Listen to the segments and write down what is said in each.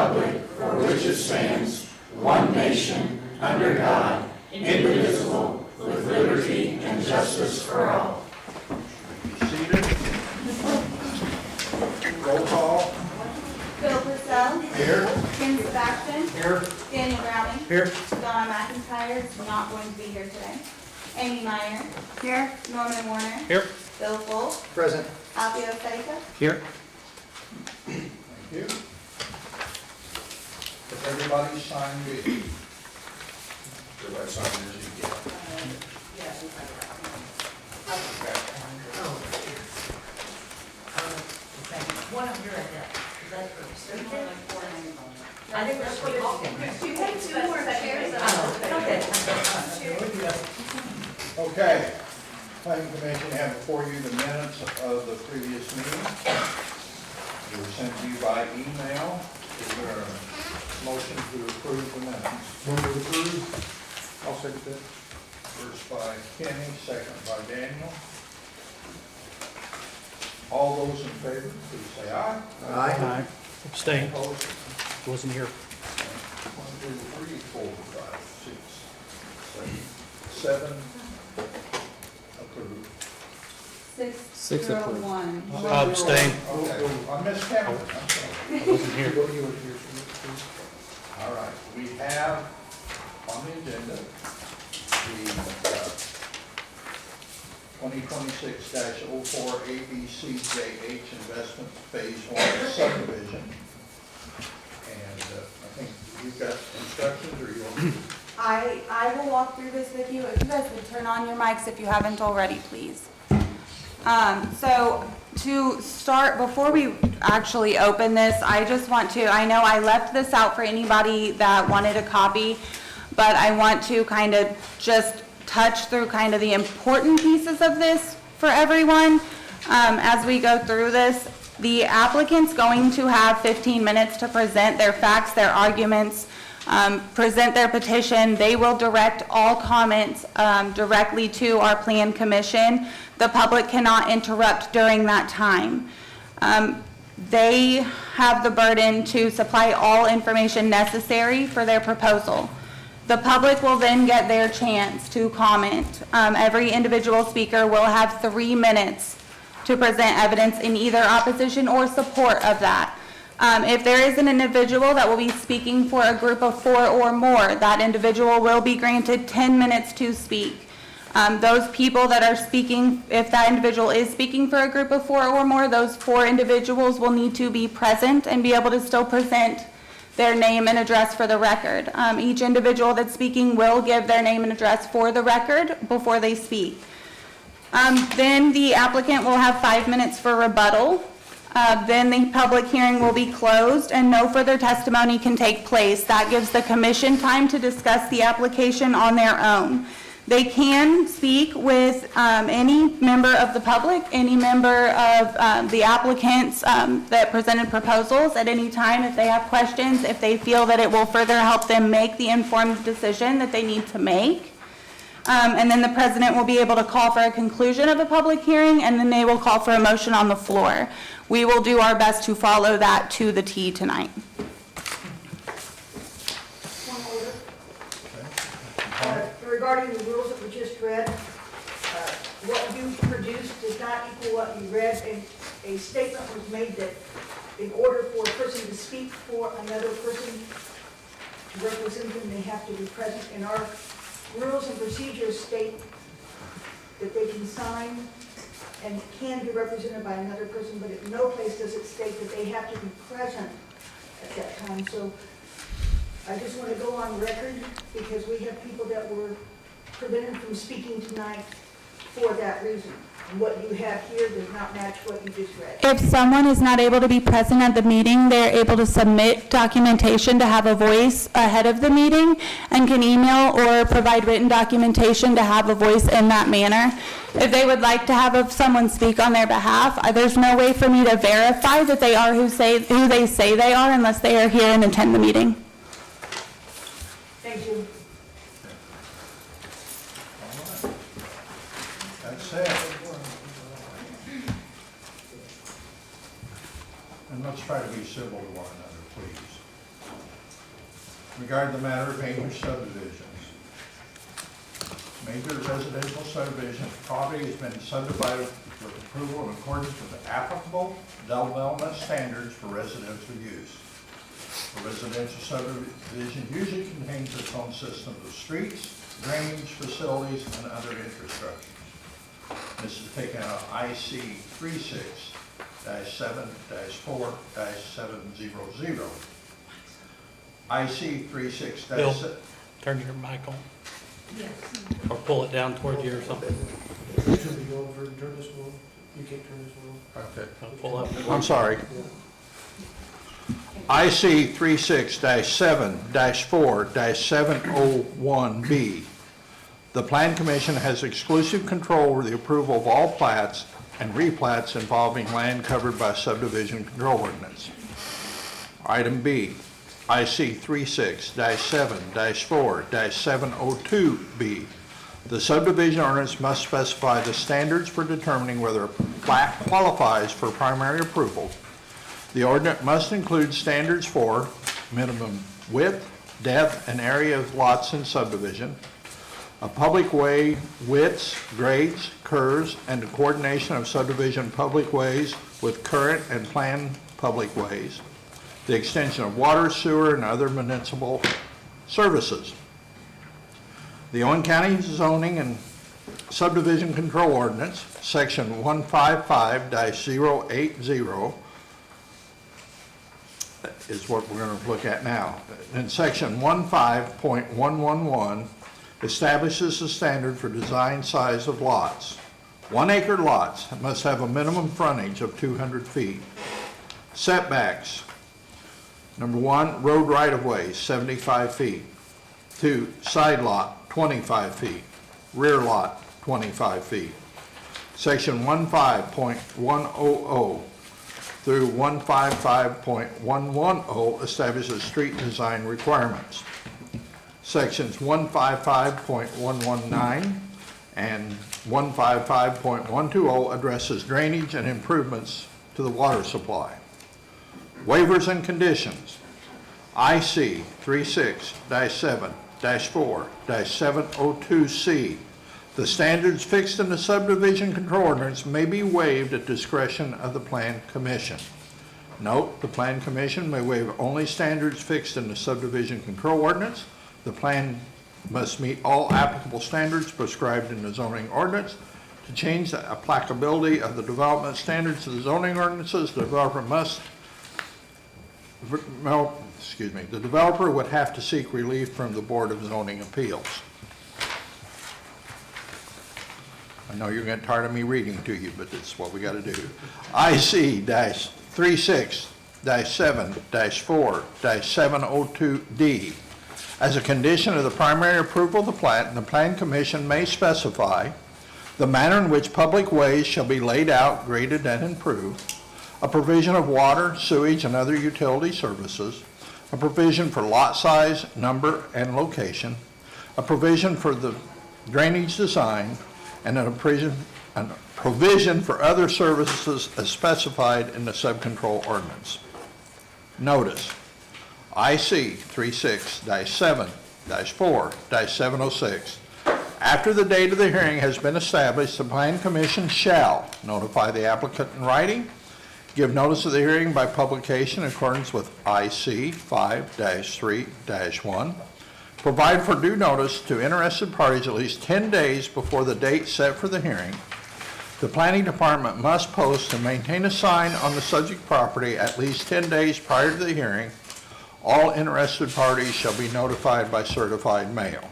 republic for which it stands, one nation, under God, indivisible, with liberty and justice for all. Seated. Roll call. Bill Purcell. Here. Ken Sebastian. Here. Daniel Browning. Here. Donna McIntyre is not going to be here today. Amy Meyer. Here. Norman Warner. Here. Bill Folk. Present. Alfio Seika. Here. Thank you. If everybody signed the... Everybody signed this, you get. One of your ideas. I think that's what You had two more chairs. Okay. Planning Commission have before you the minutes of the previous meeting. They were sent to you by email. Is there a motion to approve the minutes? Move to approve. I'll second that. First by Kenny, second by Daniel. All those in favor, please say aye. Aye. Abstain. Opposed? Wasn't here. 1, 2, 3, 4, 5, 6, 7. 7 approved. 601. Abstain. Okay, I miscounted, I'm sorry. I wasn't here. All right, we have on the agenda the 2026-04 ABCJH Investment Phase 1 subdivision. And I think you've got instructions, or you want me to? I will walk through this with you. If you guys would turn on your mics if you haven't already, please. So to start, before we actually open this, I just want to, I know I left this out for anybody that wanted a copy, but I want to kind of just touch through kind of the important pieces of this for everyone. As we go through this, the applicant's going to have 15 minutes to present their facts, their arguments, present their petition. They will direct all comments directly to our Plan Commission. The public cannot interrupt during that time. They have the burden to supply all information necessary for their proposal. The public will then get their chance to comment. Every individual speaker will have 3 minutes to present evidence in either opposition or support of that. If there is an individual that will be speaking for a group of 4 or more, that individual will be granted 10 minutes to speak. Those people that are speaking, if that individual is speaking for a group of 4 or more, those 4 individuals will need to be present and be able to still present their name and address for the record. Each individual that's speaking will give their name and address for the record before they speak. Then the applicant will have 5 minutes for rebuttal. Then the public hearing will be closed and no further testimony can take place. That gives the commission time to discuss the application on their own. They can speak with any member of the public, any member of the applicants that presented proposals at any time if they have questions, if they feel that it will further help them make the informed decision that they need to make. And then the president will be able to call for a conclusion of the public hearing, and then they will call for a motion on the floor. We will do our best to follow that to the T tonight. Regarding the rules that we just read, what you produced does not equal what you read. A statement was made that in order for a person to speak for another person, to represent them, they have to be present. And our rules and procedures state that they can sign and can be represented by another person, but at no place does it state that they have to be present at that time. So I just want to go on record because we have people that were prevented from speaking tonight for that reason. And what you have here does not match what you just read. If someone is not able to be present at the meeting, they're able to submit documentation to have a voice ahead of the meeting and can email or provide written documentation to have a voice in that manner. If they would like to have someone speak on their behalf, there's no way for me to verify that they are who they say they are unless they are here and attend the meeting. Thank you. All right. That's it. And let's try to be civil to one another, please. regarding the matter of major subdivisions. Major residential subdivision property has been subdivided with approval in accordance with the applicable development standards for residential use. A residential subdivision usually contains its own system of streets, drainage facilities, and other infrastructures. This is taken out of IC 36-7-4-700. IC 36 Bill. Turn your mic on. Yes. Or pull it down towards you or something. Should we go over and turn this one on? You can't turn this one on. Okay. Pull up. I'm sorry. IC 36-7-4-701B. The Plan Commission has exclusive control over the approval of all plats and replats involving land covered by subdivision control ordinance. Item B, IC 36-7-4-702B. The subdivision ordinance must specify the standards for determining whether a plat qualifies for primary approval. The ordinance must include standards for minimum width, depth, and area of lots in subdivision, a public way widths, grades, curves, and the coordination of subdivision public ways with current and planned public ways, the extension of water, sewer, and other municipal services. The Owen County Zoning and Subdivision Control Ordinance, Section 155-080, is what we're going to look at now. And Section 15.111 establishes the standard for design size of lots. 1 acre lots must have a minimum frontage of 200 feet. Setbacks. Number 1, road right-of-way, 75 feet. 2, side lot, 25 feet. Rear lot, 25 feet. Section 15.100 through 155.110 establishes street design requirements. Sections 155.119 and 155.120 addresses drainage and improvements to the water supply. Waivers and conditions. IC 36-7-4-702C. The standards fixed in the subdivision control ordinance may be waived at discretion of the Plan Commission. Note, the Plan Commission may waive only standards fixed in the subdivision control ordinance. The plan must meet all applicable standards prescribed in the zoning ordinance. To change the applicability of the development standards to the zoning ordinances, the developer the developer would have to seek relief from the Board of Zoning Appeals. I know you're getting tired of me reading to you, but that's what we got to do. IC 36-7-4-702D. As a condition of the primary approval of the plat, the Plan Commission may specify the manner in which public ways shall be laid out, graded, and improved, a provision of water, sewage, and other utility services, a provision for lot size, number, and location, a provision for the drainage design, and a provision for other services as specified in the subcontrol ordinance. Notice, IC 36-7-4-706. After the date of the hearing has been established, the Plan Commission shall notify the applicant in writing, give notice of the hearing by publication in accordance with IC 5-3-1, provide for due notice to interested parties at least 10 days before the date set for the hearing. The Planning Department must post and maintain a sign on the subject property at least 10 days prior to the hearing. All interested parties shall be notified by certified mail.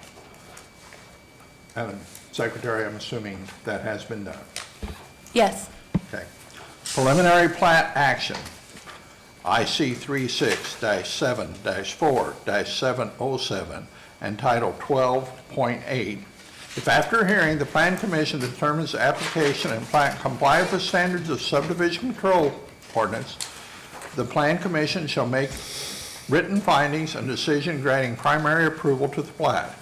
Madam Secretary, I'm assuming that has been done. Yes. Okay. Preliminary plat action. IC 36-7-4-707 and Title 12.8. If after hearing the Plan Commission determines the application and plat comply with the standards of subdivision control ordinance, the Plan Commission shall make written findings and decision granting primary approval to the plat.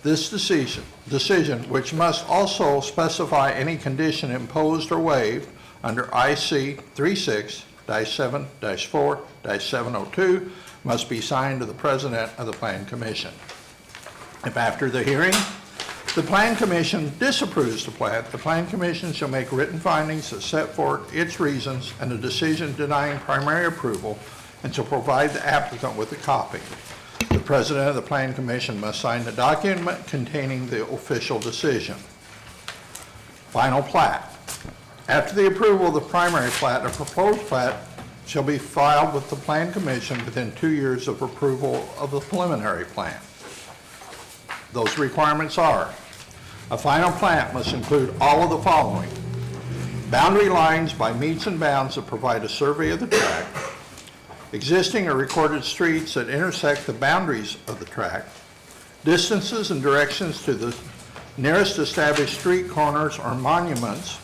This decision, which must also specify any condition imposed or waived under IC 36-7-4-702, must be signed to the President of the Plan Commission. If after the hearing, the Plan Commission disapproves the plat, the Plan Commission shall make written findings that set forth its reasons and a decision denying primary approval, and shall provide the applicant with a copy. The President of the Plan Commission must sign the document containing the official decision. Final plat. After the approval of the primary plat, a proposed plat shall be filed with the Plan Commission within 2 years of approval of the preliminary plan. Those requirements are: a final plat must include all of the following: boundary lines by meets and bounds that provide a survey of the tract, existing or recorded streets that intersect the boundaries of the tract, distances and directions to the nearest established street corners or monuments,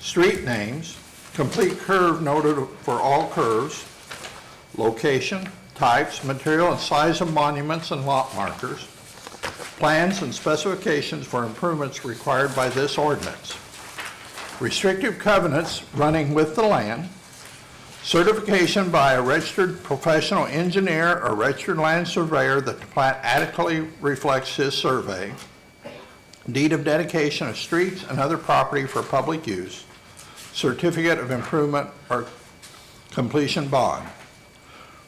street names, complete curve noted for all curves, location, types, material, and size of monuments and lot markers, plans and specifications for improvements required by this ordinance, restrictive covenants running with the land, certification by a registered professional engineer or registered land surveyor that the plat adequately reflects his survey, deed of dedication of streets and other property for public use, certificate of improvement or completion bond.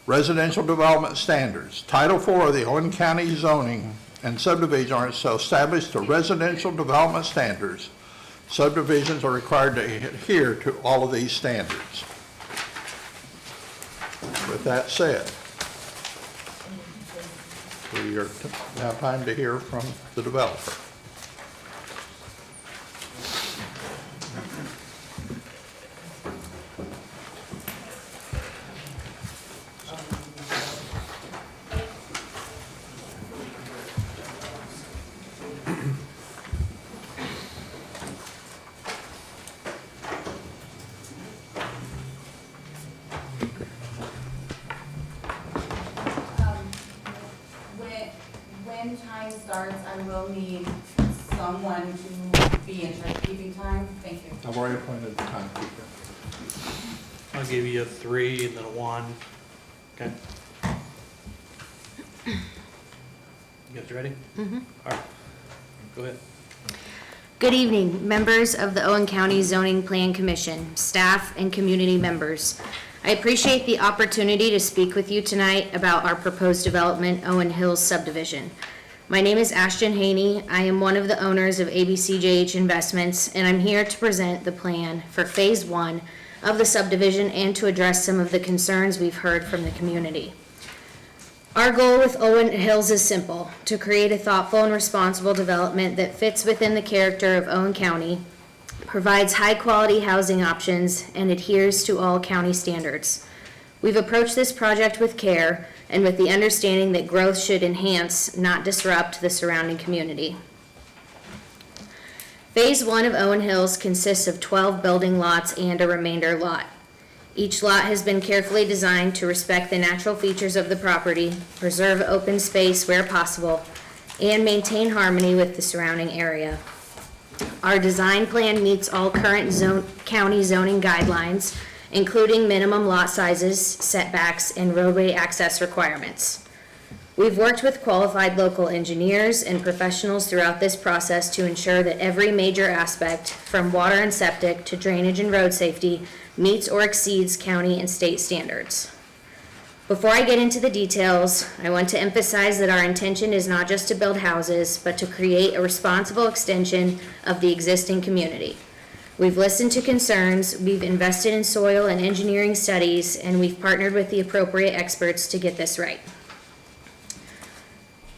Residential development standards. Title IV of the Owen County zoning and subdivision ordinance shall establish the residential development standards. Subdivisions are required to adhere to all of these standards. With that said, we are now time to hear from the developer. When time starts, I will need someone to be in charge of keeping time. Thank you. I've already appointed the timekeeper. I'll give you a 3 and then a 1. Okay. You guys ready? Mm-hmm. All right. Go ahead. Good evening, members of the Owen County Zoning Plan Commission, staff, and community members. I appreciate the opportunity to speak with you tonight about our proposed development, Owen Hills subdivision. My name is Ashton Haney. I am one of the owners of ABCJH Investments, and I'm here to present the plan for Phase 1 of the subdivision and to address some of the concerns we've heard from the community. Our goal with Owen Hills is simple: to create a thoughtful and responsible development that fits within the character of Owen County, provides high-quality housing options, and adheres to all county standards. We've approached this project with care and with the understanding that growth should enhance, not disrupt, the surrounding community. Phase 1 of Owen Hills consists of 12 building lots and a remainder lot. Each lot has been carefully designed to respect the natural features of the property, preserve open space where possible, and maintain harmony with the surrounding area. Our design plan meets all current county zoning guidelines, including minimum lot sizes, setbacks, and roadway access requirements. We've worked with qualified local engineers and professionals throughout this process to ensure that every major aspect, from water and septic to drainage and road safety, meets or exceeds county and state standards. Before I get into the details, I want to emphasize that our intention is not just to build houses, but to create a responsible extension of the existing community. We've listened to concerns, we've invested in soil and engineering studies, and we've partnered with the appropriate experts to get this right.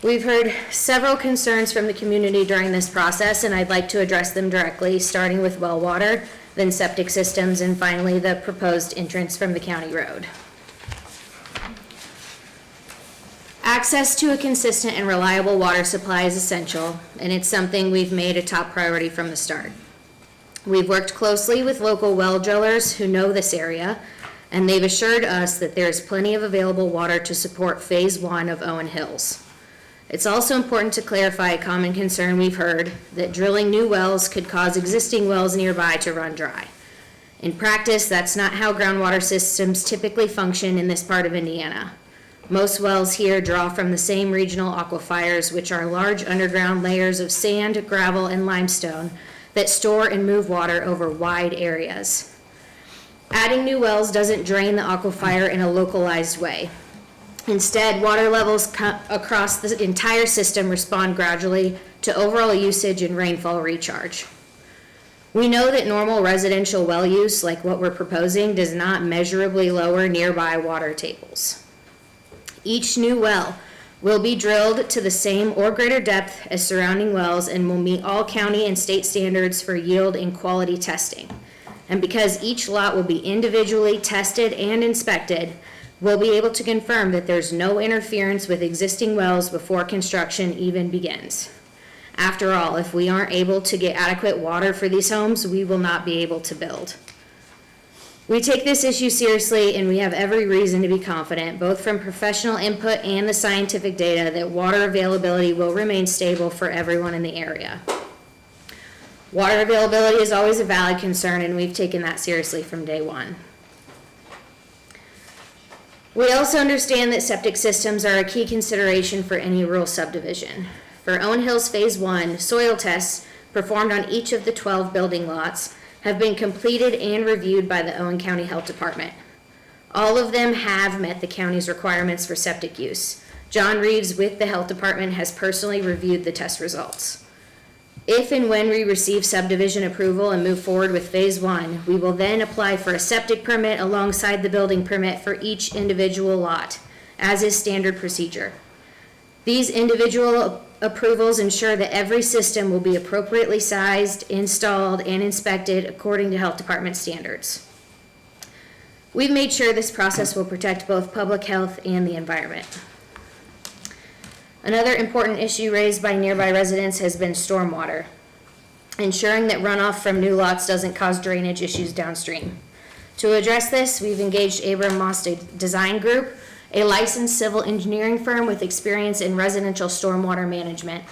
We've heard several concerns from the community during this process, and I'd like to address them directly, starting with well water, then septic systems, and finally the proposed entrance from the county road. Access to a consistent and reliable water supply is essential, and it's something we've made a top priority from the start. We've worked closely with local well drillers who know this area, and they've assured us that there is plenty of available water to support Phase 1 of Owen Hills. It's also important to clarify a common concern we've heard, that drilling new wells could cause existing wells nearby to run dry. In practice, that's not how groundwater systems typically function in this part of Indiana. Most wells here draw from the same regional aquifers, which are large underground layers of sand, gravel, and limestone that store and move water over wide areas. Adding new wells doesn't drain the aquifer in a localized way. Instead, water levels across the entire system respond gradually to overall usage and rainfall recharge. We know that normal residential well use, like what we're proposing, does not measurably lower nearby water tables. Each new well will be drilled to the same or greater depth as surrounding wells and will meet all county and state standards for yield and quality testing. And because each lot will be individually tested and inspected, we'll be able to confirm that there's no interference with existing wells before construction even begins. After all, if we aren't able to get adequate water for these homes, we will not be able to build. We take this issue seriously, and we have every reason to be confident, both from professional input and the scientific data, that water availability will remain stable for everyone in the area. Water availability is always a valid concern, and we've taken that seriously from day one. We also understand that septic systems are a key consideration for any rural subdivision. For Owen Hills Phase 1, soil tests performed on each of the 12 building lots have been completed and reviewed by the Owen County Health Department. All of them have met the county's requirements for septic use. John Reeves with the Health Department has personally reviewed the test results. If and when we receive subdivision approval and move forward with Phase 1, we will then apply for a septic permit alongside the building permit for each individual lot, as is standard procedure. These individual approvals ensure that every system will be appropriately sized, installed, and inspected according to Health Department standards. We've made sure this process will protect both public health and the environment. Another important issue raised by nearby residents has been stormwater, ensuring that runoff from new lots doesn't cause drainage issues downstream. To address this, we've engaged Abram Moss Design Group, a licensed civil engineering firm with experience in residential stormwater management.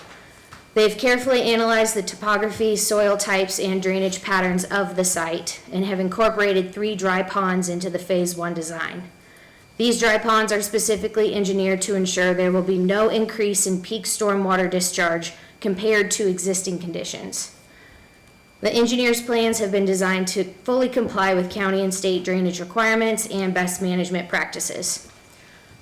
They've carefully analyzed the topography, soil types, and drainage patterns of the site and have incorporated 3 dry ponds into the Phase 1 design. These dry ponds are specifically engineered to ensure there will be no increase in peak stormwater discharge compared to existing conditions. The engineer's plans have been designed to fully comply with county and state drainage requirements and best management practices.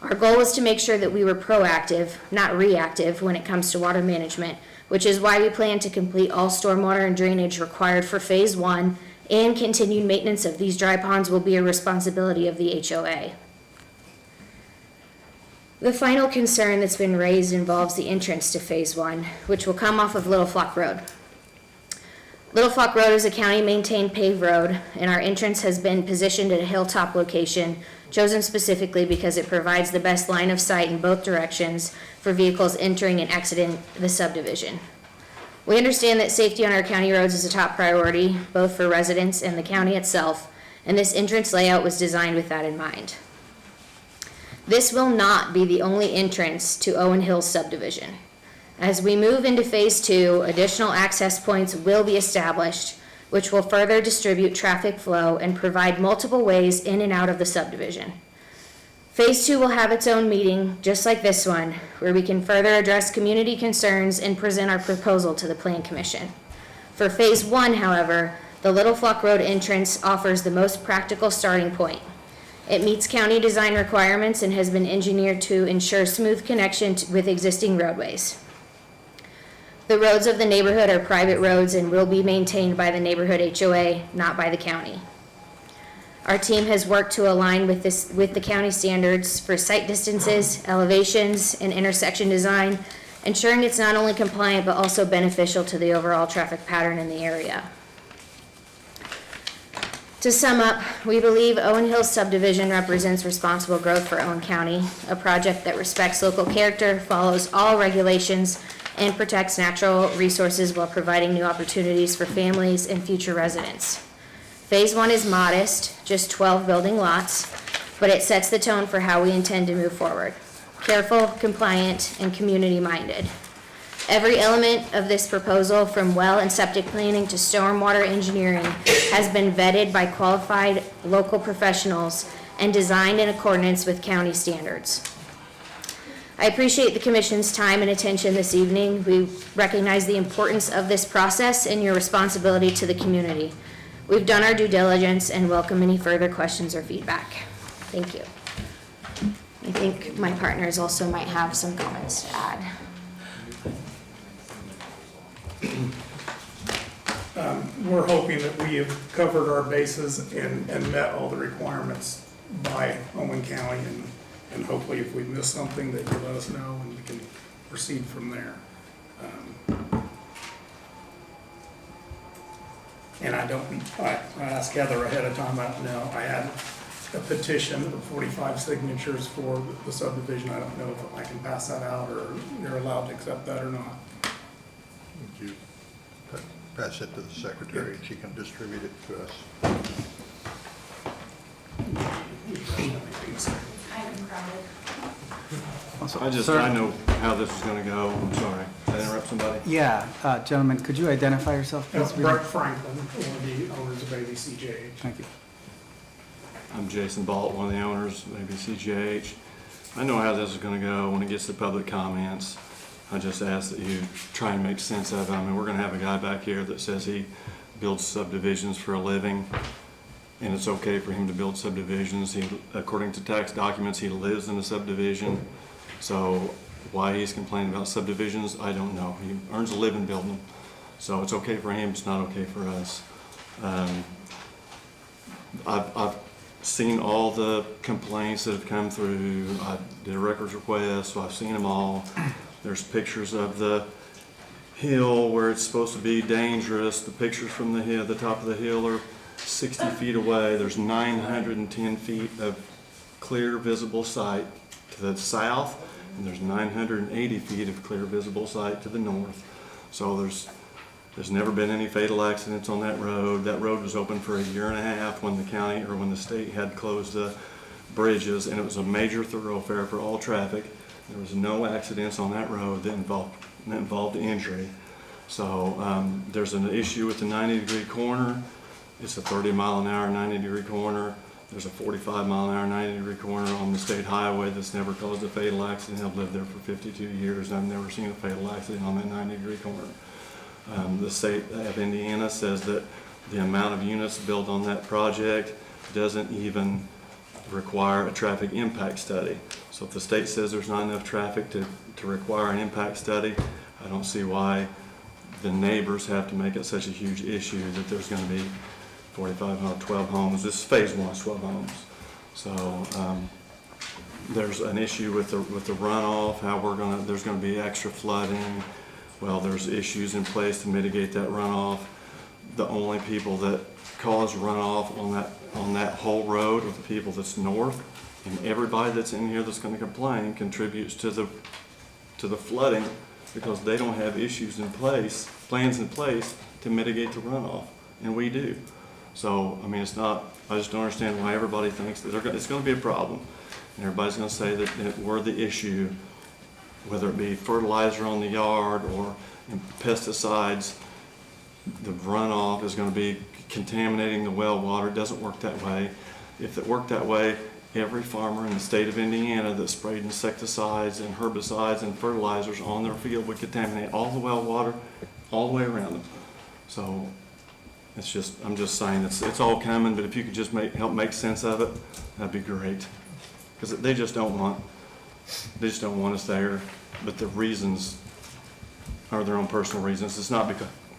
Our goal was to make sure that we were proactive, not reactive, when it comes to water management, which is why we plan to complete all stormwater and drainage required for Phase 1, and continued maintenance of these dry ponds will be a responsibility of the HOA. The final concern that's been raised involves the entrance to Phase 1, which will come off of Little Flock Road. Little Flock Road is a county-maintained paved road, and our entrance has been positioned at a hilltop location, chosen specifically because it provides the best line of sight in both directions for vehicles entering and exiting the subdivision. We understand that safety on our county roads is a top priority, both for residents and the county itself, and this entrance layout was designed with that in mind. This will not be the only entrance to Owen Hills subdivision. As we move into Phase 2, additional access points will be established, which will further distribute traffic flow and provide multiple ways in and out of the subdivision. Phase 2 will have its own meeting, just like this one, where we can further address community concerns and present our proposal to the Plan Commission. For Phase 1, however, the Little Flock Road entrance offers the most practical starting point. It meets county design requirements and has been engineered to ensure smooth connection with existing roadways. The roads of the neighborhood are private roads and will be maintained by the neighborhood HOA, not by the county. Our team has worked to align with the county standards for site distances, elevations, and intersection design, ensuring it's not only compliant but also beneficial to the overall traffic pattern in the area. To sum up, we believe Owen Hills subdivision represents responsible growth for Owen County, a project that respects local character, follows all regulations, and protects natural resources while providing new opportunities for families and future residents. Phase 1 is modest, just 12 building lots, but it sets the tone for how we intend to move forward. Careful, compliant, and community-minded. Every element of this proposal, from well and septic planning to stormwater engineering, has been vetted by qualified local professionals and designed in accordance with county standards. I appreciate the commission's time and attention this evening. We recognize the importance of this process and your responsibility to the community. We've done our due diligence and welcome any further questions or feedback. Thank you. I think my partners also might have some comments to add. We're hoping that we have covered our bases and met all the requirements by Owen County, and hopefully if we miss something, that you let us know and we can proceed from there. And I asked Heather ahead of time, I don't know, I had a petition of 45 signatures for the subdivision. I don't know if I can pass that out or you're allowed to accept that or not. Would you pass it to the secretary and she can distribute it to us? I know how this is gonna go. I'm sorry. Did I interrupt somebody? Yeah, gentlemen, could you identify yourself, please? Brett Franklin, one of the owners of ABCJH. Thank you. I'm Jason Balt, one of the owners of ABCJH. I know how this is gonna go when it gets to public comments. I just ask that you try and make sense of it. I mean, we're gonna have a guy back here that says he builds subdivisions for a living, and it's okay for him to build subdivisions. He, according to tax documents, he lives in a subdivision. So why he's complaining about subdivisions, I don't know. He earns a living building them. So it's okay for him, it's not okay for us. I've seen all the complaints that have come through. I did a records request, so I've seen them all. There's pictures of the hill where it's supposed to be dangerous. The pictures from the hill, the top of the hill are 60 feet away. There's 910 feet of clear visible sight to the south, and there's 980 feet of clear visible sight to the north. So there's never been any fatal accidents on that road. That road was open for a year and a half when the county or when the state had closed the bridges, and it was a major thoroughfare for all traffic. There was no accidents on that road that involved injury. So there's an issue with the 90-degree corner. It's a 30-mile-an-hour 90-degree corner. There's a 45-mile-an-hour 90-degree corner on the state highway that's never caused a fatal accident. I've lived there for 52 years and I've never seen a fatal accident on that 90-degree corner. The state of Indiana says that the amount of units built on that project doesn't even require a traffic impact study. So if the state says there's not enough traffic to require an impact study, I don't see why the neighbors have to make it such a huge issue that there's going to be 45 or 12 homes. This is phase 1, 12 homes. So there's an issue with the runoff, how there's going to be extra flooding. Well, there's issues in place to mitigate that runoff. The only people that cause runoff on that whole road are the people that's north, and everybody that's in here that's going to complain contributes to the flooding because they don't have plans in place to mitigate the runoff, and we do. So, I mean, I just don't understand why everybody thinks that it's going to be a problem, and everybody's going to say that we're the issue, whether it be fertilizer on the yard or pesticides. The runoff is going to be contaminating the well water. It doesn't work that way. If it worked that way, every farmer in the state of Indiana that sprayed insecticides and herbicides and fertilizers on their field would contaminate all the well water all the way around them. So I'm just saying it's all coming, but if you could just help make sense of it, that'd be great. Because they just don't want us there, but the reasons are their own personal reasons. It's not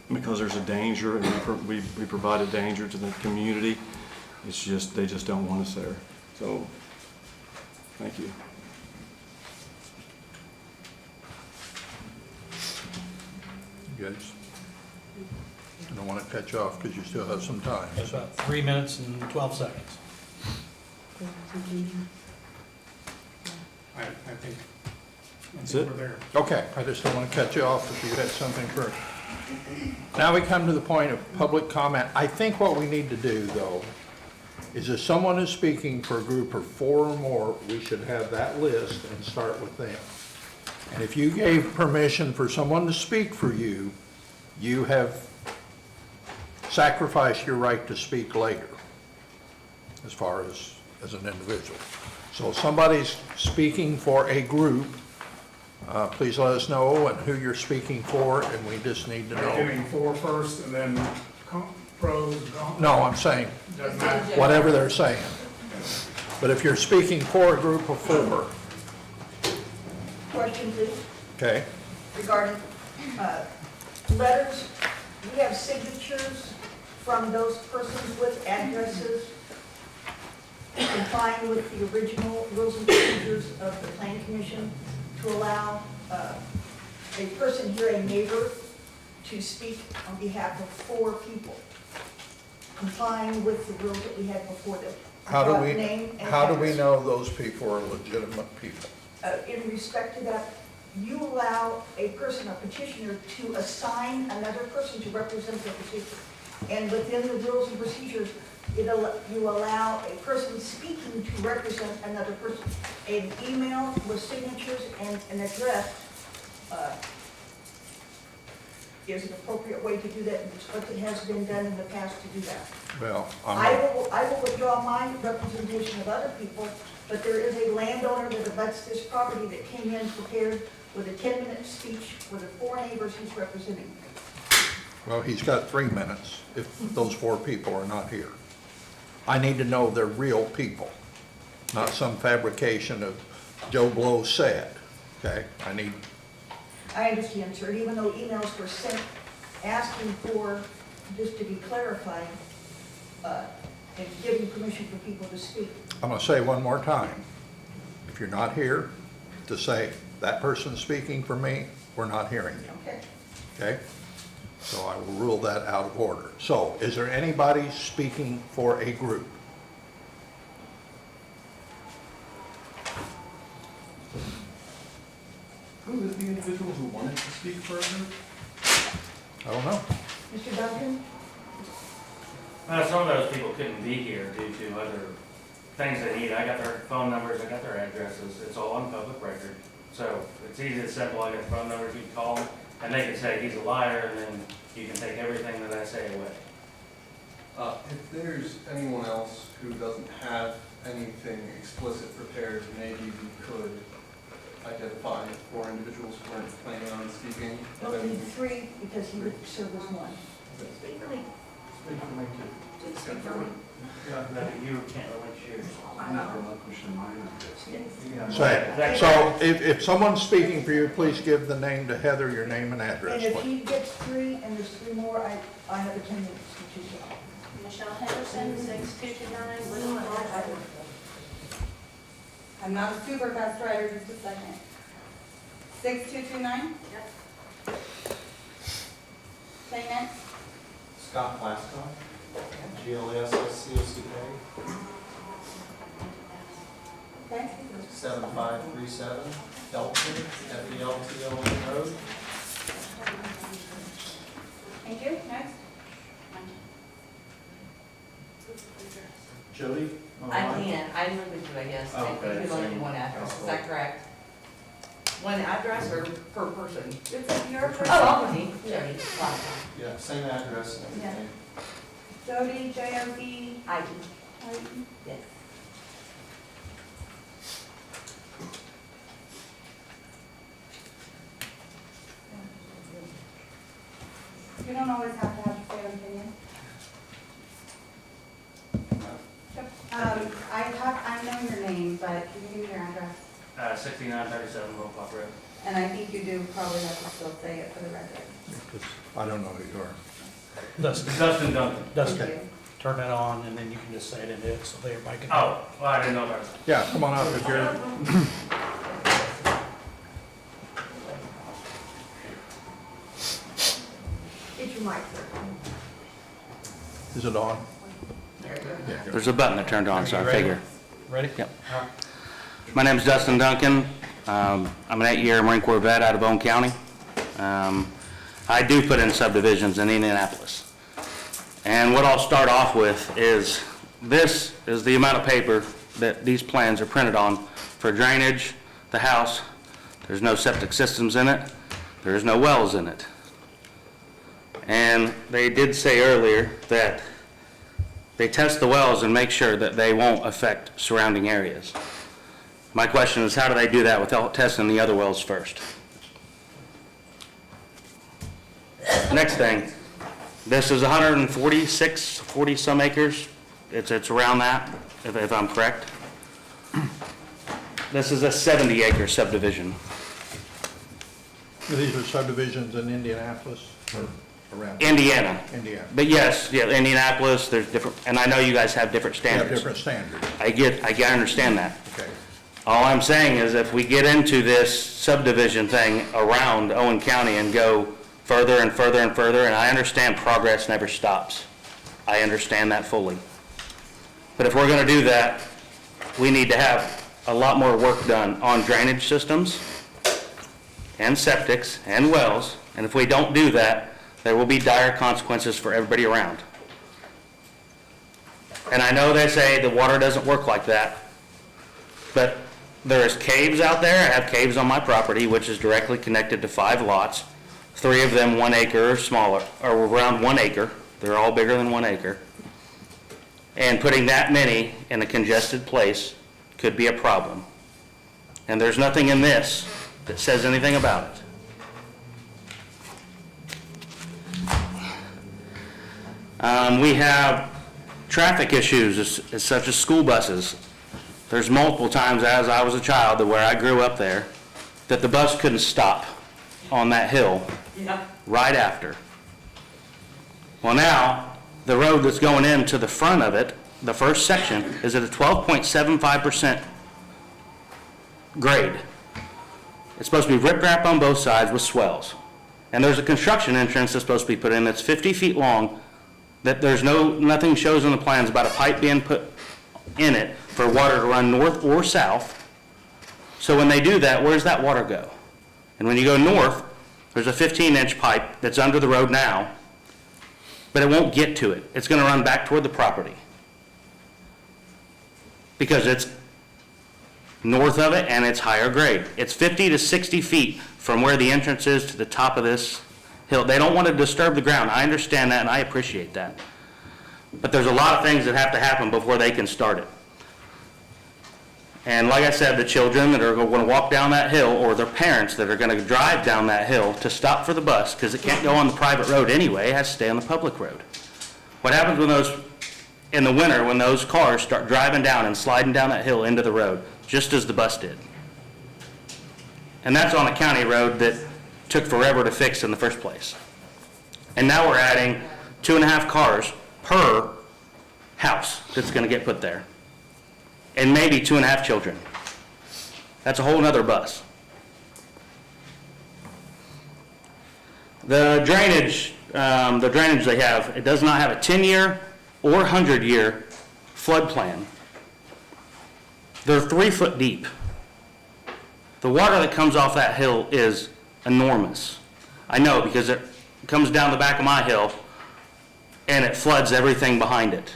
because there's a danger and we provide a danger to the community. It's just, they just don't want us there. So, thank you. Guys, I don't want to cut you off because you still have some time. That's about 3 minutes and 12 seconds. I think That's it? we're there. Okay, I just don't want to cut you off if you had something first. Now we come to the point of public comment. I think what we need to do, though, is if someone is speaking for a group of 4 or more, we should have that list and start with them. And if you gave permission for someone to speak for you, you have sacrificed your right to speak later, as far as an individual. So if somebody's speaking for a group, Please let us know and who you're speaking for, and we just need to Are you know. doing for first and then pros, cons? No, I'm saying, Doesn't matter. whatever they're saying. But if you're speaking for a group of 4, Question, please, okay? regarding letters. We have signatures from those persons with addresses complying with the original rules and procedures of the Planning Commission to allow a person here, a neighbor, to speak on behalf of 4 people, complying with the rules that we had before them. How do we, Name and how do we address. know those people are legitimate people? In respect to that, you allow a person, a petitioner, to assign another person to represent the petitioner. And within the rules and procedures, you allow a person speaking to represent another person. An email with signatures and an address is an appropriate way to do that, and it's what has been done in the past to do that. Well, I will withdraw my representation of other people, but there is a landowner that abuts this property that came in prepared with a 10-minute speech for the 4 neighbors he's representing. well, he's got 3 minutes if those 4 people are not here. I need to know they're real people, not some fabrication of Joe Blow said, okay? I understand, sir, even though emails were sent asking for, just to be clarified, and giving permission for people to speak. I'm gonna say one more time. If you're not here to say, that person's speaking for me, we're not hearing you, Okay. okay? So I will rule that out of order. So, is there anybody speaking for a group? Who is the individual who wanted to speak for a group? I don't know. Mr. Duncan? Some of those people couldn't be here due to other things they need. I got their phone numbers, I got their addresses, it's all on public record. So it's easy and simple, I got the phone numbers, you can call them, and they can say he's a liar, and then you can take everything that I say away. If there's anyone else who doesn't have anything explicit prepared, maybe we could identify 4 individuals who weren't planning on speaking. Well, we need 3 because he would serve as one. Speak for me. Speak for me too. Speak for me. You can't relinquish yours. I'm not relinquishing mine. So if someone's speaking for you, please give the name to Heather, your name and address, And if please. he gets 3 and there's 3 more, I have a 10 minutes to choose. Michelle Henderson, 6229 Little Rock. I'm not a super fast writer, just a second. 6229? Yep. Say next. Scott Plaskoff, GLASSCOCK, Okay. 7537 Felton, FELTON Road. Thank you. Next. Jody? I can, I live with you, I guess. Okay. There's only one address, is that correct? One address or per person? It's your person. Oh, me, Jody, Plaskoff. Yeah, same address and everything. Jody, J-O-D. I, yes. You don't always have to have your own opinion. I know your name, but can you give me your address? 6937 Little Rock Road. And I think you do probably have to still say it for the record. I don't know who you are. Dustin Duncan. Thank you. Turn it on, and then you can just say it in it, so they everybody can. Oh, well, I didn't know about it. Yeah, come on up if you're, Get your mic, sir. is it on? There's a button that turned on, so I figure. Ready? Yep. My name's Dustin Duncan. I'm an 8-year Marine Corps vet out of Bone County. I do put in subdivisions in Indianapolis. And what I'll start off with is, this is the amount of paper that these plans are printed on for drainage, the house. There's no septic systems in it. There's no wells in it. And they did say earlier that they test the wells and make sure that they won't affect surrounding areas. My question is, how do they do that without testing the other wells first? Next thing, this is 146, 40-some acres. It's around that, if I'm correct. This is a 70-acre subdivision. These are subdivisions in Indianapolis or around? Indiana. Indiana. But yes, yeah, Indianapolis, there's different, and I know you guys have different They have standards. different standards. I understand that. Okay. All I'm saying is if we get into this subdivision thing around Owen County and go further and further and further, and I understand progress never stops. I understand that fully. But if we're gonna do that, we need to have a lot more work done on drainage systems and septics and wells, and if we don't do that, there will be dire consequences for everybody around. And I know they say the water doesn't work like that, but there's caves out there. I have caves on my property, which is directly connected to 5 lots. 3 of them 1 acre or smaller, or around 1 acre. They're all bigger than 1 acre. And putting that many in a congested place could be a problem. And there's nothing in this that says anything about it. We have traffic issues such as school buses. There's multiple times as I was a child, where I grew up there, that the bus couldn't stop on that hill Yeah. right after. Well, now, the road that's going into the front of it, the first section, is at a 12.75% grade. It's supposed to be riprap on both sides with swells. And there's a construction entrance that's supposed to be put in that's 50 feet long, that nothing shows on the plans about a pipe being put in it for water to run north or south. So when they do that, where does that water go? And when you go north, there's a 15-inch pipe that's under the road now, but it won't get to it. It's gonna run back toward the property, because it's north of it and it's higher grade. It's 50 to 60 feet from where the entrance is to the top of this hill. They don't want to disturb the ground. I understand that and I appreciate that. But there's a lot of things that have to happen before they can start it. And like I said, the children that are going to walk down that hill, or their parents that are going to drive down that hill to stop for the bus, because it can't go on the private road anyway, it has to stay on the public road. What happens when in the winter, when those cars start driving down and sliding down that hill into the road, just as the bus did? And that's on a county road that took forever to fix in the first place. And now we're adding 2.5 cars per house that's going to get put there. And maybe 2.5 children. That's a whole nother bus. The drainage they have, it does not have a 10-year or 100-year flood plan. They're 3 foot deep. The water that comes off that hill is enormous. I know, because it comes down the back of my hill and it floods everything behind it.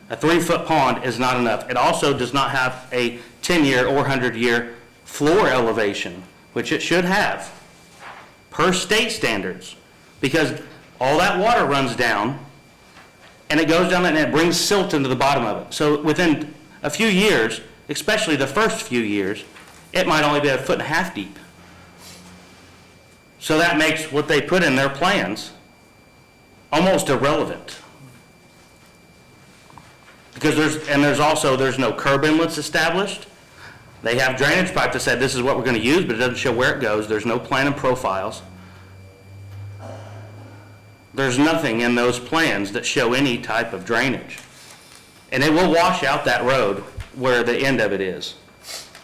A 3-foot pond is not enough. It also does not have a 10-year or 100-year floor elevation, which it should have, per state standards, because all that water runs down and it goes down and it brings silt into the bottom of it. So within a few years, especially the first few years, it might only be 1.5 foot deep. So that makes what they put in their plans almost irrelevant. Because there's no curb inlets established. They have drainage pipe that said this is what we're going to use, but it doesn't show where it goes. There's no plan and profiles. There's nothing in those plans that show any type of drainage. And it will wash out that road where the end of it is,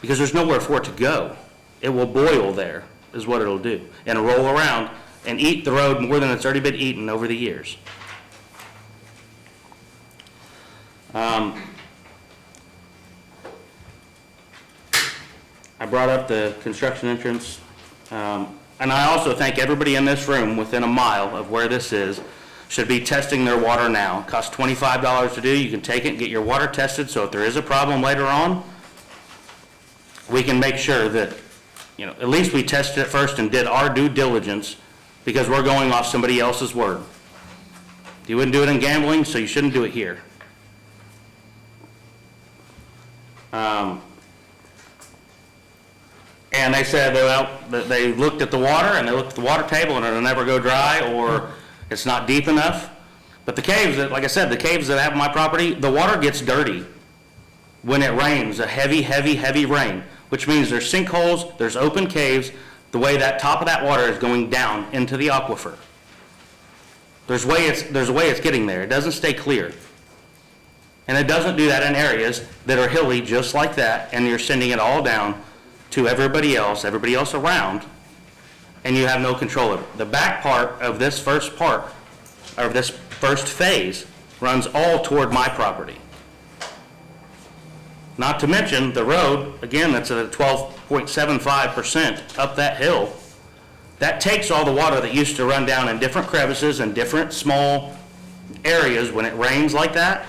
because there's nowhere for it to go. It will boil there, is what it'll do, and roll around and eat the road more than it's already been eaten over the years. I brought up the construction entrance, and I also think everybody in this room within a mile of where this is should be testing their water now. It costs $25 to do. You can take it and get your water tested, so if there is a problem later on, we can make sure that, at least we tested it first and did our due diligence, because we're going off somebody else's word. You wouldn't do it in gambling, so you shouldn't do it here. And they said, well, that they looked at the water and they looked at the water table and it'll never go dry or it's not deep enough. But the caves, like I said, the caves that I have on my property, the water gets dirty when it rains, a heavy, heavy, heavy rain, which means there's sinkholes, there's open caves, the way that top of that water is going down into the aquifer. There's a way it's getting there. It doesn't stay clear. And it doesn't do that in areas that are hilly just like that, and you're sending it all down to everybody else around, and you have no control of it. The back part of this first phase, runs all toward my property. Not to mention the road, again, that's at 12.75% up that hill. That takes all the water that used to run down in different crevices and different small areas when it rains like that.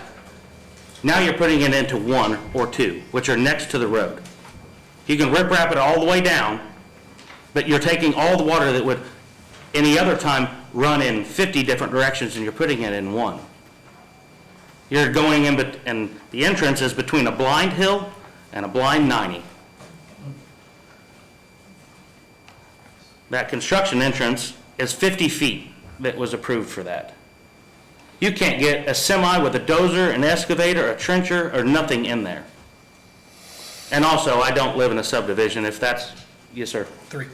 Now you're putting it into one or two, which are next to the road. You can rip-wrap it all the way down, but you're taking all the water that would any other time run in 50 different directions and you're putting it in one. You're going in, and the entrance is between a blind hill and a blind 90. That construction entrance is 50 feet that was approved for that. You can't get a semi with a dozer, an excavator, a trencher, or nothing in there. And also, I don't live in a subdivision, if that's, yes, sir? 3.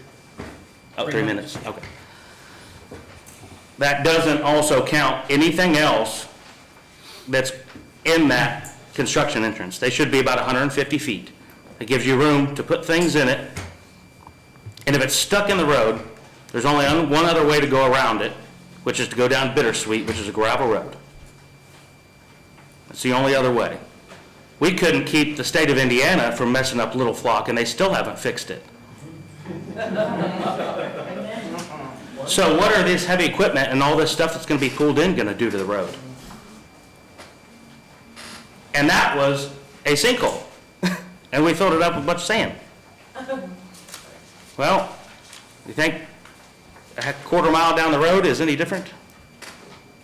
Oh, 3 minutes, okay. That doesn't also count anything else that's in that construction entrance. They should be about 150 feet. It gives you room to put things in it. And if it's stuck in the road, there's only one other way to go around it, which is to go down Bittersweet, which is a gravel road. That's the only other way. We couldn't keep the state of Indiana from messing up Little Flock, and they still haven't fixed it. So what are this heavy equipment and all this stuff that's going to be pulled in going to do to the road? And that was a sinkhole. And we filled it up with a bunch of sand. Well, you think a quarter mile down the road is any different?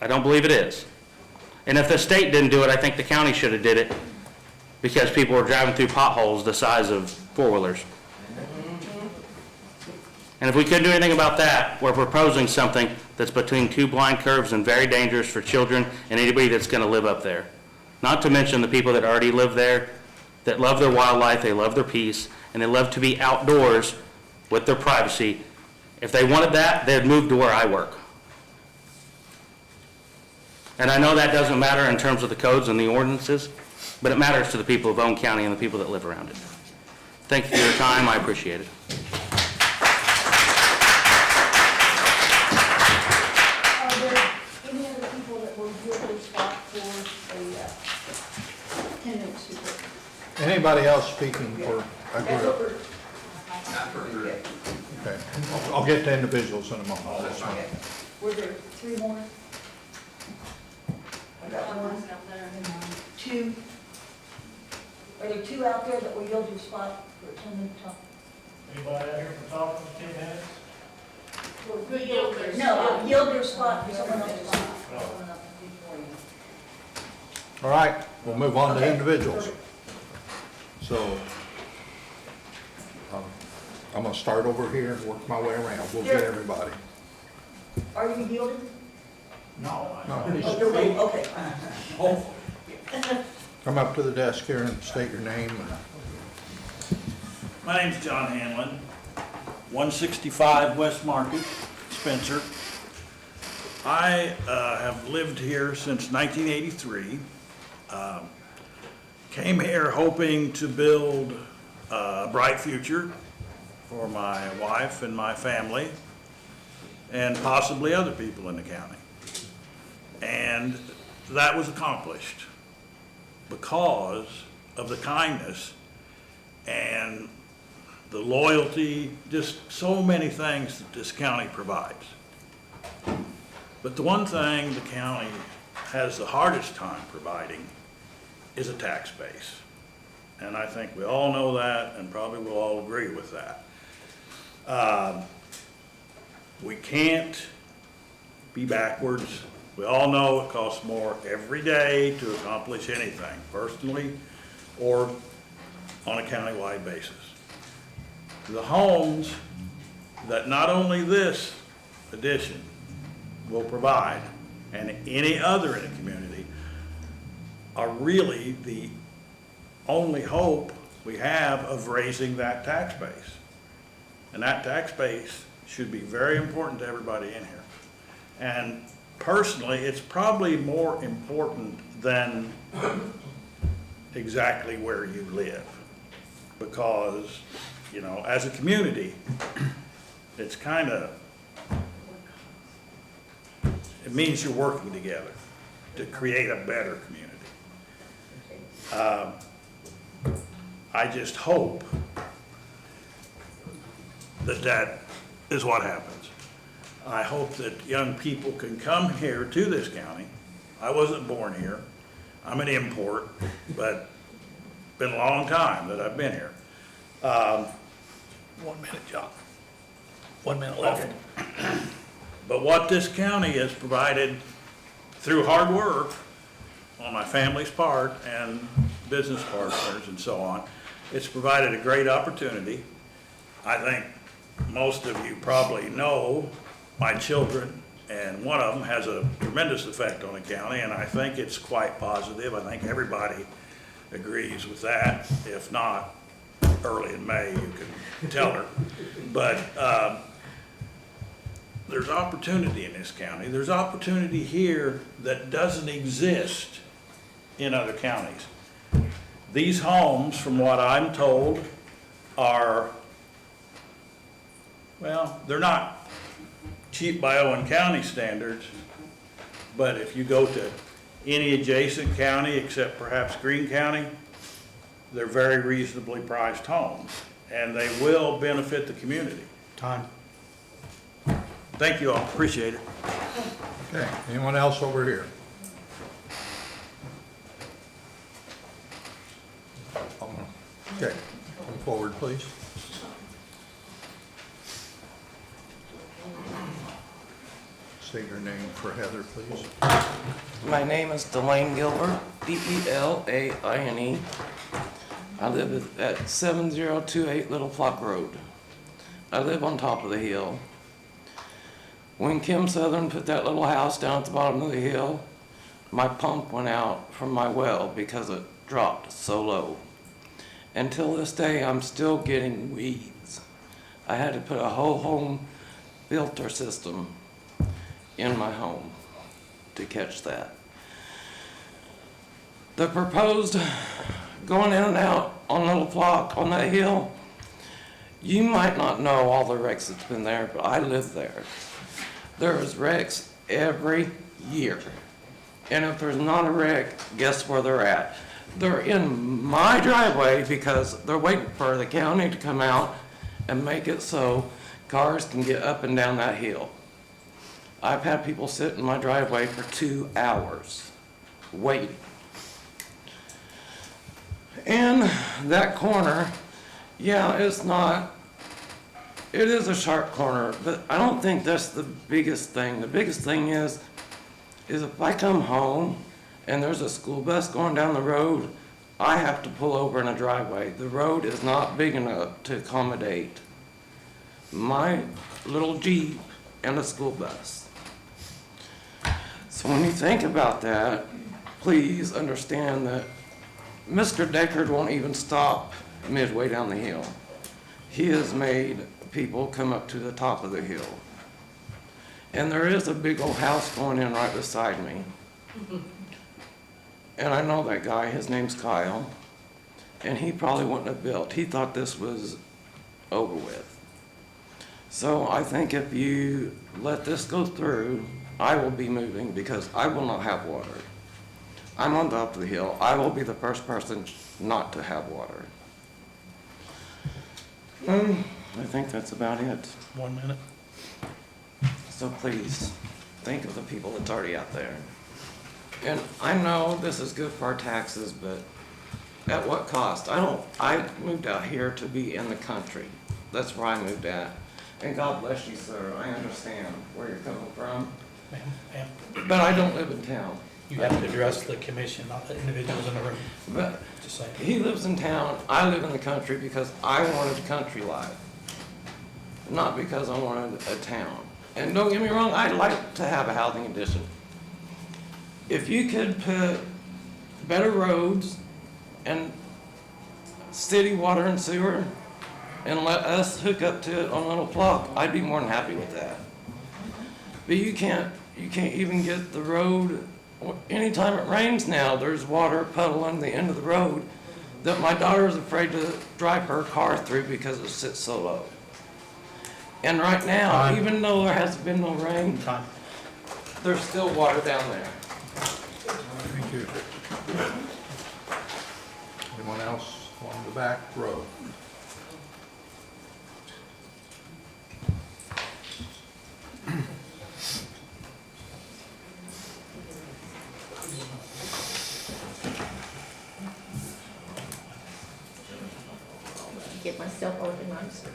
I don't believe it is. And if the state didn't do it, I think the county should have did it, because people were driving through potholes the size of four-wheelers. And if we couldn't do anything about that, we're proposing something that's between two blind curves and very dangerous for children and anybody that's going to live up there. Not to mention the people that already live there, that love their wildlife, they love their peace, and they love to be outdoors with their privacy. If they wanted that, they'd move to where I work. And I know that doesn't matter in terms of the codes and the ordinances, but it matters to the people of Owen County and the people that live around it. Thank you for your time, I appreciate it. Are there any other people that will give their spot for a attendance speaker? Anybody else speaking for a That's group? what we're, Okay, I'll get to individuals in a moment. That's fine. were there 3 more? I got 1, 2. Are there 2 out there that will yield your spot for attendance? Anybody out here for talking for 10 minutes? No, yield their spot for someone else's spot. All right, we'll move on to individuals. So, I'm gonna start over here and work my way around. We'll get everybody. Are you yielding? No, Oh, you're waiting, okay. come up to the desk here and state your name. My name's John Hanlon, 165 West Market, Spencer. I have lived here since 1983. Came here hoping to build a bright future for my wife and my family, and possibly other people in the county. And that was accomplished because of the kindness and the loyalty, just so many things that this county provides. But the one thing the county has the hardest time providing is a tax base. And I think we all know that, and probably we'll all agree with that. We can't be backwards. We all know it costs more every day to accomplish anything, personally or on a countywide basis. the homes that not only this addition will provide, and any other in the community, are really the only hope we have of raising that tax base. And that tax base should be very important to everybody in here. And personally, it's probably more important than exactly where you live. Because, you know, as a community, it's kind of, it means you're working together to create a better community. I just hope that that is what happens. I hope that young people can come here to this county. I wasn't born here. I'm an import, but been a long time that I've been here. 1 minute, John. 1 minute left. But what this county has provided through hard work on my family's part and business partners and so on, it's provided a great opportunity. I think most of you probably know my children, and one of them has a tremendous effect on the county, and I think it's quite positive. I think everybody agrees with that. If not, early in May, you can tell her. But there's opportunity in this county. There's opportunity here that doesn't exist in other counties. These homes, from what I'm told, are, well, they're not cheap by Owen County standards, but if you go to any adjacent county except perhaps Greene County, they're very reasonably priced homes, and they will benefit the community. Time. Thank you all, appreciate it. Okay, anyone else over here? Okay, come forward, please. State your name for Heather, please. My name is Delane Gilbert, D-E-L-A-I-N-E. I live at 7028 Little Flock Road. I live on top of the hill. When Kim Southern put that little house down at the bottom of the hill, my pump went out from my well because it dropped so low. Until this day, I'm still getting weeds. I had to put a whole home filter system in my home to catch that. The proposed going in and out on Little Flock on that hill, you might not know all the wrecks that's been there, but I live there. There is wrecks every year. And if there's not a wreck, guess where they're at? They're in my driveway because they're waiting for the county to come out and make it so cars can get up and down that hill. I've had people sit in my driveway for 2 hours waiting. And that corner, yeah, it is a sharp corner, but I don't think that's the biggest thing. The biggest thing is if I come home and there's a school bus going down the road, I have to pull over in a driveway. The road is not big enough to accommodate my little Jeep and a school bus. So when you think about that, please understand that Mr. Deckard won't even stop midway down the hill. He has made people come up to the top of the hill. And there is a big old house going in right beside me. And I know that guy, his name's Kyle, and he probably wouldn't have built. He thought this was over with. So I think if you let this go through, I will be moving because I will not have water. I'm on top of the hill. I will be the first person not to have water. I think that's about it. 1 minute. So please, think of the people that's already out there. And I know this is good for our taxes, but at what cost? I moved out here to be in the country. That's where I moved at. And God bless you, sir. I understand where you're coming from. Ma'am, But I don't live in town. you have to address the commission, not the individuals in the room. But Just saying. he lives in town, I live in the country because I wanted country life. not because I wanted a town. And don't get me wrong, I'd like to have a housing addition. If you could put better roads and city water and sewer and let us hook up to it on Little Flock, I'd be more than happy with that. But you can't even get the road, anytime it rains now, there's water puddling the end of the road that my daughter is afraid to drive her car through because it sits so low. And right now, even though there hasn't been no rain, there's still water down there. Thank you. Anyone else along the back row? Get myself organized.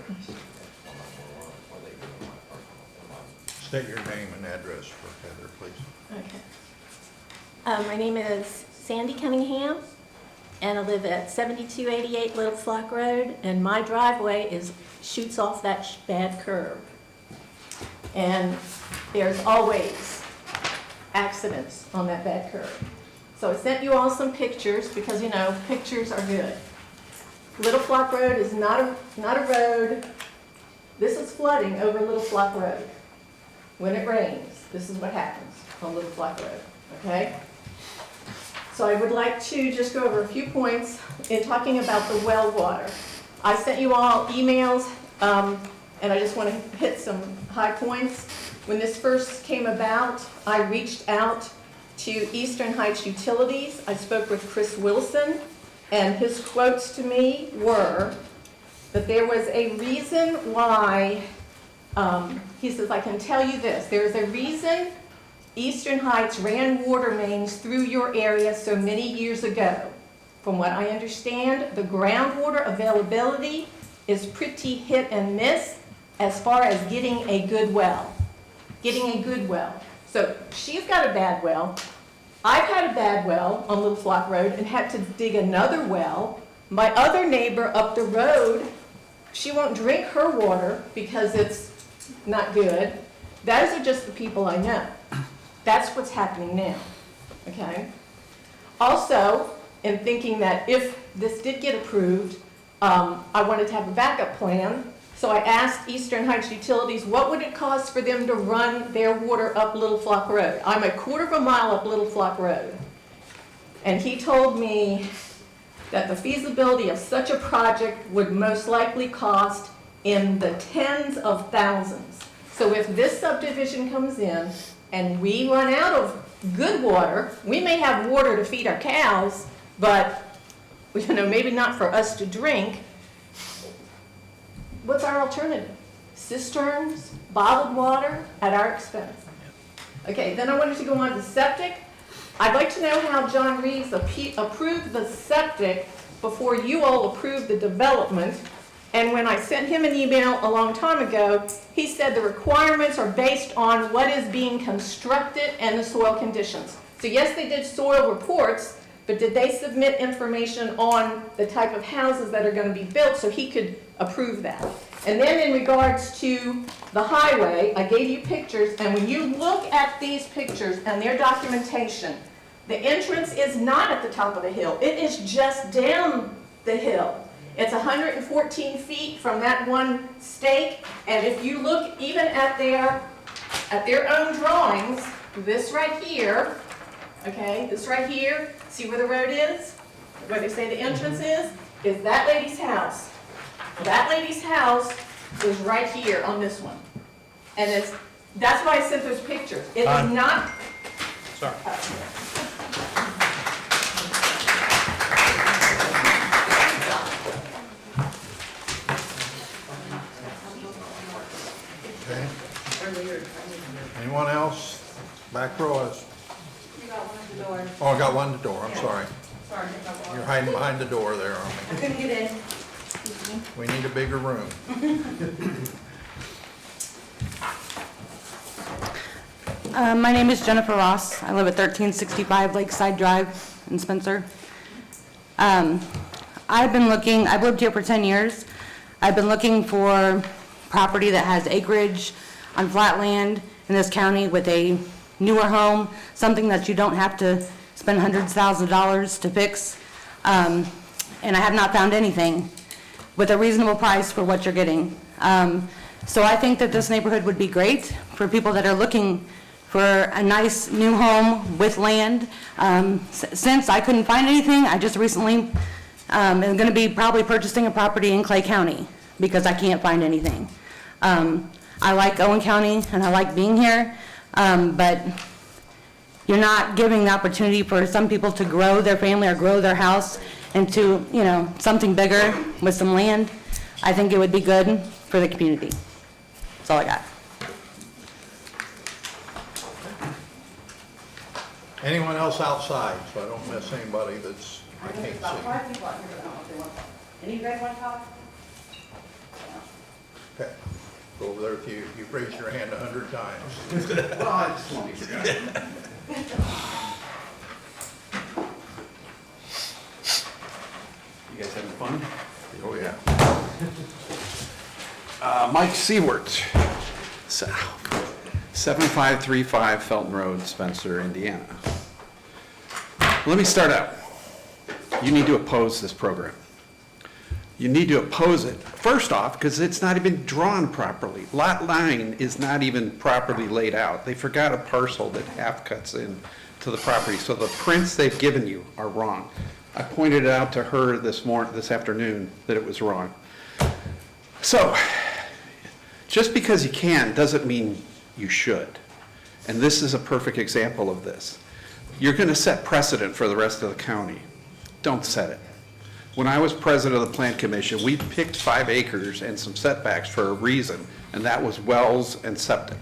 State your name and address for Heather, please. Okay. My name is Sandy Cunningham, and I live at 7288 Little Flock Road, and my driveway shoots off that bad curve. And there's always accidents on that bad curve. So I sent you all some pictures because, you know, pictures are good. Little Flock Road is not a road. This is flooding over Little Flock Road. When it rains, this is what happens on Little Flock Road, okay? So I would like to just go over a few points in talking about the well water. I sent you all emails, and I just want to hit some high points. When this first came about, I reached out to Eastern Heights Utilities. I spoke with Chris Wilson, and his quotes to me were that there was a reason why, he says, I can tell you this, there's a reason Eastern Heights ran water mains through your area so many years ago. From what I understand, the groundwater availability is pretty hit and miss as far as getting a good well. Getting a good well. So she's got a bad well. I've had a bad well on Little Flock Road and had to dig another well. My other neighbor up the road, she won't drink her water because it's not good. Those are just the people I know. That's what's happening now, okay? Also, in thinking that if this did get approved, I wanted to have a backup plan. So I asked Eastern Heights Utilities, what would it cost for them to run their water up Little Flock Road? I'm a quarter of a mile up Little Flock Road. And he told me that the feasibility of such a project would most likely cost in the tens of thousands. So if this subdivision comes in and we run out of good water, we may have water to feed our cows, but maybe not for us to drink. What's our alternative? Cisterns, bottled water at our expense. Okay, then I wanted to go on to septic. I'd like to know how John Reeves approved the septic before you all approved the development. And when I sent him an email a long time ago, he said the requirements are based on what is being constructed and the soil conditions. So yes, they did soil reports, but did they submit information on the type of houses that are going to be built so he could approve that? And then in regards to the highway, I gave you pictures, and when you look at these pictures and their documentation, the entrance is not at the top of the hill. It is just down the hill. It's 114 feet from that one stake, and if you look even at their own drawings, this right here, okay, this right here, see where the road is? Where they say the entrance is that lady's house. That lady's house is right here on this one. And that's why I sent those pictures. It is not. Sorry. Okay. Anyone else? Back row is. You got one at the door. Oh, I got one at the door, I'm sorry. Sorry. You're hiding behind the door there, aren't I couldn't get in. we? We need a bigger room. My name is Jennifer Ross. I live at 1365 Lakeside Drive in Spencer. I've lived here for 10 years. I've been looking for property that has acreage on flat land in this county with a newer home, something that you don't have to spend hundreds of thousands of dollars to fix. And I have not found anything with a reasonable price for what you're getting. So I think that this neighborhood would be great for people that are looking for a nice new home with land. Since I couldn't find anything, I just recently am going to be probably purchasing a property in Clay County because I can't find anything. I like Owen County and I like being here, but you're not giving the opportunity for some people to grow their family or grow their house into, you know, something bigger with some land. I think it would be good for the community. That's all I got. Anyone else outside, so I don't miss anybody that's, I can't see. About 5 people out here, but I don't know if they want to talk. Any of you guys want to talk? Okay, go over there with you, you've raised your hand 100 times. Well, I just want to get it. You guys having fun? Oh, yeah. Mike Seward, 7535 Felton Road, Spencer, Indiana. Let me start out. You need to oppose this program. You need to oppose it, first off, because it's not even drawn properly. Lot 9 is not even properly laid out. They forgot a parcel that half cuts in to the property, so the prints they've given you are wrong. I pointed it out to her this afternoon that it was wrong. So, just because you can doesn't mean you should. And this is a perfect example of this. You're going to set precedent for the rest of the county. Don't set it. When I was president of the Plan Commission, we picked 5 acres and some setbacks for a reason, and that was wells and septic.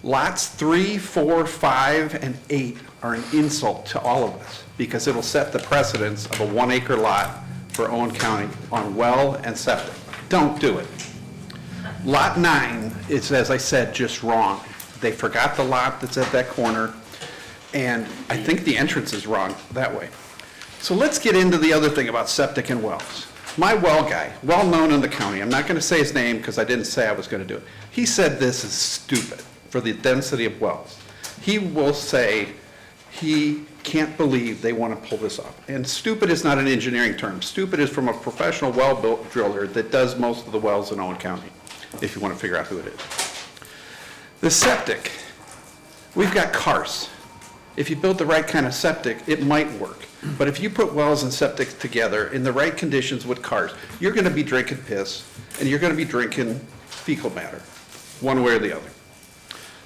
Lots 3, 4, 5, and 8 are an insult to all of us because it'll set the precedence of a 1-acre lot for Owen County on well and septic. Don't do it. Lot 9 is, as I said, just wrong. They forgot the lot that's at that corner, and I think the entrance is wrong that way. So let's get into the other thing about septic and wells. My well guy, well known in the county, I'm not going to say his name because I didn't say I was going to do it. He said this is stupid for the density of wells. He will say he can't believe they want to pull this off. And stupid is not an engineering term. Stupid is from a professional well driller that does most of the wells in Owen County, if you want to figure out who it is. The septic, we've got cars. If you build the right kind of septic, it might work. But if you put wells and septic together in the right conditions with cars, you're going to be drinking piss and you're going to be drinking fecal matter, one way or the other.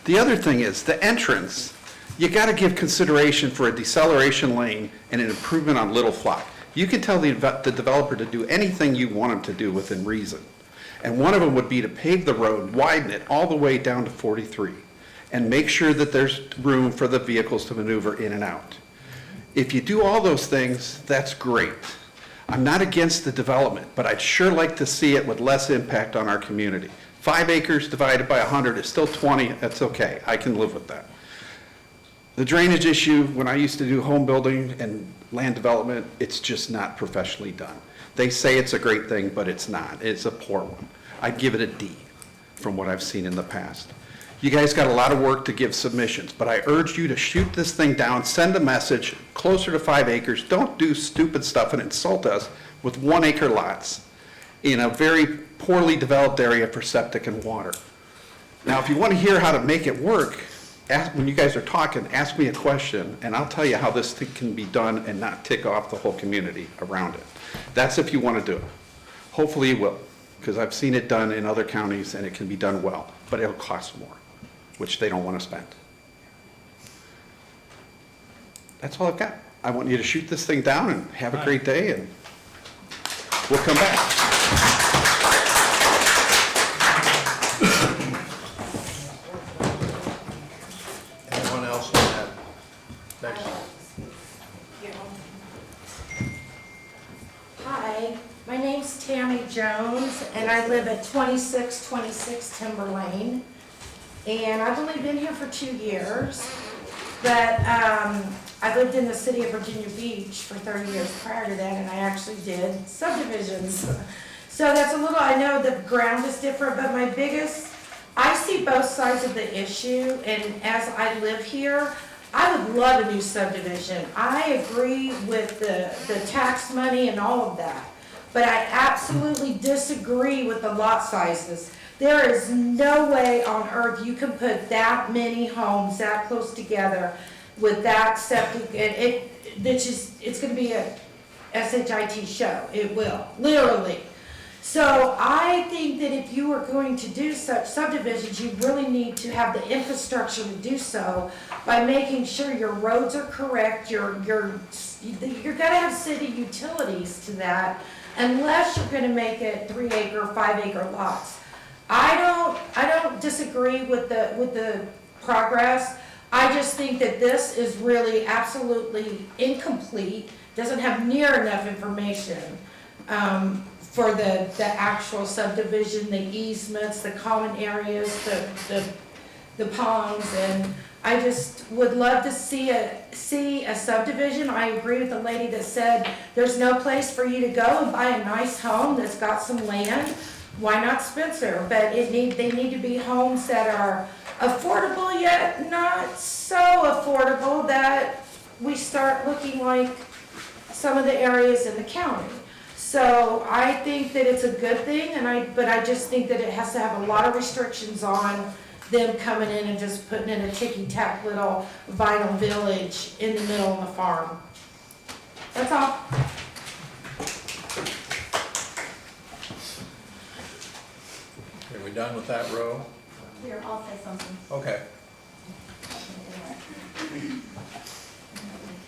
The other thing is the entrance, you got to give consideration for a deceleration lane and an improvement on Little Flock. You can tell the developer to do anything you want him to do within reason. And one of them would be to pave the road, widen it all the way down to 43, and make sure that there's room for the vehicles to maneuver in and out. If you do all those things, that's great. I'm not against the development, but I'd sure like to see it with less impact on our community. 5 acres divided by 100 is still 20, that's okay, I can live with that. The drainage issue, when I used to do home building and land development, it's just not professionally done. They say it's a great thing, but it's not. It's a poor one. I'd give it a D from what I've seen in the past. You guys got a lot of work to give submissions, but I urge you to shoot this thing down, send a message closer to 5 acres. Don't do stupid stuff and insult us with 1-acre lots in a very poorly developed area for septic and water. Now, if you want to hear how to make it work, when you guys are talking, ask me a question, and I'll tell you how this thing can be done and not tick off the whole community around it. That's if you want to do it. Hopefully you will, because I've seen it done in other counties and it can be done well, but it'll cost more, which they don't want to spend. That's all I've got. I want you to shoot this thing down and have a great day, and we'll come back. Anyone else on that? Next. Hi, my name's Tammy Jones, and I live at 2626 Timber Lane. And I've only been here for 2 years, but I lived in the city of Virginia Beach for 30 years prior to that, and I actually did subdivisions. So that's a little, I know the ground is different, but my biggest, I see both sides of the issue, and as I live here, I would love a new subdivision. I agree with the tax money and all of that, but I absolutely disagree with the lot sizes. There is no way on earth you can put that many homes that close together with that septic, and it's gonna be a SHIT show, it will, literally. So I think that if you are going to do such subdivisions, you really need to have the infrastructure to do so by making sure your roads are correct, you're gonna have city utilities to that, unless you're gonna make it 3-acre, 5-acre lots. I don't disagree with the progress. I just think that this is really absolutely incomplete, doesn't have near enough information for the actual subdivision, the easements, the common areas, the ponds, and I just would love to see a subdivision. I agree with the lady that said there's no place for you to go and buy a nice home that's got some land. Why not Spencer? But they need to be homes that are affordable yet not so affordable that we start looking like some of the areas in the county. So I think that it's a good thing, but I just think that it has to have a lot of restrictions on them coming in and just putting in a ticky-tack little vinyl village in the middle of the farm. That's all. Are we done with that row? Here, I'll say something. Okay.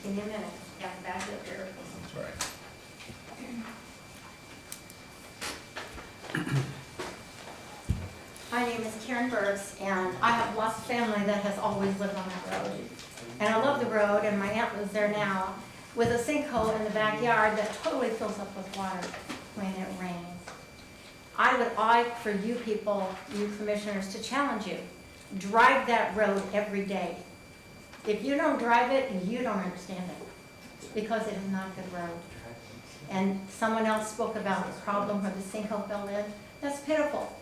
Give me a minute, got the back up here. That's right. My name is Karen Burks, and I have lots of family that has always lived on that road. And I love the road, and my aunt lives there now, with a sinkhole in the backyard that totally fills up with water when it rains. I would like for you people, you commissioners, to challenge you. Drive that road every day. If you don't drive it, you don't understand it, because it is not a good road. And someone else spoke about the problem where the sinkhole fell in. That's pitiful.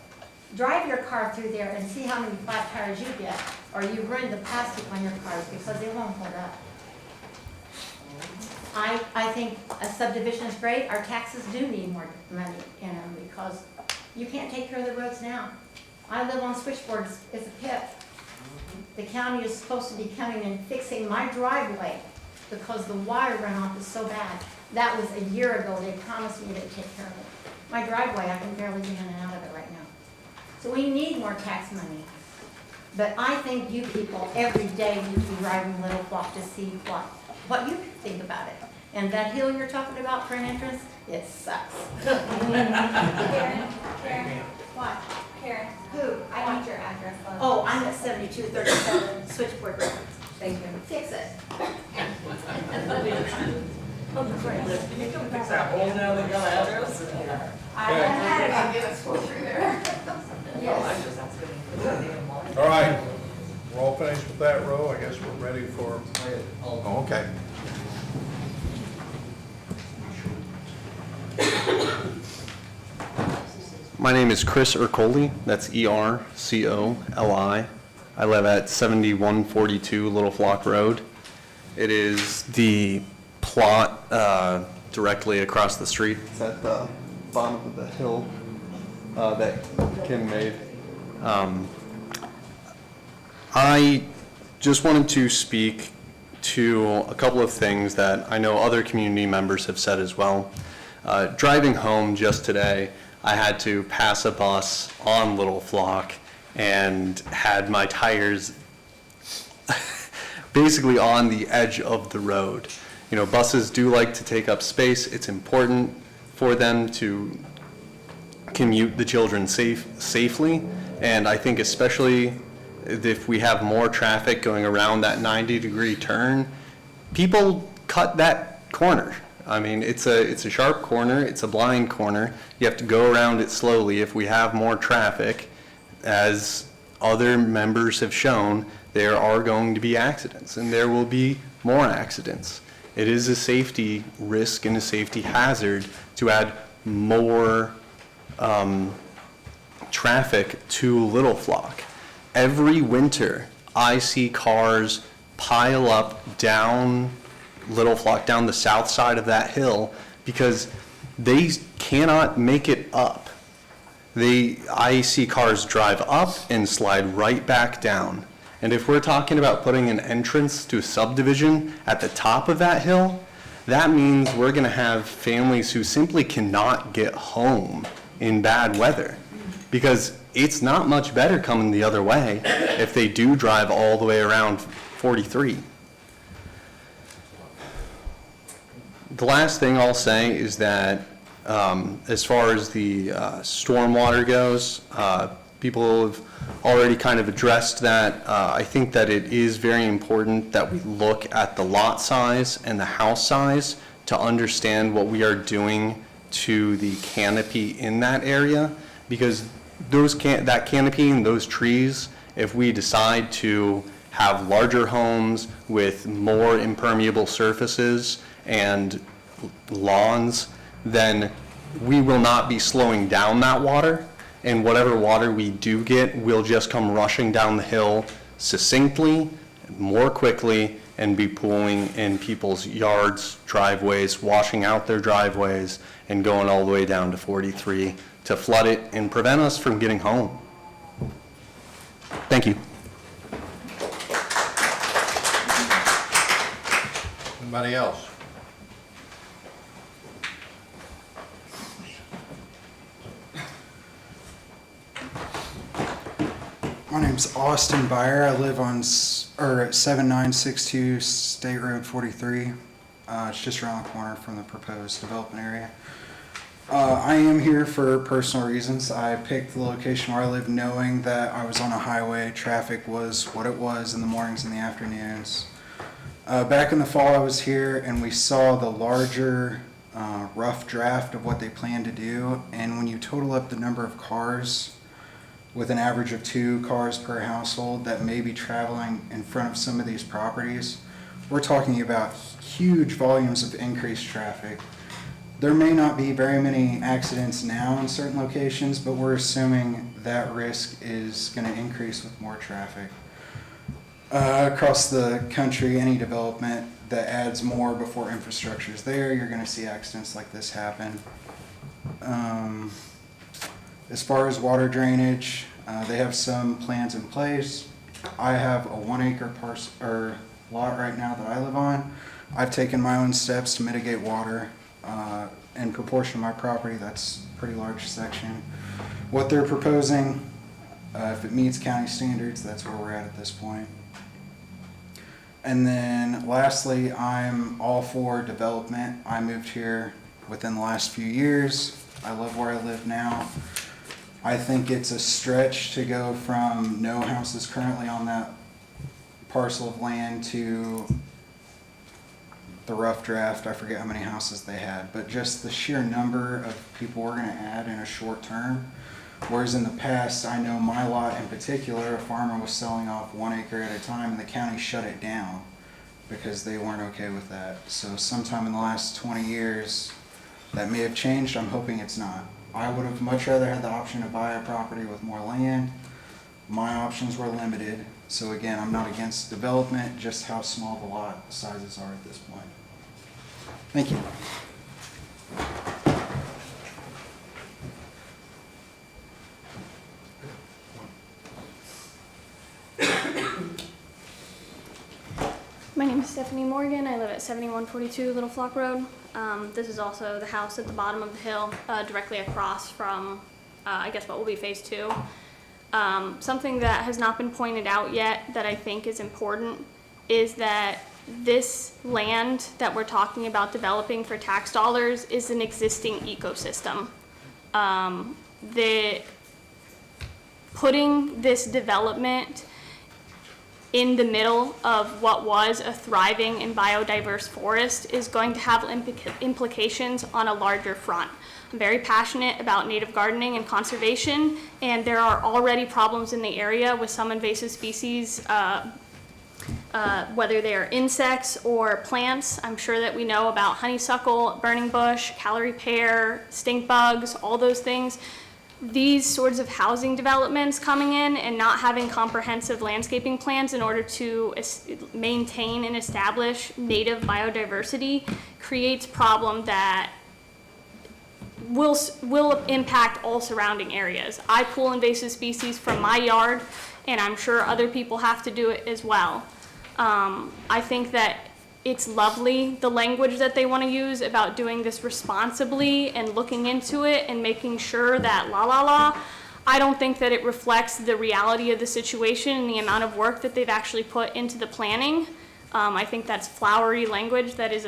Drive your car through there and see how many flat tires you get, or you ruin the plastic on your cars because they won't hold up. I think a subdivision is great. Our taxes do need more money in them because you can't take care of the roads now. I live on Switchboard, it's a pit. The county is supposed to be coming and fixing my driveway because the water runoff is so bad. That was a year ago, they promised me they'd take care of it. My driveway, I can barely get in and out of it right now. So we need more tax money. But I think you people, every day you be driving Little Flock to see what you think about it. And that hill you're talking about for an entrance, it sucks. Karen, what? Karen, Who? I need your address. Oh, I'm at 7237 Switchboard Road. Thank you. Fix it. Fix that hole now that got address? I had it, I did school through there. All right, we're all finished with that row. I guess we're ready for, oh, okay. My name is Chris Ercoli, that's E-R-C-O-L-I. I live at 7142 Little Flock Road. It is the plot directly across the street. It's at the bottom of the hill that Kim made. I just wanted to speak to a couple of things that I know other community members have said as well. Driving home just today, I had to pass a bus on Little Flock and had my tires basically on the edge of the road. You know, buses do like to take up space. It's important for them to commute the children safely, and I think especially if we have more traffic going around that 90-degree turn, people cut that corner. I mean, it's a sharp corner, it's a blind corner. You have to go around it slowly. If we have more traffic, as other members have shown, there are going to be accidents, and there will be more accidents. It is a safety risk and a safety hazard to add more traffic to Little Flock. Every winter, I see cars pile up down Little Flock, down the south side of that hill, because they cannot make it up. I see cars drive up and slide right back down. And if we're talking about putting an entrance to a subdivision at the top of that hill, that means we're gonna have families who simply cannot get home in bad weather, because it's not much better coming the other way if they do drive all the way around 43. The last thing I'll say is that as far as the stormwater goes, people have already kind of addressed that. I think that it is very important that we look at the lot size and the house size to understand what we are doing to the canopy in that area, because that canopy and those trees, if we decide to have larger homes with more impermeable surfaces and lawns, then we will not be slowing down that water, and whatever water we do get will just come rushing down the hill succinctly, more quickly, and be pooling in people's yards, driveways, washing out their driveways, and going all the way down to 43 to flood it and prevent us from getting home. Thank you. Anybody else? My name's Austin Byer. I live on 7962 State Road 43. It's just around the corner from the proposed development area. I am here for personal reasons. I picked the location where I live knowing that I was on a highway. Traffic was what it was in the mornings and the afternoons. Back in the fall, I was here and we saw the larger rough draft of what they plan to do. And when you total up the number of cars, with an average of 2 cars per household that may be traveling in front of some of these properties, we're talking about huge volumes of increased traffic. There may not be very many accidents now in certain locations, but we're assuming that risk is going to increase with more traffic. Across the country, any development that adds more before infrastructure is there, you're going to see accidents like this happen. As far as water drainage, they have some plans in place. I have a 1 acre parcel or lot right now that I live on. I've taken my own steps to mitigate water. In proportion to my property, that's a pretty large section. What they're proposing, if it meets county standards, that's where we're at this point. And then lastly, I'm all for development. I moved here within the last few years. I love where I live now. I think it's a stretch to go from no houses currently on that parcel of land to the rough draft. I forget how many houses they had, but just the sheer number of people we're going to add in a short term. Whereas in the past, I know my lot in particular, a farmer was selling off 1 acre at a time and the county shut it down because they weren't okay with that. So sometime in the last 20 years, that may have changed. I'm hoping it's not. I would have much rather had the option to buy a property with more land. My options were limited. So again, I'm not against development, just how small the lot sizes are at this point. Thank you. My name is Stephanie Morgan. I live at 7142 Little Flock Road. This is also the house at the bottom of the hill, directly across from, I guess, what will be phase 2. Something that has not been pointed out yet that I think is important is that this land that we're talking about developing for tax dollars is an existing ecosystem. Putting this development in the middle of what was a thriving and biodiverse forest is going to have implications on a larger front. I'm very passionate about native gardening and conservation, and there are already problems in the area with some invasive species, whether they are insects or plants. I'm sure that we know about honeysuckle, burning bush, calorie pear, stink bugs, all those things. these sorts of housing developments coming in and not having comprehensive landscaping plans in order to maintain and establish native biodiversity creates problem that will impact all surrounding areas. I pull invasive species from my yard, and I'm sure other people have to do it as well. I think that it's lovely, the language that they want to use about doing this responsibly and looking into it and making sure that I don't think that it reflects the reality of the situation and the amount of work that they've actually put into the planning. I think that's flowery language that is,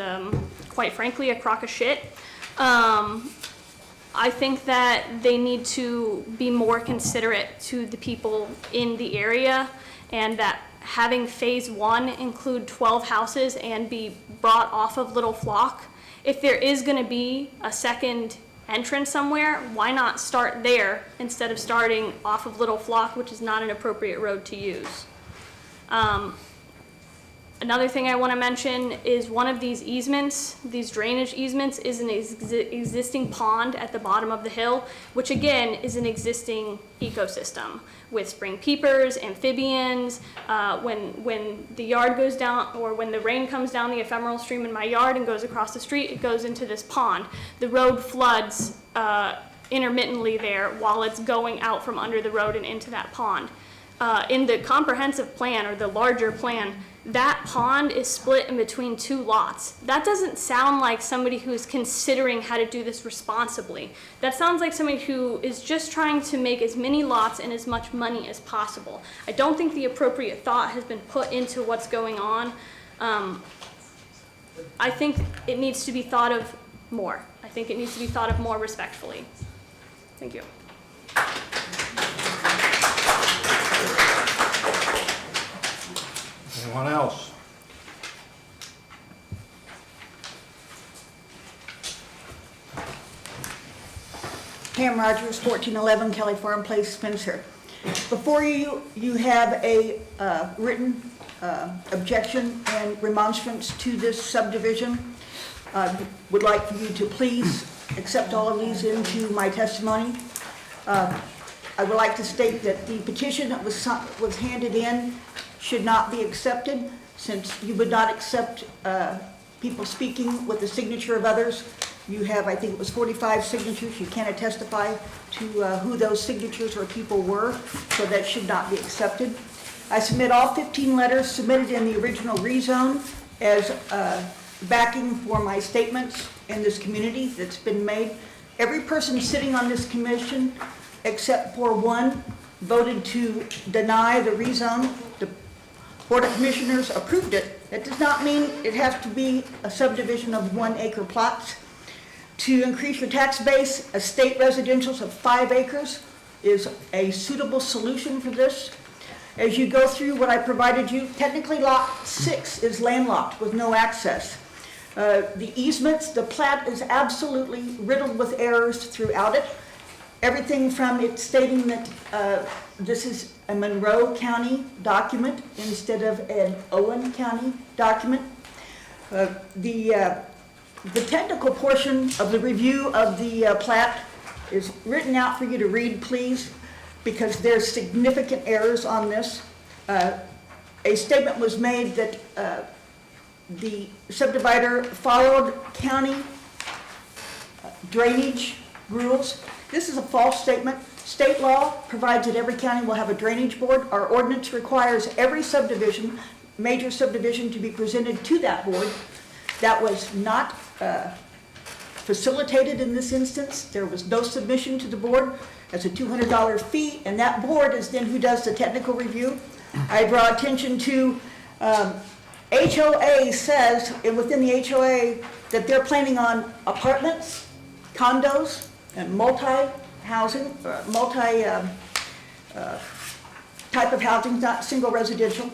quite frankly, a crock of shit. I think that they need to be more considerate to the people in the area, and that having phase 1 include 12 houses and be brought off of Little Flock. If there is going to be a second entrance somewhere, why not start there instead of starting off of Little Flock, which is not an appropriate road to use. Another thing I want to mention is one of these easements, these drainage easements, is an existing pond at the bottom of the hill, which again is an existing ecosystem with spring peepers, amphibians. When the yard goes down, or when the rain comes down the ephemeral stream in my yard and goes across the street, it goes into this pond. The road floods intermittently there while it's going out from under the road and into that pond. In the comprehensive plan, or the larger plan, that pond is split in between 2 lots. That doesn't sound like somebody who's considering how to do this responsibly. That sounds like somebody who is just trying to make as many lots and as much money as possible. I don't think the appropriate thought has been put into what's going on. I think it needs to be thought of more. I think it needs to be thought of more respectfully. Thank you. Anyone else? Pam Rogers, 1411 Kelly Farm Place, Spencer. Before you, you have a written objection and remonstrance to this subdivision. Would like for you to please accept all of these into my testimony. I would like to state that the petition that was handed in should not be accepted, since you would not accept people speaking with the signature of others. You have, I think it was 45 signatures. You cannot testify to who those signatures or people were, so that should not be accepted. I submit all 15 letters submitted in the original rezone as backing for my statements in this community that's been made. Every person sitting on this commission, except for one, voted to deny the rezone. The Board of Commissioners approved it. That does not mean it has to be a subdivision of 1 acre plots. To increase your tax base, estate residentials of 5 acres is a suitable solution for this. As you go through what I provided you, technically lot 6 is landlocked with no access. The easements, the plat is absolutely riddled with errors throughout it. Everything from it stating that this is a Monroe County document instead of an Owen County document. The technical portion of the review of the plat is written out for you to read, please, because there's significant errors on this. A statement was made that the subdivider followed county drainage rules. This is a false statement. State law provides that every county will have a drainage board. Our ordinance requires every subdivision, major subdivision, to be presented to that board. That was not facilitated in this instance. There was no submission to the board. That's a $200 fee, and that board is then who does the technical review. I draw attention to HOA says, and within the HOA, that they're planning on apartments, condos, and multi-housing, type of housing, not single residential.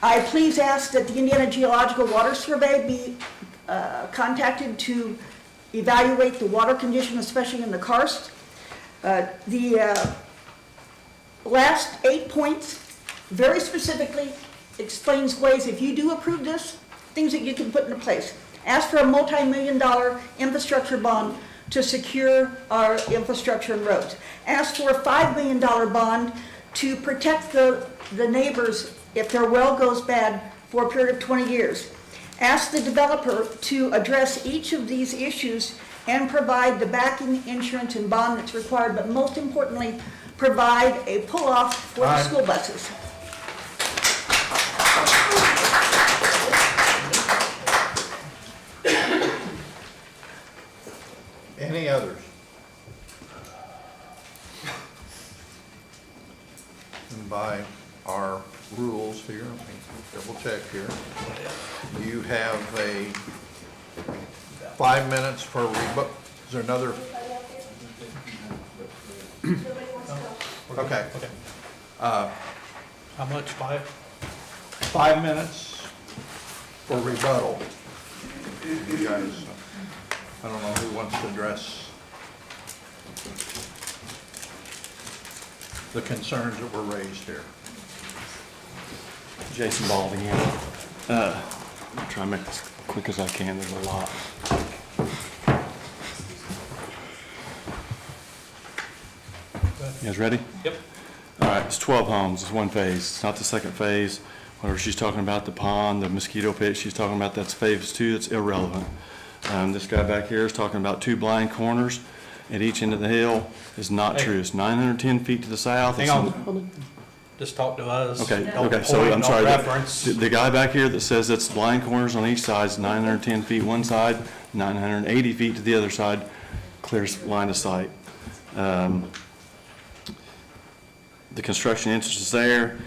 I please ask that the Indiana Geological Water Survey be contacted to evaluate the water condition, especially in the karst. The last 8 points very specifically explains ways, if you do approve this, things that you can put into place. Ask for a multi-million-dollar infrastructure bond to secure our infrastructure and roads. Ask for a $5 million bond to protect the neighbors if their well goes bad for a period of 20 years. Ask the developer to address each of these issues and provide the backing insurance and bond that's required, but most importantly, provide a pull-off for the school buses. Any others? And by our rules here, let me double check here. You have a 5 minutes for rebut. Is there another? Okay. How much, 5? 5 minutes for rebuttal. You guys, I don't know who wants to address the concerns that were raised here. Jason Balding here. I'll try and make this quick as I can, there's a lot. You guys ready? Yep. All right, it's 12 homes, it's one phase, it's not the second phase. Whatever she's talking about, the pond, the mosquito pit, she's talking about, that's phase 2, that's irrelevant. This guy back here is talking about 2 blind corners at each end of the hill. Is not true. It's 910 feet to the south. Hang on, hold on. Just talk to us. Okay, No okay, so point, I'm no sorry. reference. The guy back here that says it's blind corners on each side is 910 feet one side, 980 feet to the other side, clears line of sight. The construction entrance is there.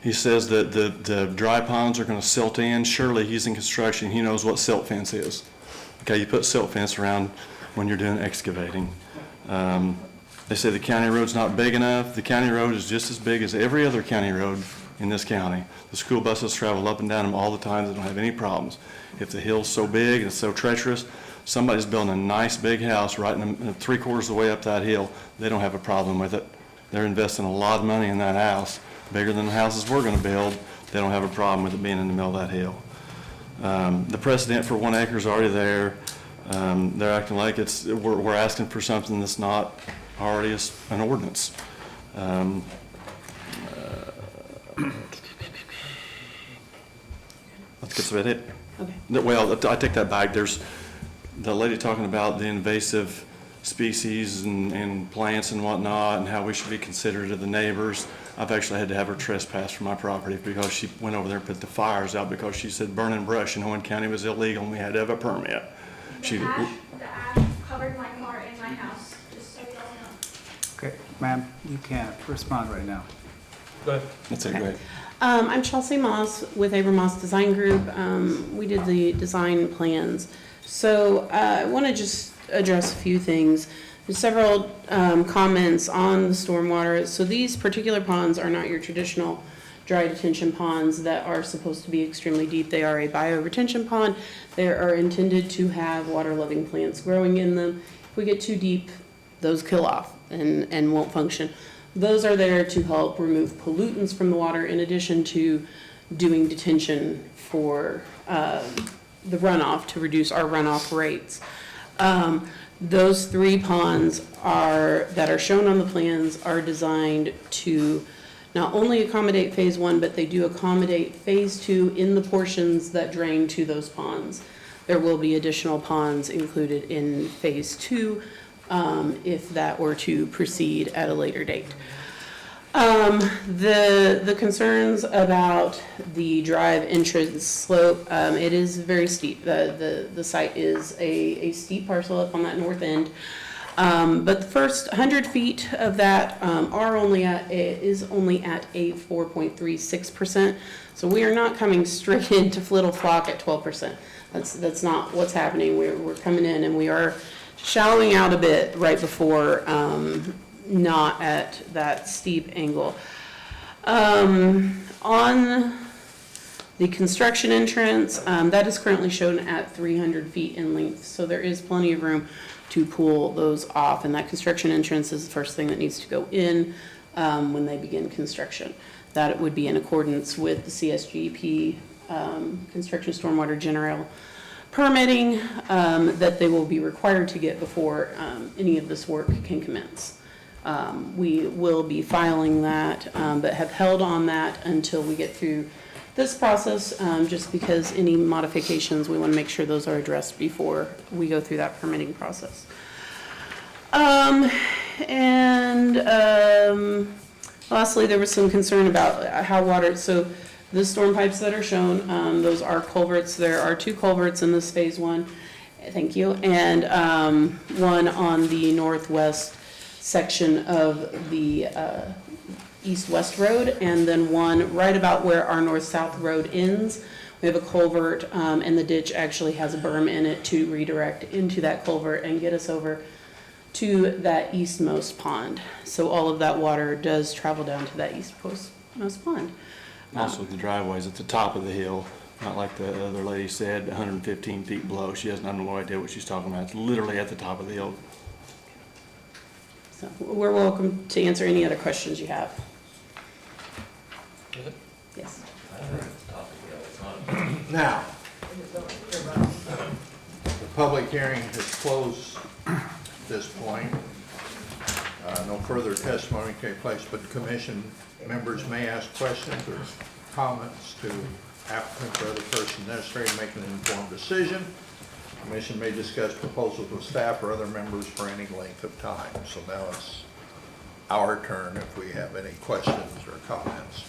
He says that the dry ponds are gonna silt in. Surely he's in construction, he knows what silt fence is. Okay, you put silt fence around when you're doing excavating. They say the county road's not big enough. The county road is just as big as every other county road in this county. The school buses travel up and down them all the time. They don't have any problems. If the hill's so big and it's so treacherous, somebody's building a nice big house right in the 3/4 of the way up that hill. They don't have a problem with it. They're investing a lot of money in that house, bigger than the houses we're gonna build. They don't have a problem with it being in the middle of that hill. The precedent for 1 acre is already there. They're acting like we're asking for something that's not already an ordinance. That's about it. Okay. Well, I take that back. There's the lady talking about the invasive species and plants and whatnot and how we should be considerate of the neighbors. I've actually had to have her trespass from my property because she went over there and put the fires out because she said burning brush in Owen County was illegal and we had to have a permit. The ash covered my car and my house, just so you all know. Okay, ma'am, you can't respond right now. Go ahead. That's it, great. I'm Chelsea Moss with Aber Moss Design Group. We did the design plans. So I want to just address a few things. There's several comments on the stormwater. So these particular ponds are not your traditional dry detention ponds that are supposed to be extremely deep. They are a bioretention pond. They are intended to have water-loving plants growing in them. If we get too deep, those kill off and won't function. Those are there to help remove pollutants from the water in addition to doing detention for the runoff to reduce our runoff rates. Those 3 ponds that are shown on the plans are designed to not only accommodate phase 1, but they do accommodate phase 2 in the portions that drain to those ponds. There will be additional ponds included in phase 2 if that were to proceed at a later date. The concerns about the drive entrance slope, it is very steep. The site is a steep parcel up on that north end. But the first 100 feet of that is only at a 4.36%. So we are not coming straight into Flittle Flock at 12%. That's not what's happening. We're coming in and we are shallowing out a bit right before, not at that steep angle. On the construction entrance, that is currently shown at 300 feet in length, so there is plenty of room to pull those off, and that construction entrance is the first thing that needs to go in when they begin construction. That would be in accordance with the CSGP construction stormwater general permitting that they will be required to get before any of this work can commence. We will be filing that, but have held on that until we get through this process, just because any modifications, we want to make sure those are addressed before we go through that permitting process. Lastly, there was some concern about how water, so the storm pipes that are shown, those are culverts. There are 2 culverts in this phase 1, thank you, and one on the northwest section of the east-west road, and then one right about where our north-south road ends. We have a culvert, and the ditch actually has a berm in it to redirect into that culvert and get us over to that eastmost pond. So all of that water does travel down to that eastmost pond. Also, the driveway's at the top of the hill, not like the other lady said, 115 feet below. She has no idea what she's talking about. It's literally at the top of the hill. So we're welcome to answer any other questions you have. Yes. Now, the public hearing has closed at this point. No further testimony can take place, but commission members may ask questions or comments to applicants or other persons necessary to make an informed decision. Commission may discuss proposals with staff or other members for any length of time. So now it's our turn if we have any questions or comments.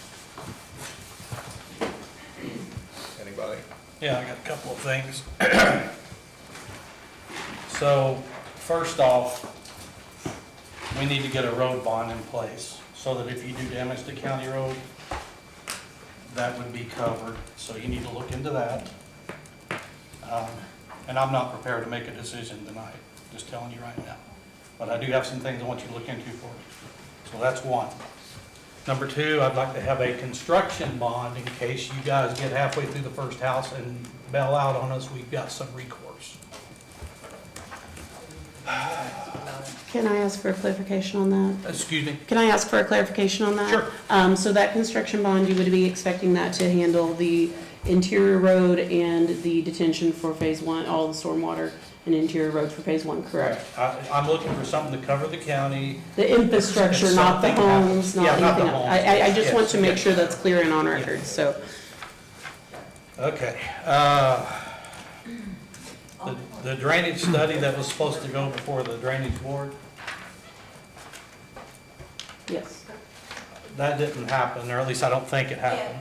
Anybody? Yeah, I got a couple of things. So, first off, we need to get a road bond in place so that if you do damage to county road, that would be covered. So you need to look into that. And I'm not prepared to make a decision tonight, just telling you right now. But I do have some things I want you to look into for me. So that's one. Number 2, I'd like to have a construction bond in case you guys get halfway through the first house and bail out on us, we've got some recourse. Can I ask for a clarification on that? Excuse me? Can I ask for a clarification on that? Sure. So that construction bond, you would be expecting that to handle the interior road and the detention for phase 1, all the stormwater and interior road for phase 1, correct? I'm looking for something to cover the county. The infrastructure, If not the something happens. homes, not Yeah, not the anything else. homes. I just want Yes, to make yes. sure that's clear and on record, so. Okay. The drainage study that was supposed to go before the drainage board, Yes. that didn't happen, or at least I don't think it happened.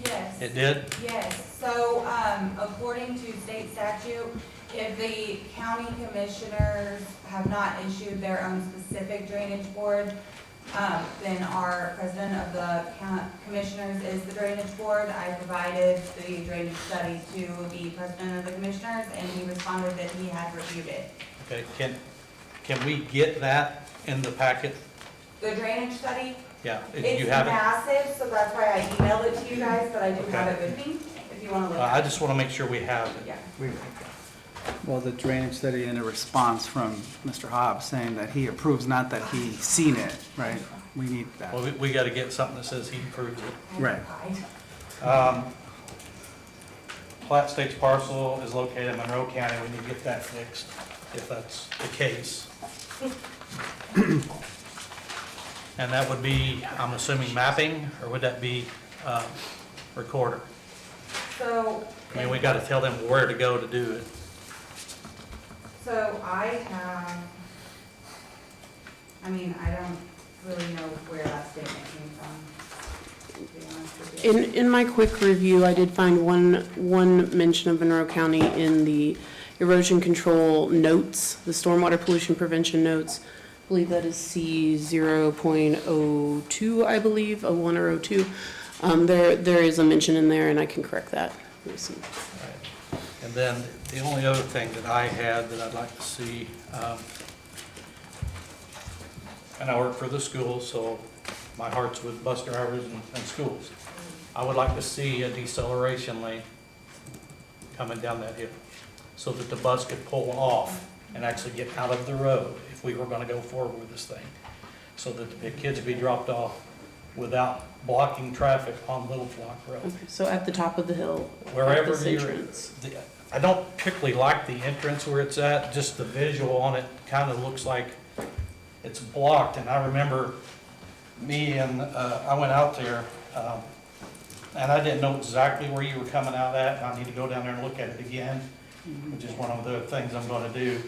Yes. It did? Yes, so, according to state statute, if the county commissioners have not issued their own specific drainage board, then our president of the commissioners is the drainage board. I provided the drainage study to the president of the commissioners, and he responded that he had reviewed it. Okay, can we get that in the packet? The drainage study, Yeah, if it's you have it. massive, so that's why I emailed it to you guys, but I do have Okay. it with me, if you wanna look I at it. just want to make sure we have it. Yeah. Well, the drainage study and a response from Mr. Hobbs saying that he approves, not that he's seen it, right? We need that. Well, we got to get something that says he approved it. Right. Platte States parcel is located in Monroe County. We need to get that fixed, if that's the case. And that would be, I'm assuming mapping, or would that be recorder? So, I mean, we got to tell them where to go to do it. so I have, I mean, I don't really know where that statement came from, to be honest with you. In my quick review, I did find one mention of Monroe County in the erosion control notes, the stormwater pollution prevention notes. I believe that is C 0.02, I believe, 01 or 02. There is a mention in there, and I can correct that. Let me see. And then the only other thing that I had that I'd like to see, and I work for the schools, so my heart's with bus drivers and schools. I would like to see a deceleration lane coming down that hill so that the bus could pull off and actually get out of the road if we were going to go forward with this thing, so that the kids would be dropped off without blocking traffic on Little Flock Road. Okay, so at the top of the hill, at Wherever this you're, entrance. I don't particularly like the entrance where it's at, just the visual on it kind of looks like it's blocked. And I remember I went out there, and I didn't know exactly where you were coming out at, and I need to go down there and look at it again, which is one of the things I'm gonna do.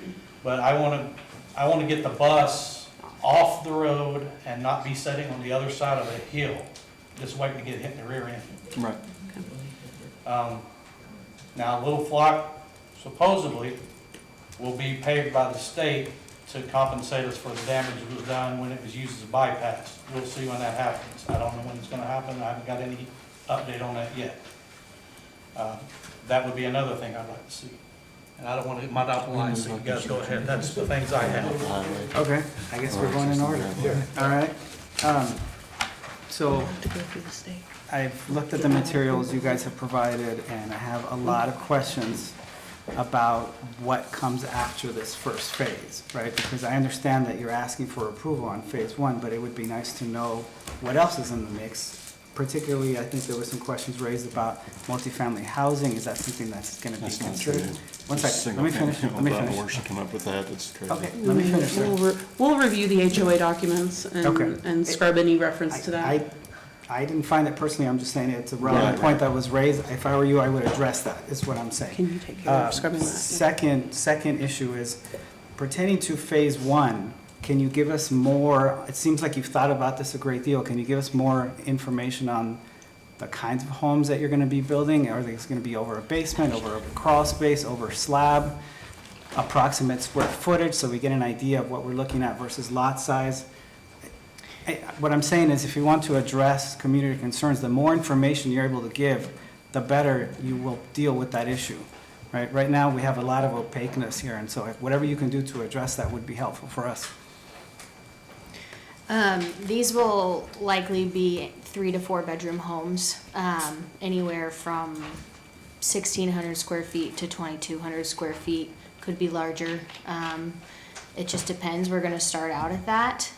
But I wanna get the bus off the road and not be sitting on the other side of the hill, just waiting to get hit in the rear end. Right. Now, Little Flock supposedly will be paid by the state to compensate us for the damage that was done when it was used as a bypass. We'll see when that happens. I don't know when it's gonna happen. I haven't got any update on that yet. That would be another thing I'd like to see. And I don't want to monopolize, so you guys go ahead. That's the things I have. Okay, I guess we're going in order. All right. So I've looked at the materials you guys have provided, and I have a lot of questions about what comes after this first phase, right? Because I understand that you're asking for approval on phase one, but it would be nice to know what else is in the mix. Particularly, I think there were some questions raised about multifamily housing. Is that something that's going to be That's not considered? true. One Just second, let me finish. single Let me family. finish. Where she come up with that, that's crazy. Okay, let me finish. sir. We'll review the HOA documents Okay. and scrub any reference to that. I didn't find it personally, I'm just saying it's a relevant Right. point that was raised. If I were you, I would address that, is what I'm saying. Can you take care of scrubbing that? Second issue is pertaining to phase one, can you give us more, it seems like you've thought about this a great deal, can you give us more information on the kinds of homes that you're gonna be building? Are they gonna be over a basement, over a crawl space, over a slab? Approximate square footage, so we get an idea of what we're looking at versus lot size? What I'm saying is, if you want to address community concerns, the more information you're able to give, the better you will deal with that issue, right? Right now, we have a lot of opaqueness here, and so whatever you can do to address that would be helpful for us. These will likely be 3 to 4 bedroom homes, anywhere from 1,600 square feet to 2,200 square feet, could be larger. It just depends. We're gonna start out at that.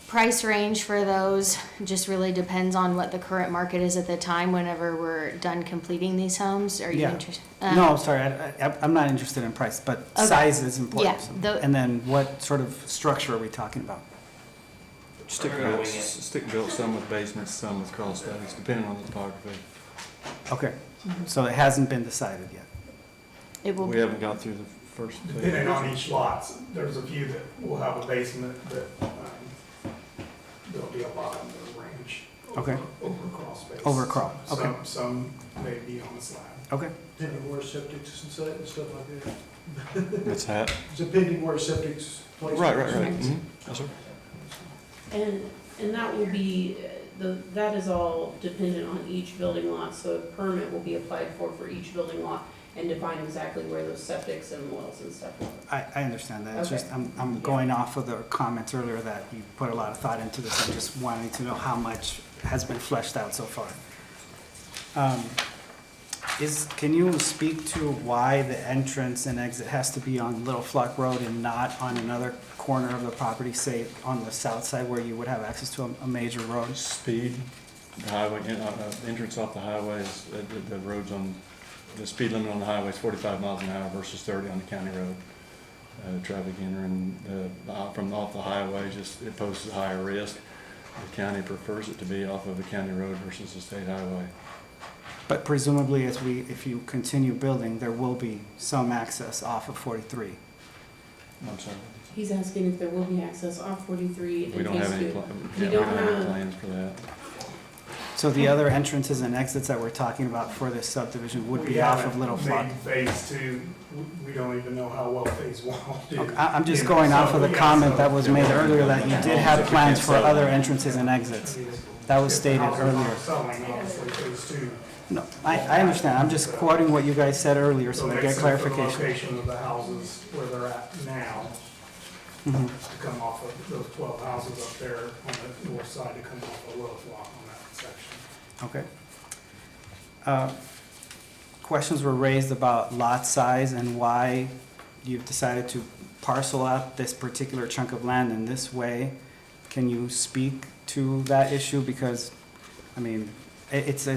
Price range for those just really depends on what the current market is at the time whenever we're done completing these homes. Are you Yeah. interested? No, sorry, I'm not interested in price, but Okay. size is important. Yeah, And then what sort of structure are we talking about? Stick-built, some with basements, some with crawl space, depending on the topography. Okay, so it hasn't been decided yet? It will. We haven't got through the first. Depending on each lot, there's a few that will have a basement, but there'll be a lot in the range. Okay. Over crawl space. Over crawl, okay. Some may be on the slab. Okay. Depending where septic's and stuff like that. What's that? Depending where septic's placed. Right. Mhm. Yes, sir. And that will be, that is all dependent on each building lot, so a permit will be applied for each building lot and define exactly where those septics and wells and stuff are. I understand that. It's Okay. just, I'm going off of the comments earlier that you put a lot of thought into this. I'm just wanting to know how much has been fleshed out so far. Can you speak to why the entrance and exit has to be on Little Flock Road and not on another corner of the property, say on the south side where you would have access to a major road? Speed, the highway, entrance off the highways, the roads on, the speed limit on the highway is 45 miles an hour versus 30 on the county road. Traffic entering from off the highway, just it poses a higher risk. The county prefers it to be off of a county road versus a state highway. But presumably, if you continue building, there will be some access off of 43. I'm sorry. He's asking if there will be access off 43 and We don't have any, phase two. we You don't don't have any have, plans for that. So the other entrances and exits that we're talking about for this subdivision would be off of Little Flock? Phase two, we don't even know how well phase one will do. Okay, I'm just going off of the comment that was made earlier that you did have plans for other entrances and exits. That was stated earlier. Selling, obviously, phase two. No, I understand. I'm just quoting what you guys said earlier so we get Except for the clarification. location of the houses where they're at now, Mhm. to come off of those 12 houses up there on the north side to come off of Little Flock on that section. Okay. Questions were raised about lot size and why you've decided to parcel out this particular chunk of land in this way. Can you speak to that issue? Because, I mean, it's,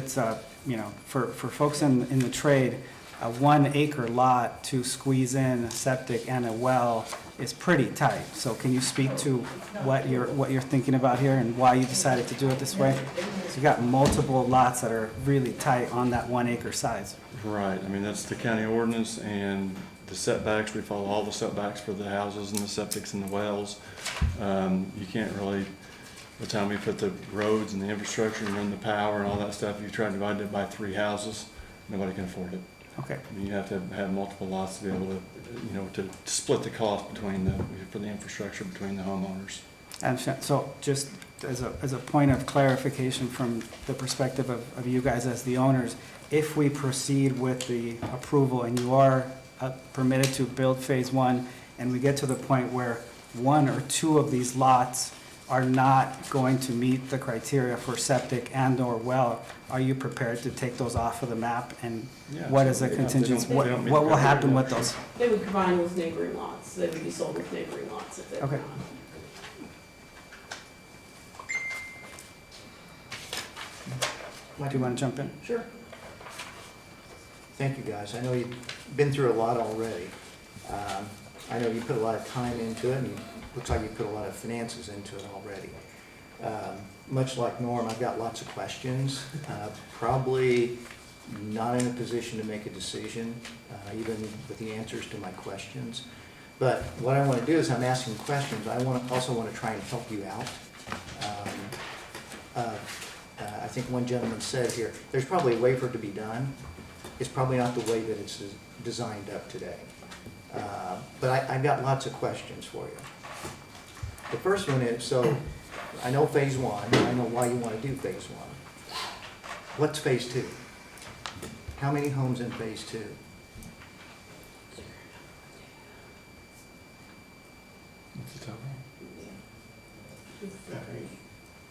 you know, for folks in the trade, a 1 acre lot to squeeze in a septic and a well is pretty tight. So can you speak to what you're thinking about here and why you decided to do it this way? So you got multiple lots that are really tight on that 1 acre size. Right, I mean, that's the county ordinance and the setbacks, we follow all the setbacks for the houses and the septics and the wells. You can't really, by the time we put the roads and the infrastructure and run the power and all that stuff, you try to divide it by 3 houses, nobody can afford it. Okay. I mean, you have to have multiple lots to be able to, you know, to split the cost between for the infrastructure between the homeowners. And so just as a point of clarification from the perspective of you guys as the owners, if we proceed with the approval and you are permitted to build phase 1 and we get to the point where 1 or 2 of these lots are not going to meet the criteria for septic and or well, are you prepared to take those off of the map? And Yeah, what is the absolutely. contingency, They don't meet what the will happen criteria. with those? They would combine with neighboring lots. They would be sold with neighboring lots if they're Okay. not. Do you want to jump in? Sure. Thank you, guys. I know you've been through a lot already. I know you put a lot of time into it, and it looks like you put a lot of finances into it already. Much like Norm, I've got lots of questions. Probably not in a position to make a decision, even with the answers to my questions. But what I want to do is I'm asking questions. I also want to try and help you out. I think one gentleman said here, there's probably a way for it to be done. It's probably not the way that it's designed up today. But I've got lots of questions for you. The first one is, so I know phase 1, I know why you want to do phase 1. What's phase 2? How many homes in phase 2?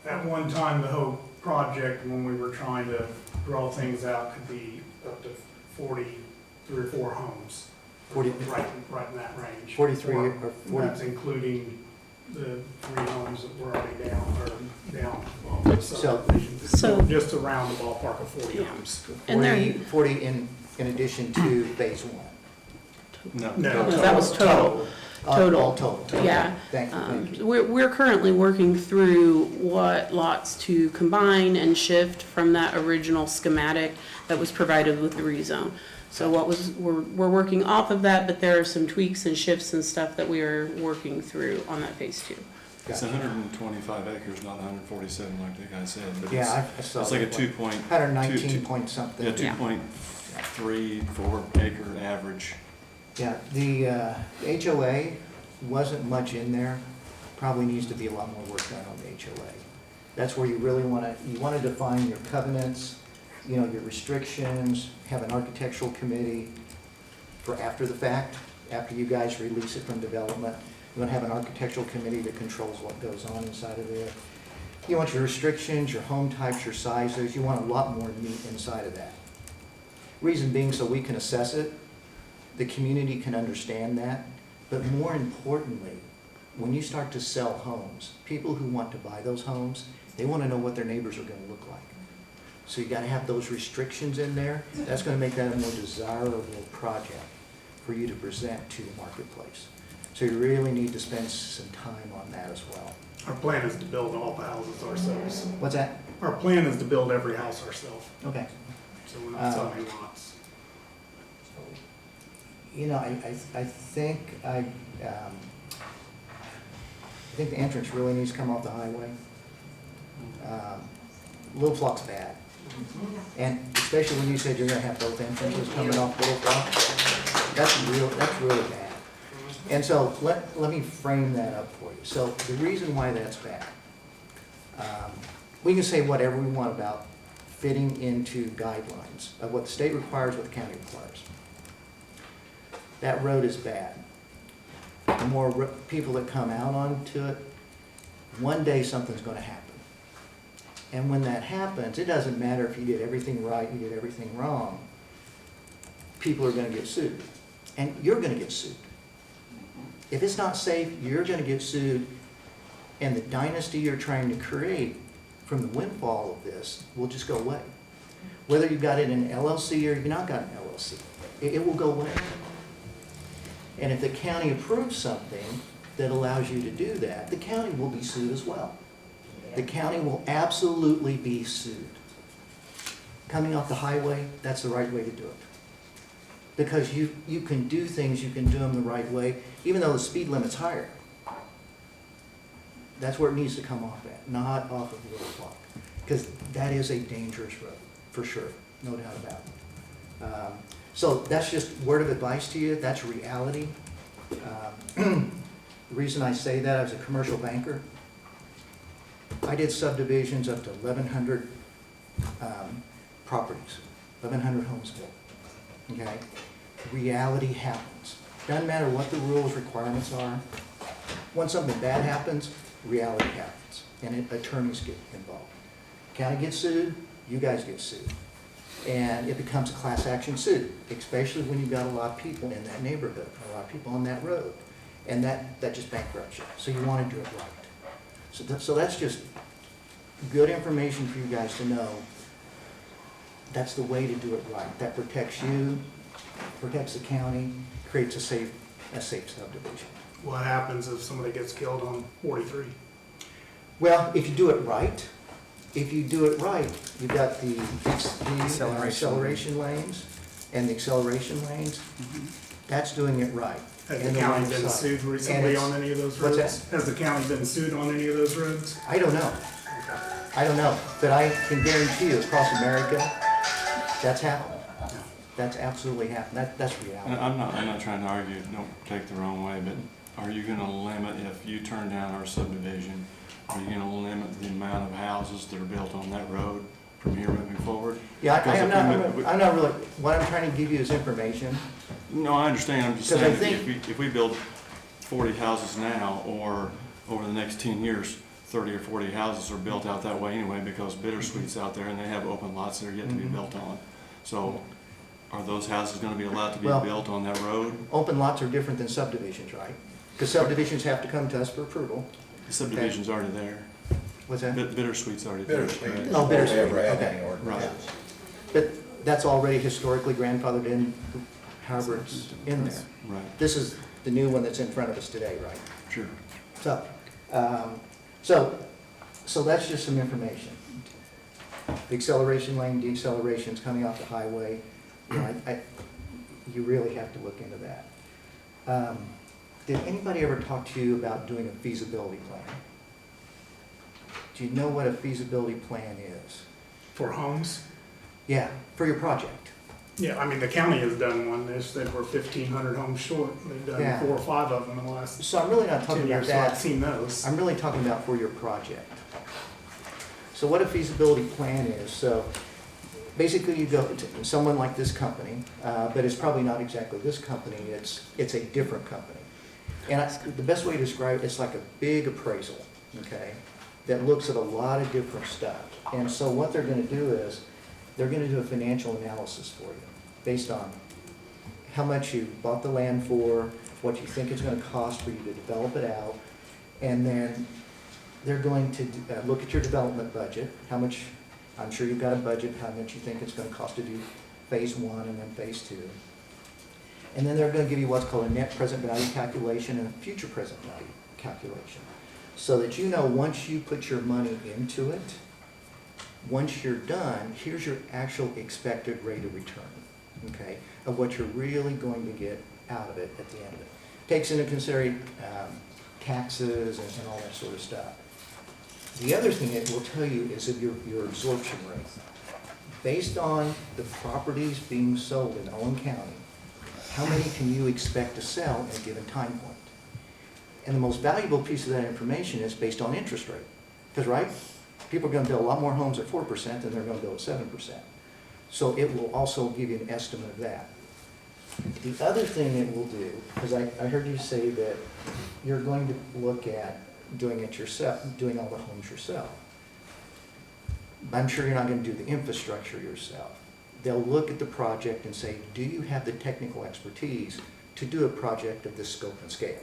At one time, the whole project, when we were trying to draw things out, could be up to 43 or 4 homes. 40 Right in that range. 43 or 40? That's including the 3 homes that were already down. Subdivisions. So- Just around the ballpark of 40 homes. And there 40 in addition to phase 1? No. No, that was total. All total? Yeah. Thank you. We're currently working through what lots to combine and shift from that original schematic that was provided with the rezone. So we're working off of that, but there are some tweaks and shifts and stuff that we are working through on that phase 2. It's 125 acres, not 147 like the guy said, but Yeah, I saw it's like a that. 2.19 point something. Yeah, 2.34 acre average. Yeah, the HOA wasn't much in there. Probably needs to be a lot more work done on the HOA. That's where you really want to define your covenants, you know, your restrictions, have an architectural committee for after the fact, after you guys release it from development. You want to have an architectural committee that controls what goes on inside of there. You want your restrictions, your home types, your sizes. You want a lot more meat inside of that. Reason being so we can assess it, the community can understand that, but more importantly, when you start to sell homes, people who want to buy those homes, they want to know what their neighbors are going to look like. So you got to have those restrictions in there. That's going to make that a more desirable project for you to present to the marketplace. So you really need to spend some time on that as well. Our plan is to build all the houses ourselves. What's that? Our plan is to build every house ourselves. Okay. So we're not selling lots. You know, I think the entrance really needs to come off the highway. Little Flock's bad. And especially when you said you're gonna have both entrances coming off Little Flock, that's really bad. And so let me frame that up for you. So the reason why that's bad, we can say whatever we want about fitting into guidelines of what the state requires, what the county requires. That road is bad. The more people that come out onto it, one day something's going to happen. And when that happens, it doesn't matter if you did everything right, you did everything wrong. People are going to get sued. And you're going to get sued. If it's not safe, you're going to get sued. And the dynasty you're trying to create from the windfall of this will just go away. Whether you've got it in LLC or you've not got an LLC, it will go away. And if the county approves something that allows you to do that, the county will be sued as well. The county will absolutely be sued. Coming off the highway, that's the right way to do it. Because you can do things, you can do them the right way, even though the speed limit's higher. That's where it needs to come off at, not off of Little Flock. Because that is a dangerous road, for sure, no doubt about it. So that's just word of advice to you, that's reality. The reason I say that, I was a commercial banker. I did subdivisions up to 1,100 properties, 1,100 homes built, okay? Reality happens. Doesn't matter what the rules, requirements are. Once something bad happens, reality happens, and attorneys get involved. County gets sued, you guys get sued. And it becomes a class action suit, especially when you've got a lot of people in that neighborhood, a lot of people on that road. And that just bankrupts you, so you want to do it right. So that's just good information for you guys to know. That's the way to do it right. That protects you, protects the county, creates a safe subdivision. What happens if somebody gets killed on 43? Well, if you do it right, you've got the acceleration lanes and the acceleration lanes. That's doing it right. Has And the county line of been sight. sued And recently it's- on any of those What's roads? that? Has the county been sued on any of those roads? I don't know. I don't know, but I can guarantee you across America, that's happened. That's absolutely happened. That's And reality. I'm not trying to argue, don't take the wrong way, but are you gonna limit, if you turn down our subdivision, are you gonna limit the amount of houses that are built on that road from here moving forward? Yeah, Because I'm if we- not really, what I'm trying to give you is information. No, I understand, I'm just 'Cause I saying, think- if we build 40 houses now, or over the next 10 years, 30 or 40 houses are built out that way anyway, because Bittersweet's out there and they have open lots that are yet to be Mhm. built on. So are those houses gonna be allowed to be Well- built on that road? Open lots are different than subdivisions, right? Because subdivisions have to come to us for approval. The subdivision's already there. What's that? Bittersweet's already there. Bittersweet. correct? Oh, Bittersweet, Never had okay. any ordinances. But that's already historically grandfathered in, however it's in there. Right, This is the new one that's in front of us today, right? sure. So that's just some information. The acceleration lane, decelerations coming off the highway, you know, you really have to look into that. Did anybody ever talk to you about doing a feasibility plan? Do you know what a feasibility plan is? For homes? Yeah, for your project. Yeah, I mean, the county has done one. They said we're 1,500 homes short. They've done Yeah. 4 or 5 of them in the last So I'm really not 10 talking about years, so I've that. seen those. I'm really talking about for your project. So what a feasibility plan is, so basically you go to someone like this company, but it's probably not exactly this company, it's a different company. And the best way to describe it, it's like a big appraisal, okay, that looks at a lot of different stuff. And so what they're gonna do is, they're gonna do a financial analysis for you, based on how much you bought the land for, what you think it's gonna cost for you to develop it out, and then they're going to look at your development budget, how much, I'm sure you've got a budget, how much you think it's gonna cost to do phase 1 and then phase 2. And then they're gonna give you what's called a net present value calculation and a future present value calculation. So that you know, once you put your money into it, once you're done, here's your actual expected rate of return, okay, of what you're really going to get out of it at the end of it. Takes into consideration taxes and all that sort of stuff. The other thing it will tell you is of your absorption rate. Based on the properties being sold in Owen County, how many can you expect to sell at a given time point? And the most valuable piece of that information is based on interest rate. Because, right, people are going to build a lot more homes at 4% than they're going to build at 7%. So it will also give you an estimate of that. The other thing it will do, because I heard you say that you're going to look at doing it yourself, doing all the homes yourself. I'm sure you're not going to do the infrastructure yourself. They'll look at the project and say, do you have the technical expertise to do a project of this scope and scale?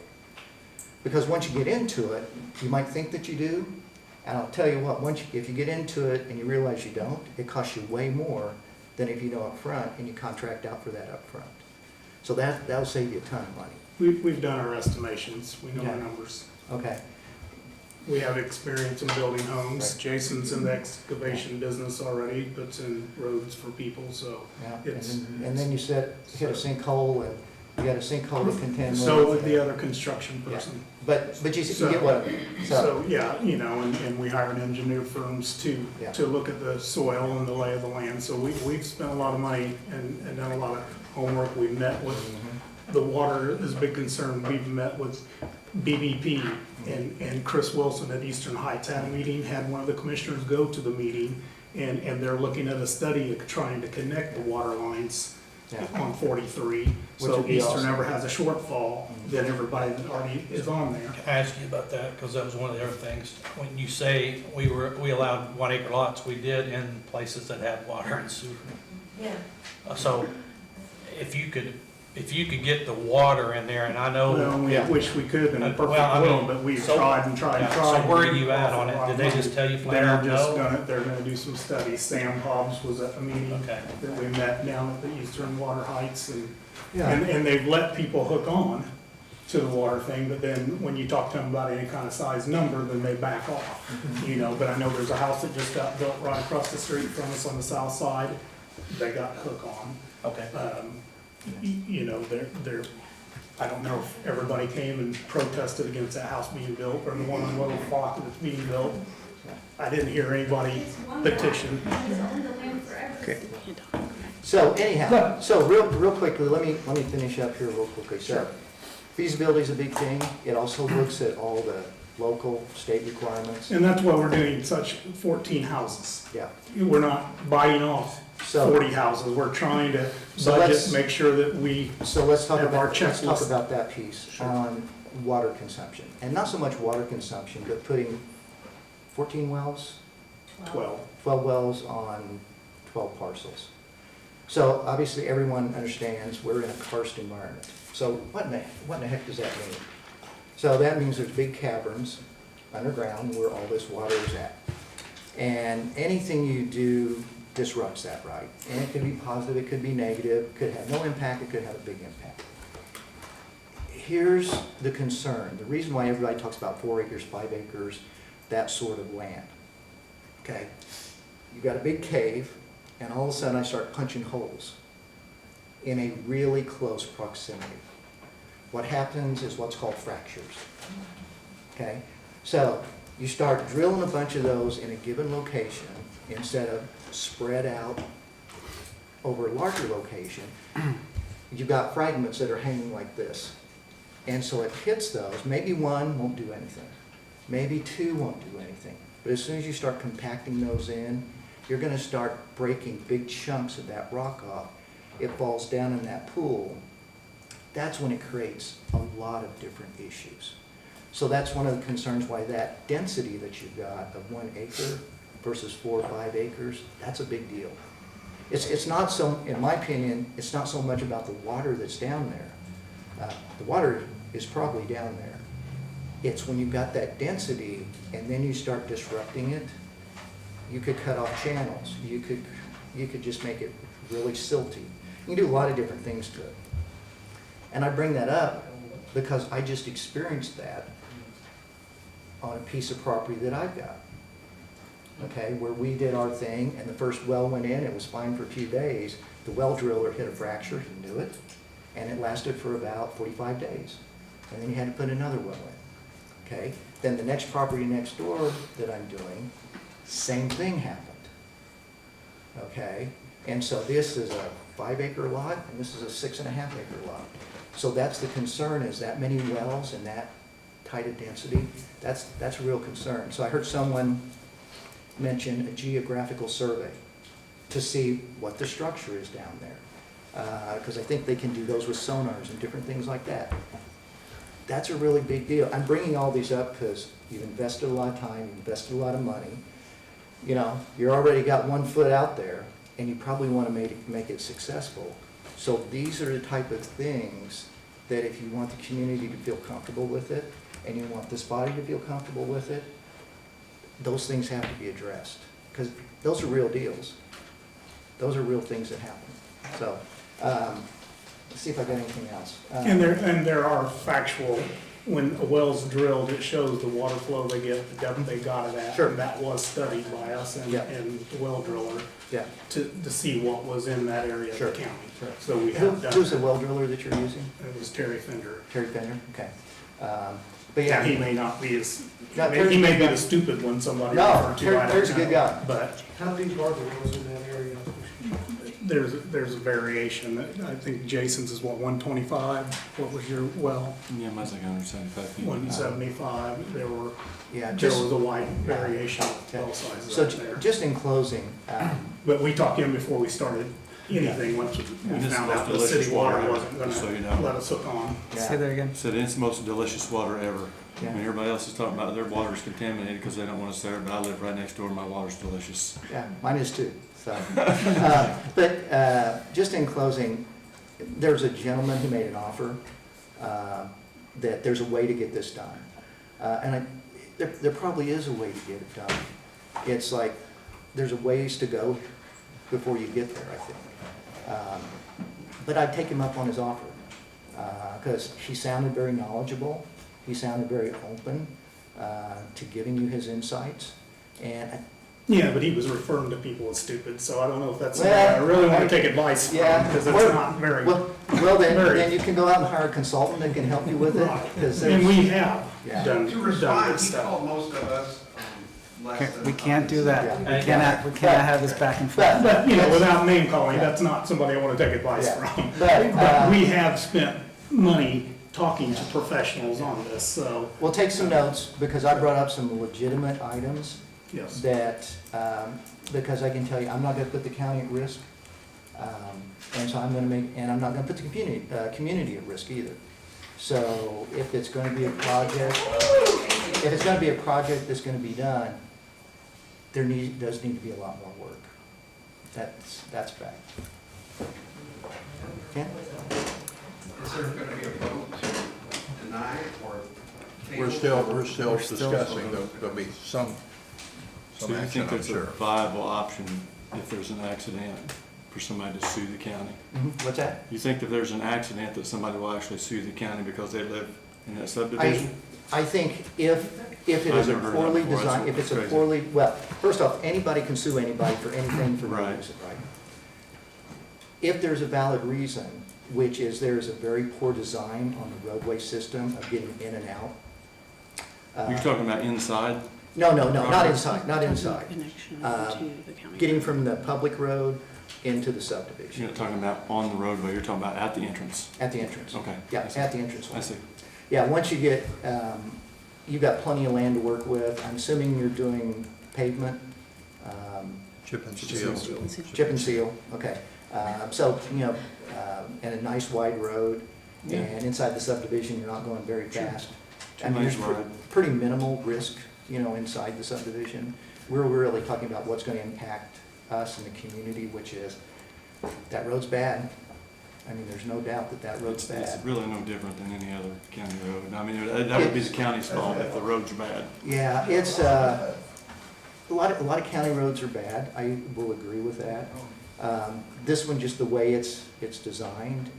Because once you get into it, you might think that you do. And I'll tell you what, if you get into it and you realize you don't, it costs you way more than if you know up front and you contract out for that up front. So that'll save you a ton of money. We've done our estimations, we know our Okay. numbers. Okay. We have experience in building homes. Right. Jason's in the excavation business already, puts in roads for people, so Yeah, it's. and then you hit a sinkhole, and you got a sinkhole to contend with. So would the other construction Yeah. person. But you get what, So, yeah, you know, and we hired engineer firms Yeah. to look at the soil and the lay of the land. So we've spent a lot of money and done a lot of homework. We met with, the water is a big concern. We've met with BBP and Chris Wilson at Eastern Heights had a meeting, had one of the commissioners go to the meeting, and they're looking at a study of trying to connect the water lines Yeah. on 43. Which So would be Eastern awesome. ever has a shortfall than everybody that already is on there. Can I ask you about that, because that was one of the other things. When you say we allowed 1 acre lots, we did in places that had water and sewer. Yeah. So if you could get the water in there, and I know. Well, we wish we could in a perfect Well, I world, mean, but we've so- tried and tried and yeah, tried. so where are you at on it? Did they just tell you flat out no? They're gonna do some studies. Sam Hobbs was at a meeting Okay. that we met down at the Eastern Water Heights, Yeah. and they've let people hook on to the water thing, but then when you talk to them about any kind of size number, then they back off. You know, but I know there's a house that just got built right across the street from us on the south side. They got to hook on. Okay. You know, they're, I don't know if everybody came and protested against that house being built, or the one on Little Flock that's being built. I didn't hear anybody petition. Okay. So anyhow, so real quickly, let me finish up here real quickly. So feasibility is a big thing. It also looks at all the local, state requirements. And that's why we're doing such 14 houses. Yeah. We're not biting off So- 40 houses. We're trying to So budget, let's- make sure that we So let's talk have our about checklist. that piece on water consumption. And not so much water consumption, but putting 14 wells, 12. 12 wells on 12 parcels. So obviously, everyone understands we're in a karst environment. So what in the heck does that mean? So that means there's big caverns underground where all this water is at. And anything you do disrupts that, right? And it could be positive, it could be negative, could have no impact, it could have a big impact. Here's the concern, the reason why everybody talks about 4 acres, 5 acres, that sort of land. Okay, you've got a big cave, and all of a sudden I start punching holes in a really close proximity. What happens is what's called fractures. Okay, so you start drilling a bunch of those in a given location instead of spread out over a larger location. You've got fragments that are hanging like this. And so it hits those. Maybe one won't do anything. Maybe two won't do anything. But as soon as you start compacting those in, you're going to start breaking big chunks of that rock off. It falls down in that pool. That's when it creates a lot of different issues. So that's one of the concerns why that density that you've got of 1 acre versus 4 or 5 acres, that's a big deal. It's not so, in my opinion, it's not so much about the water that's down there. The water is probably down there. It's when you've got that density and then you start disrupting it, you could cut off channels. You could just make it really silty. You can do a lot of different things to it. And I bring that up because I just experienced that on a piece of property that I've got. Okay, where we did our thing and the first well went in, it was fine for a few days. The well driller hit a fracture, he knew it, and it lasted for about 45 days. And then you had to put another well in. Okay, then the next property next door that I'm doing, same thing happened. Okay, and so this is a 5 acre lot and this is a 6.5 acre lot. So that's the concern, is that many wells and that tight a density, that's a real concern. So I heard someone mention a geographical survey to see what the structure is down there. Because I think they can do those with sonars and different things like that. That's a really big deal. I'm bringing all these up because you've invested a lot of time, you've invested a lot of money. You know, you're already got 1 foot out there and you probably want to make it successful. So these are the type of things that if you want the community to feel comfortable with it and you want this body to feel comfortable with it, those things have to be addressed, because those are real deals. Those are real things that happen. So, let's see if I got anything else. And there are factual, when a well's drilled, it shows the water flow they get, the depth they got it at. Sure. And that was studied by us and, Yeah. and the well driller Yeah. to see what was in that area of Sure. the county. Sure. So we have done. Who's the well driller that you're using? It was Terry Fender. Terry Fender? Okay. But yeah. He may not be as, No, he Terry's may a be good guy. the stupid one somebody No, referred to. I don't Terry's a good know. guy. But How deep are the wells in that area? there's a variation. I think Jason's is what, 125? What was your well? Yeah, mine's like 175 feet. 175. There Yeah, was just, a wide variation of well sizes so out there. just in closing, But we talked to him before we started anything, once we And it's found the out most the city delicious water water, wasn't just so you gonna know. let us hook on. Say that again. Said it's the most delicious water ever. Yeah. I mean, everybody else is talking about their water's contaminated because they don't want us there, but I live right next door and my water's delicious. yeah, mine is too. So, just in closing, there's a gentleman who made an offer that there's a way to get this done. There probably is a way to get it done. It's like, there's a ways to go before you get there, I think. But I'd take him up on his offer, because he sounded very knowledgeable, he sounded very open to giving you his insights, and Yeah, but he was referring to people as stupid, so I don't know if that's Well, something I really want to take advice from, yeah, because it's well- not very. well, then you can go out and hire a consultant that can help you with it. Right. 'Cause And there's- we have Yeah. done, To done respond, this he stuff. called most of us less than. We can't do that. Yeah. We cannot have this back and forth. But, you know, without name calling, that's not somebody I want to take advice Yeah. from. But, But we have spent money talking to professionals on this, so, We'll take some notes, because I brought up some legitimate items yes. that, because I can tell you, I'm not gonna put the county at risk. And so I'm gonna and I'm not gonna put the community at risk either. So if it's gonna be a project, that's gonna be done, does need to be a lot more work. That's fact. Okay? Is there gonna be a vote to deny or? We're still discussing, there'll be some So you action, think I'm there's a sure. viable option if there's an accident for somebody to sue the county? What's that? You think that there's an accident that somebody will actually sue the county because they live in that subdivision? I think if it I've is a never heard that poorly before. That's designed, if it's a crazy. poorly, well, first off, anybody can sue anybody for anything for no Right. reason, right? If there's a valid reason, which is there is a very poor design on the roadway system of getting in and out. You're talking about inside? No, not inside, not inside. Connection Uh, to the county. Getting from the public road into the You're subdivision, not talking about on the roadway, you're talking about at the entrance? at the entrance. Okay. Yeah, I see. at the entrance. I see. Yeah, once you get, you've got plenty of land to work with. I'm assuming you're doing pavement, Chip and seal. chip and seal, okay. So, and a nice wide road, Yeah. and inside the subdivision, you're not going very fast. I 2 mean, there's lanes wide. pretty minimal risk, inside the subdivision. We're really talking about what's gonna impact us and the community, which is, that road's bad. I mean, there's no doubt that road's It's bad. really no different than any other county road. I mean, that would be the county's fault if the roads are bad. Yeah, it's, a lot of county roads are bad, I will agree with that. This one, just the way it's designed,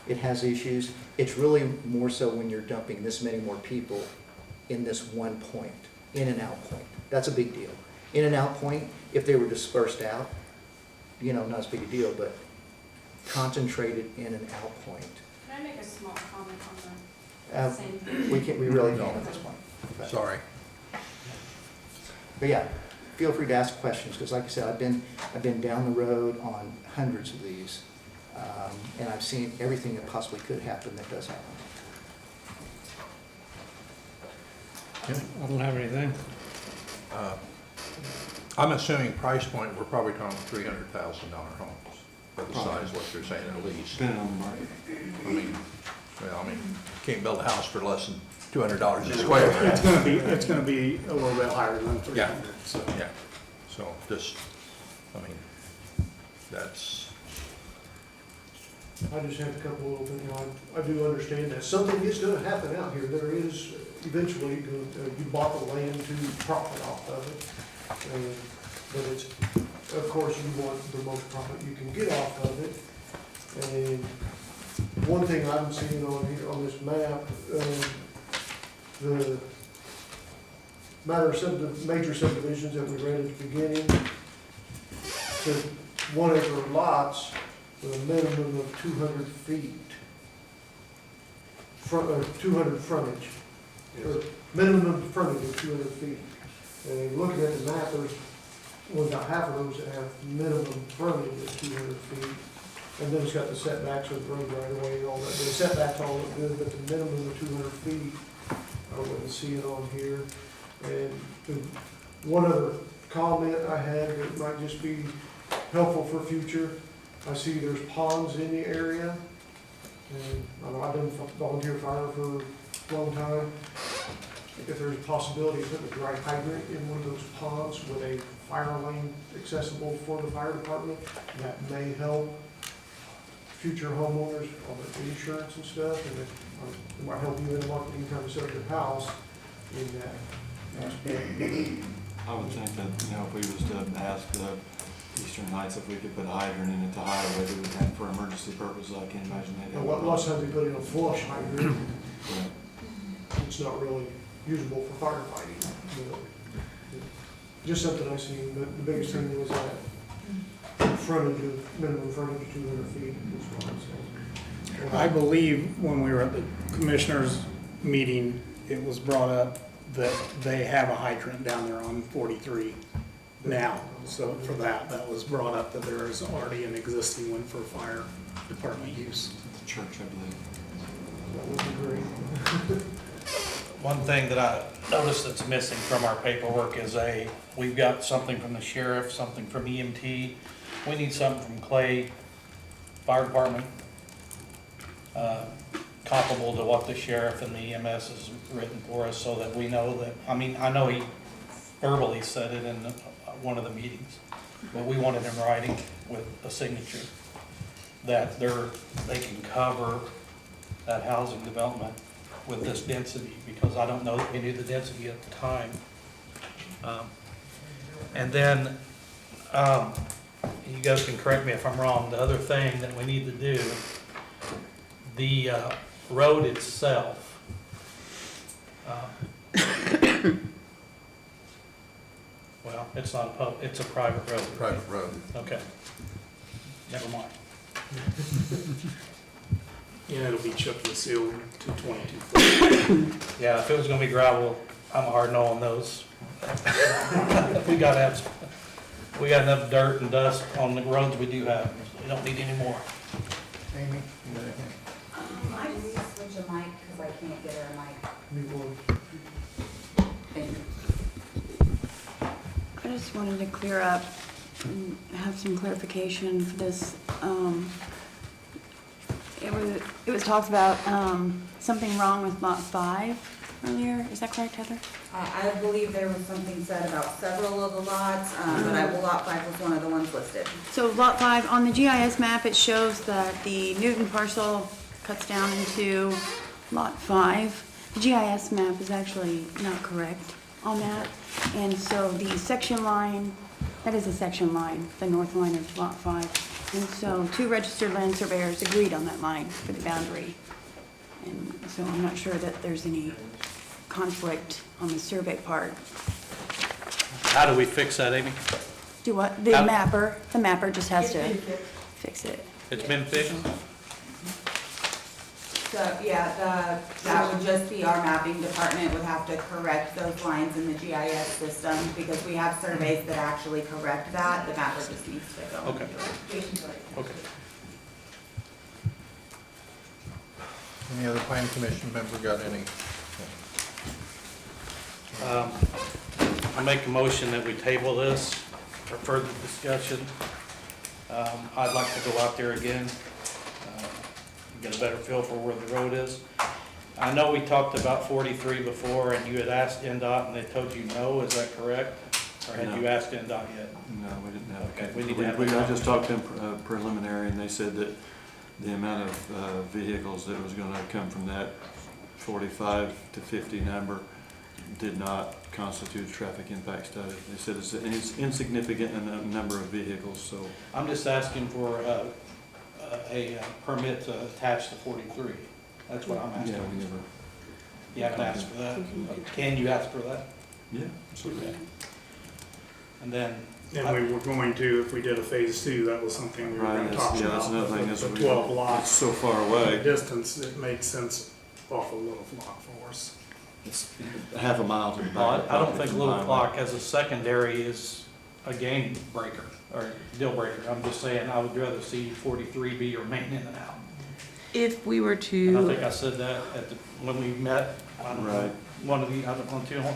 it has issues. It's really more so when you're dumping this many more people in this one point, in and out point. That's a big deal. In and out point, if they were dispersed out, not as big a deal, but concentrated in and out point. Can I make a small comment on the same? We really don't at this point. But- Sorry. But yeah, feel free to ask questions, because like I said, I've been down the road on hundreds of these, and I've seen everything that possibly could happen that does happen. I don't have anything. I'm assuming price point, we're probably talking $300,000 homes, for the size, what you're saying at least. Depending on the market. I mean, can't build a house for less than $200 a square. It's gonna be a little bit higher than 300, so. Yeah, so that's, I just have a couple little things, I do understand that something is gonna happen out here, there is, eventually, you bought the land to profit off of it. But it's, of course, you want the most profit you can get off of it. And one thing I'm seeing on here, on this map, the matter of major subdivisions that we read at the beginning, to 1 acre lots with a minimum of 200 feet, 200 frontage, or minimum frontage of 200 feet. And looking at the map, there's about half of those that have minimum frontage of 200 feet. And then it's got the setbacks with road right away and all that. The setbacks all look good, but the minimum of 200 feet, I wouldn't see it on here. And one other comment I had that might just be helpful for future, I see there's ponds in the area. And I know I've done volunteer fire for a long time. If there's a possibility of putting a dry hydrant in one of those ponds with a fire lane accessible for the fire department, that may help future homeowners on their insurance and stuff, and it might help you in the market anytime you sell your house in that aspect. I would think that, if we was to ask the Eastern Heights if we could put a hydrant in at the highway, that we would have for emergency purposes, I can't imagine that. Lots of times they put in a flush hydrant. It's not really usable for firefighting. Just something I seen, but the biggest thing was that minimum frontage of 200 feet is what I'm saying. I believe when we were at the commissioners' meeting, it was brought up that they have a hydrant down there on 43 now. So for that was brought up that there is already an existing one for fire department use. The church, I believe. That would be great. One thing that I noticed that's missing from our paperwork is we've got something from the sheriff, something from EMT. We need something from Clay Fire Department, comparable to what the sheriff and the EMS has written for us, so that we know that, I know he verbally said it in one of the meetings, but we want it in writing with a signature, that they can cover that housing development with this density, because I don't know that we knew the density at the time. And then, you guys can correct me if I'm wrong, the other thing that we need to do, the road itself, well, it's not it's a private road. Private road. Okay. Never mind. Yeah, it'll be chipped and sealed to 22 foot. Yeah, if it was gonna be gravel, I'm a hard no on those. We gotta we got enough dirt and dust on the roads we do have. We don't need any more. Amy, you got anything? I just switch a mic because I can't get her a mic. Me one. Thank you. I just wanted to clear up and have some clarification for this. It was talked about something wrong with lot 5 earlier. Is that correct, Heather? I believe there was something said about several of the lots, but lot 5 was one of the ones listed. So lot 5, on the GIS map, it shows that the Newton parcel cuts down into lot 5. The GIS map is actually not correct on that. And so the section line, that is a section line, the north line of lot 5. And so 2 registered land surveyors agreed on that line for the boundary. And so I'm not sure that there's any conflict on the survey part. How do we fix that, Amy? Do what? The mapper just has to fix it. It's been fixed? So, yeah, that would just be our mapping department would have to correct those lines in the GIS system, because we have surveys that actually correct that. The mapper just needs to go. Okay. Okay. Any other planning commission member got any? I make a motion that we table this for further discussion. I'd like to go out there again, get a better feel for where the road is. I know we talked about 43 before, and you had asked NDOT, and they told you no. Is that correct? Or had you asked NDOT yet? No, we didn't have. Okay, we need to have. I just talked to them preliminary, and they said that the amount of vehicles that was gonna come from that 45 to 50 number did not constitute a traffic impact study. They said it's insignificant in the number of vehicles, so. I'm just asking for a permit to attach to 43. That's what I'm asking. Yeah, we never. You have to ask for that. Can you ask for that? Yeah, absolutely. Okay. And then. And we were going to, if we did a phase 2, that was something we were Right, going to that's- talk yeah, about. that's another thing, is The we- 12 lots. it's so far away. The distance, it made sense off of Little Flock for us. It's half a mile to the back. Well, I don't think It's a Little mile. Clock as a secondary is a game breaker or deal breaker. I'm just saying I would rather see 43 be remain in and out. If we were And I to, think I said that when we met. I don't know, Right. One of the, I don't,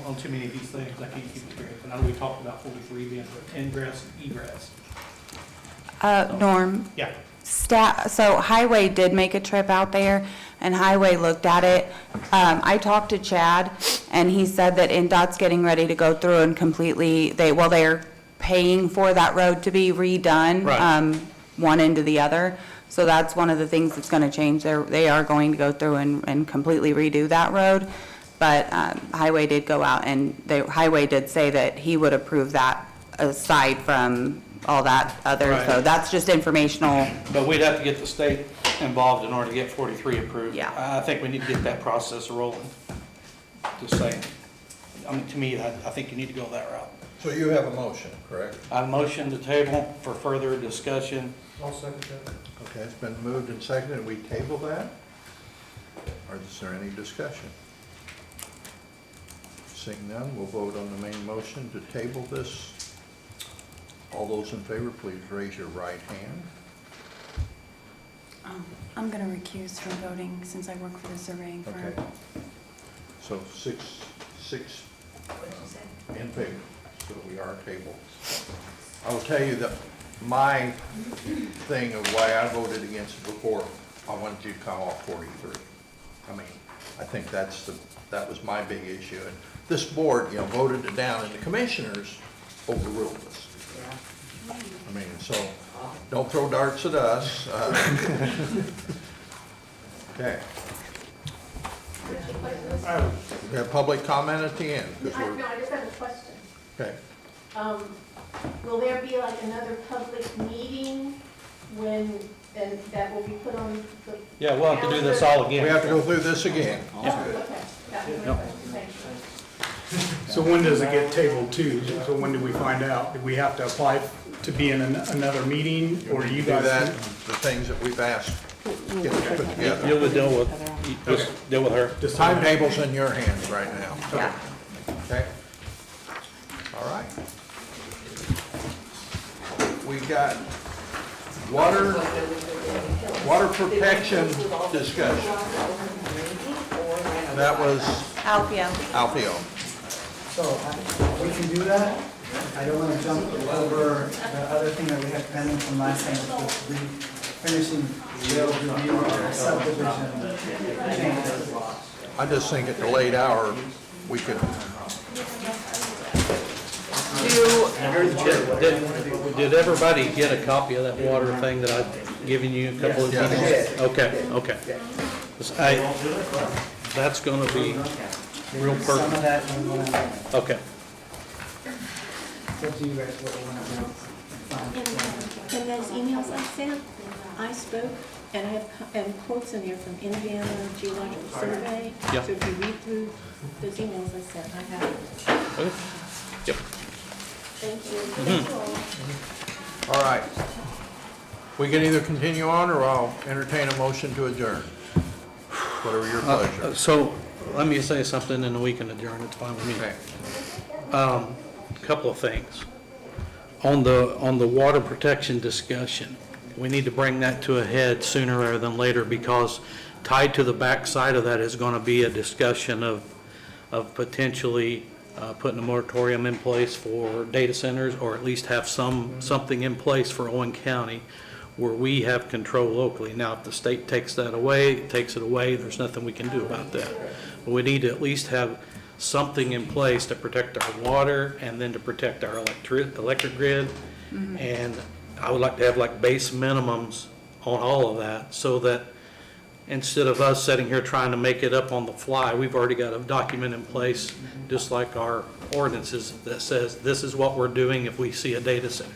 on too many of these things, I can't keep it straight. And I know we talked about 43 being ingress and egress. Norm, Yeah. so Highway did make a trip out there, and Highway looked at it. I talked to Chad, and he said that NDOT's getting ready to go through and completely, they're paying for that road to be redone. Right. One end to the other. So that's one of the things that's gonna change. They are going to go through and completely redo that road. But Highway did go out, and Highway did say that he would approve that aside from all that other. Right. So that's just informational. But we'd have to get the state involved in order to get 43 approved. Yeah. I think we need to get that process rolling. Just saying. I mean, to me, I think you need to go that route. So you have a motion, correct? I motion to table for further discussion. I'll second that. Okay, it's been moved and seconded, we table that? Or is there any discussion? Seeing none, we'll vote on the main motion to table this. All those in favor, please raise your right hand. I'm going to recuse from voting since I work for the surveying firm. Okay. So six in favor, so we are tabled. I will tell you that my thing of why I voted against it before, I wanted to call off 43. I mean, I think that was my big issue. And this board, voted it down, and the commissioners overruled us. I mean, so don't throw darts at us. Okay. We have public comment at the end. 'Cause we're- I just have a question. Okay. Will there be like another public meeting and that will be put on the? Yeah, we'll have to do this all again. We have to go through this again. Okay, that was my question, thank you. So when does it get tabled to? So when do we find out? Do we have to apply to be in another meeting, or do you Do guys? that, the things that we've asked, get put together. You'll just deal with her. The timetable's in your hands right now. Yeah. Okay? All right. We got water protection discussion. That was Alfio. Alfio. So, we can do that. I don't want to jump over the other thing that we had pending from last time, which was finishing the review of the subdivision changes. I just think at the late hour, we could, Did everybody get a copy of that water thing that I've given you a couple of times? Yes. Okay. That's gonna be real Some of pertinent. that, we want to, Okay. it's up to you guys what you want to do. In those emails I sent, I spoke, and I have quotes in here from Indiana Geological Survey. Yeah. So if you read through those emails I sent, I have it. Okay. Yep. Thank you. Mm-hmm. all right. We can either continue on, or I'll entertain a motion to adjourn. Whatever your pleasure. So, let me say something and then we can adjourn, it's fine with me. Okay. Couple of things. On the water protection discussion, we need to bring that to a head sooner rather than later, because tied to the backside of that is gonna be a discussion of potentially putting a moratorium in place for data centers, or at least have something in place for Owen County where we have control locally. Now, if the state takes that away, it takes it away, there's nothing we can do about that. But we need to at least have something in place to protect our water and then to protect our electric grid. And I would like to have like base minimums on all of that, so that instead of us sitting here trying to make it up on the fly, we've already got a document in place, just like our ordinances, that says this is what we're doing if we see a data center.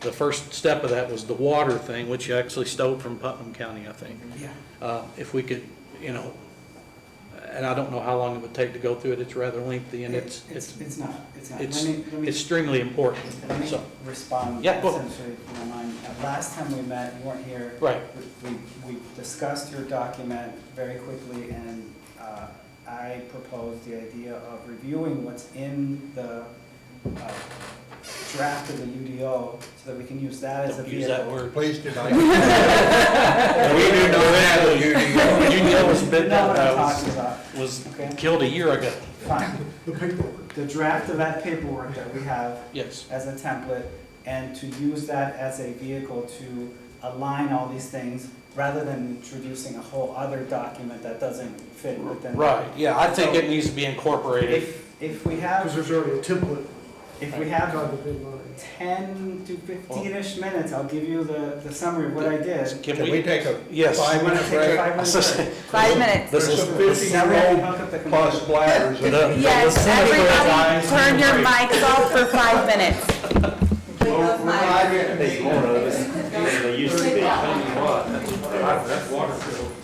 The first step of that was the water thing, which you actually stole from Putnam County, I think. Yeah. If we could, you know, and I don't know how long it would take to go through it, it's rather lengthy, and it's not. it's Let me extremely important, Let me so. respond Yeah, go ahead. essentially, if you don't mind. Last time we met, you weren't here. Right. We discussed your document very quickly, and I proposed the idea of reviewing what's in the draft of the UDO, so that we can use that as a Don't vehicle. use that word. Please do not. We do not have a UDO. UDO was bid, You know what I'm talking about. was Okay. killed a year ago. Fine. The draft of that paperwork that we have Yes. as a template, and to use that as a vehicle to align all these things, rather than introducing a whole other document that doesn't fit within. Right, yeah, I think So, it needs to be incorporated. If we have. Because there's already a template. If we have Kind of in mind. 10 to 15-ish minutes, I'll give you the summary of what I did. Can we take a Yes. 5-minute Take a break? 5-minute break. 5 minutes. This There's is some Now we have to 50-year-old hook up the plus computer. bladders. Yes, everybody, turn your mics off for 5 minutes. They used to be, I tell you what, that's water filled.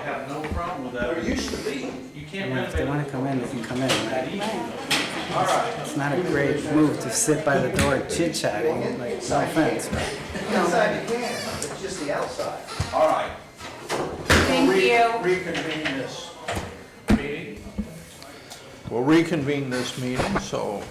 have no problem with that. There used to be. You can't Yeah, if they renovate. wanna come in, they can come in, right? All right. It's not a great move to sit by the door chit-chatting, like, no offense, but. Inside you can, it's just the outside. All right. Thank you. Reconvene this meeting. We'll reconvene this meeting, so.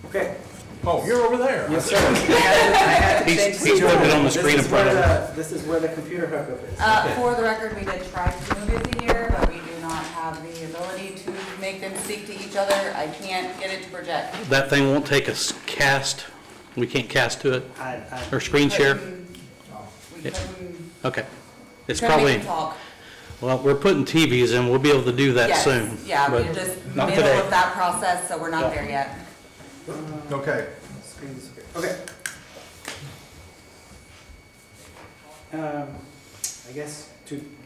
Okay. Oh, you're over there. Yes, sir. I had to change He's putting it on the screen in front of him. This is where the computer hookup is. For the record, we did try to move it here, but we do not have the ability to make them speak to each other. I can't get it to project. That thing won't take us cast, we can't cast to it, I- or screen share? We couldn't, Okay. It's couldn't probably, even talk. well, we're putting TVs in, we'll be able to do that Yes, soon. yeah, but we're just not middle today. of that process, so we're not there yet. Okay. Screen's okay. I guess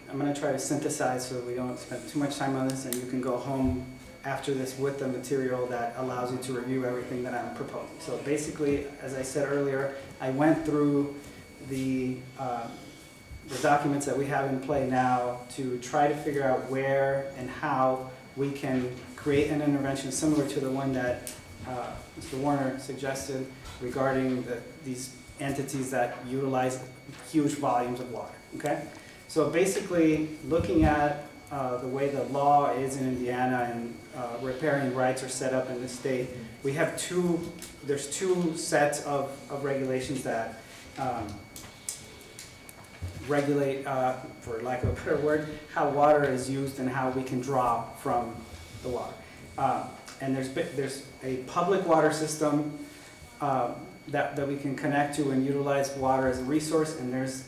I'm gonna try to synthesize so we don't spend too much time on this, and you can go home after this with the material that allows you to review everything that I'm proposing. So basically, as I said earlier, I went through the documents that we have in play now to try to figure out where and how we can create an intervention similar to the one that Mr. Warner suggested regarding these entities that utilize huge volumes of water, okay? So basically, looking at the way the law is in Indiana and riparian rights are set up in the state, we have there's two sets of regulations that regulate, for lack of a better word, how water is used and how we can draw from the water. And there's a public water system that we can connect to and utilize water as a resource, and there's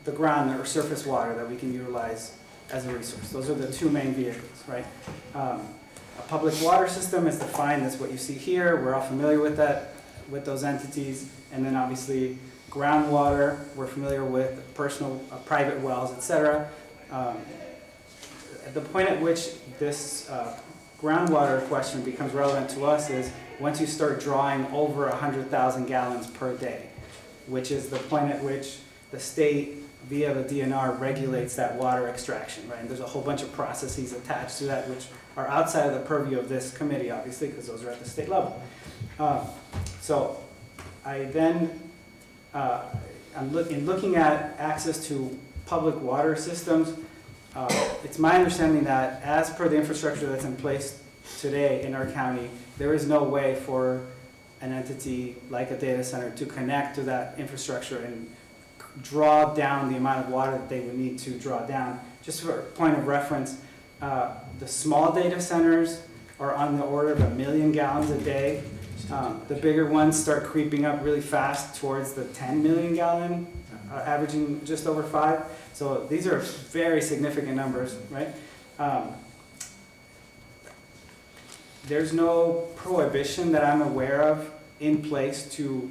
the ground or surface water that we can utilize as a resource. Those are the two main vehicles, right? A public water system is defined as what you see here. We're all familiar with that, with those entities. And then obviously groundwater, we're familiar with personal, private wells, etc. At the point at which this groundwater question becomes relevant to us is once you start drawing over 100,000 gallons per day, which is the point at which the state via the DNR regulates that water extraction, right? And there's a whole bunch of processes attached to that which are outside of the purview of this committee, obviously, because those are at the state level. So I then, in looking at access to public water systems, it's my understanding that as per the infrastructure that's in place today in our county, there is no way for an entity like a data center to connect to that infrastructure and draw down the amount of water that they would need to draw down. Just for a point of reference, the small data centers are on the order of 1 million gallons a day. The bigger ones start creeping up really fast towards the 10 million gallon, averaging just over 5. So these are very significant numbers, right? There's no prohibition that I'm aware of in place to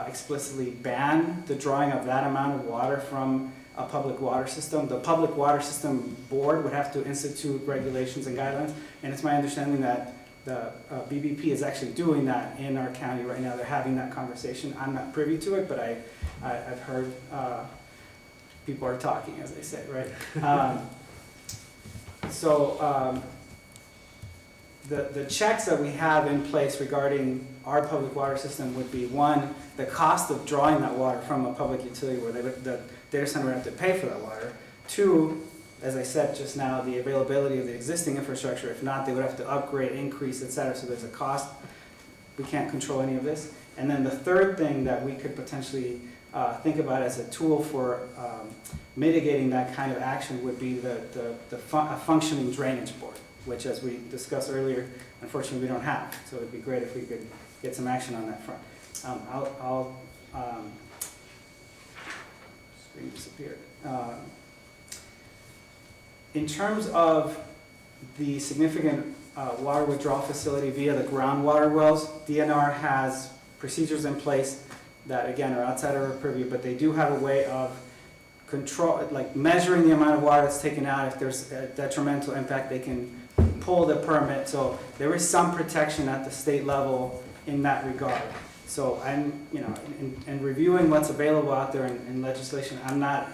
explicitly ban the drawing of that amount of water from a public water system. The Public Water System Board would have to institute regulations and guidelines, and it's my understanding that the BBP is actually doing that in our county right now. They're having that conversation. I'm not privy to it, but I've heard people are talking, as they say, right? The checks that we have in place regarding our public water system would be, one, the cost of drawing that water from a public utility where the data center would have to pay for that water. Two, as I said just now, the availability of the existing infrastructure. If not, they would have to upgrade, increase, et cetera. So there's a cost. We can't control any of this. And then the third thing that we could potentially think about as a tool for mitigating that kind of action would be a functioning drainage board, which, as we discussed earlier, unfortunately we don't have. So it'd be great if we could get some action on that front. Screen disappeared. In terms of the significant water withdrawal facility via the groundwater wells, DNR has procedures in place that, again, are outside of our purview, but they do have a way of control, like measuring the amount of water that's taken out. If there's a detrimental impact, they can pull the permit. So there is some protection at the state level in that regard. So I'm, in reviewing what's available out there in legislation, I'm not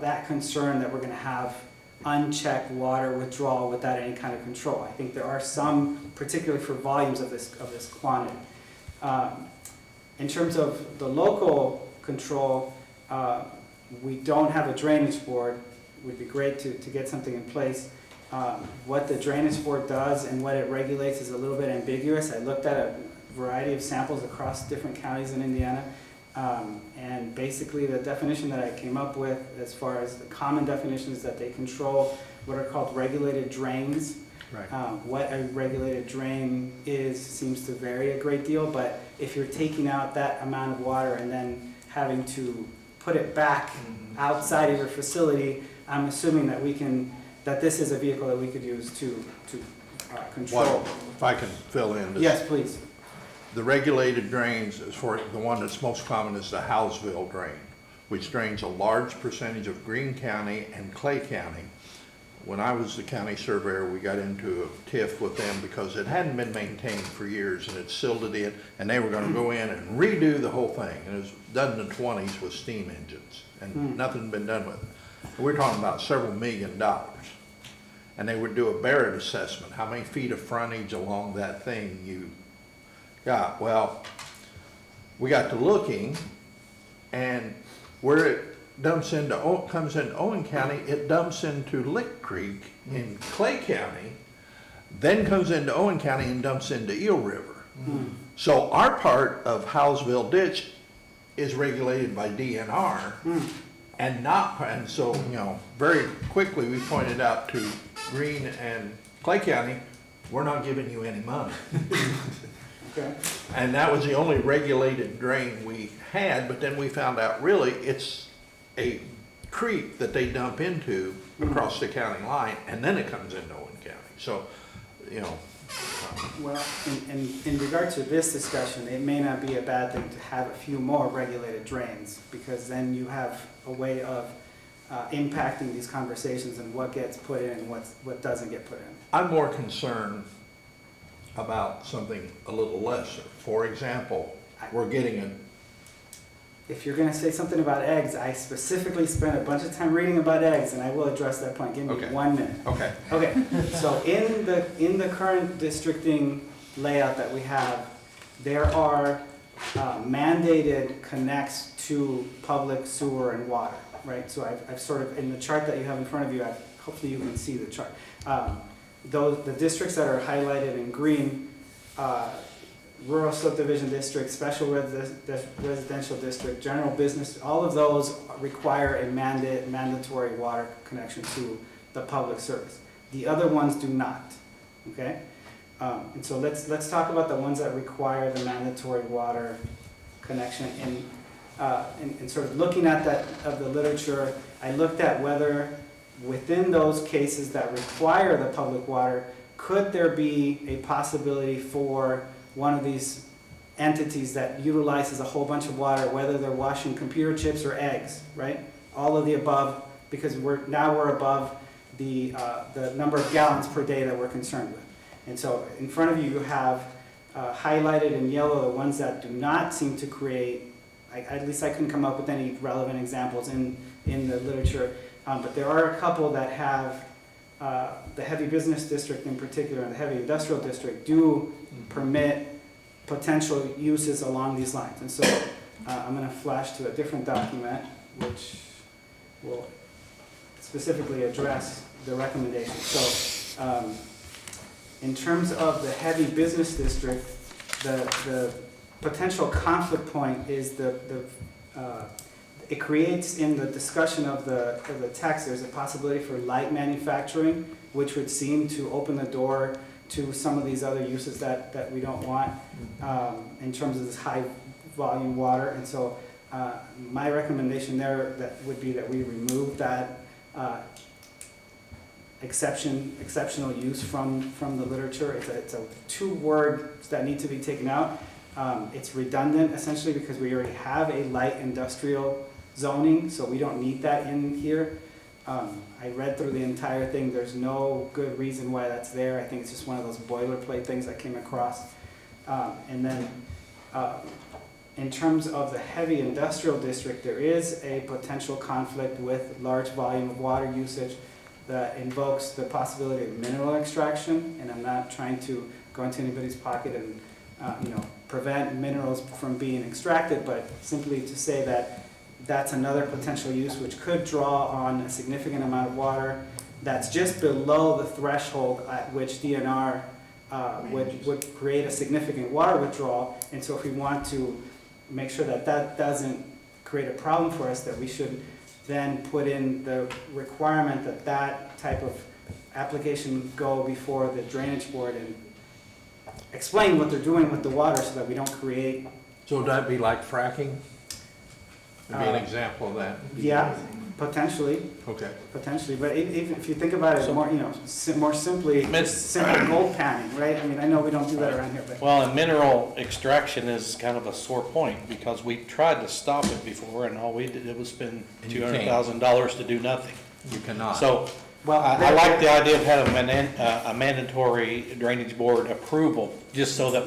that concern that we're gonna have unchecked water withdrawal without any kind of control. I think there are some, particularly for volumes of this quantity. In terms of the local control, we don't have a drainage board. It would be great to get something in place. What the drainage board does and what it regulates is a little bit ambiguous. I looked at a variety of samples across different counties in Indiana. And basically the definition that I came up with, as far as the common definition, is that they control what are called regulated drains. Right. What a regulated drain seems to vary a great deal, but if you're taking out that amount of water and then having to put it back outside of your facility, I'm assuming that that this is a vehicle that we could use to control. Well, if I can fill in. Yes, please. The regulated drains, as for the one that's most common, is the Howesville drain, which drains a large percentage of Greene County and Clay County. When I was the county surveyor, we got into a tiff with them because it hadn't been maintained for years and it silted in, and they were going to go in and redo the whole thing. And it was done in the 20s with steam engines, and nothing had been done with it. And we're talking about several $1 million. And they would do a Barrett assessment, how many feet of frontage along that thing you got. Well, we got to looking, and where it comes into Owen County, it dumps into Lick Creek in Clay County, then comes into Owen County and dumps into Eel River. So our part of Howesville Ditch is regulated by DNR, and so, you know, very quickly we pointed out to Greene and Clay County, we're not giving you any money. Okay. And that was the only regulated drain we had, but then we found out really it's a creek that they dump into across the county line, and then it comes into Owen County. So, you know. Well, in regard to this discussion, it may not be a bad thing to have a few more regulated drains, because then you have a way of impacting these conversations and what gets put in and what doesn't get put in. I'm more concerned about something a little lesser. For example, we're getting If you're gonna say something about eggs, I specifically spent a bunch of time reading about eggs, and I will address that point. Give me 1 minute. Okay. Okay, so in the current districting layout that we have, there are mandated connects to public sewer and water, right? So I've sort of, in the chart that you have in front of you, hopefully you can see the chart. The districts that are highlighted in green, rural subdivision district, special residential district, general business, all of those require a mandatory water connection to the public service. The other ones do not, okay? And so let's talk about the ones that require the mandatory water connection. And sort of looking at that of the literature, I looked at whether within those cases that require the public water, could there be a possibility for one of these entities that utilizes a whole bunch of water, whether they're washing computer chips or eggs, right? All of the above, because we're above the number of gallons per day that we're concerned with. And so in front of you, you have highlighted in yellow the ones that do not seem to create, at least I couldn't come up with any relevant examples in the literature, but there are a couple that have, the heavy business district in particular and the heavy industrial district do permit potential uses along these lines. And so I'm going to flash to a different document which will specifically address the recommendation. So in terms of the heavy business district, the potential conflict point is it creates in the discussion of the text, there's a possibility for light manufacturing, which would seem to open the door to some of these other uses that we don't want in terms of this high volume water. And so my recommendation there would be that we remove that exceptional use from the literature. It's a 2 words that need to be taken out. It's redundant essentially because we already have a light industrial zoning, so we don't need that in here. I read through the entire thing. There's no good reason why that's there. I think it's just one of those boilerplate things I came across. And then in terms of the heavy industrial district, there is a potential conflict with large volume of water usage that invokes the possibility of mineral extraction, and I'm not trying to go into anybody's pocket and prevent minerals from being extracted, but simply to say that that's another potential use which could draw on a significant amount of water that's just below the threshold at which DNR would create a significant water withdrawal. And so if we want to make sure that that doesn't create a problem for us, that we should then put in the requirement that that type of application go before the drainage board and explain what they're doing with the water so that we don't create. So would that be like fracking? Would be an example of that? Yeah, potentially. Okay. Potentially, but even if you think about it more, more simply, just simple gold panning, right? I mean, I know we don't do that around here, but. Well, and mineral extraction is kind of a sore point, because we tried to stop it before, and all we did was spend And you can't. $200,000 to do nothing. You cannot. So, Well, I like the idea of having a mandatory drainage board approval, just so that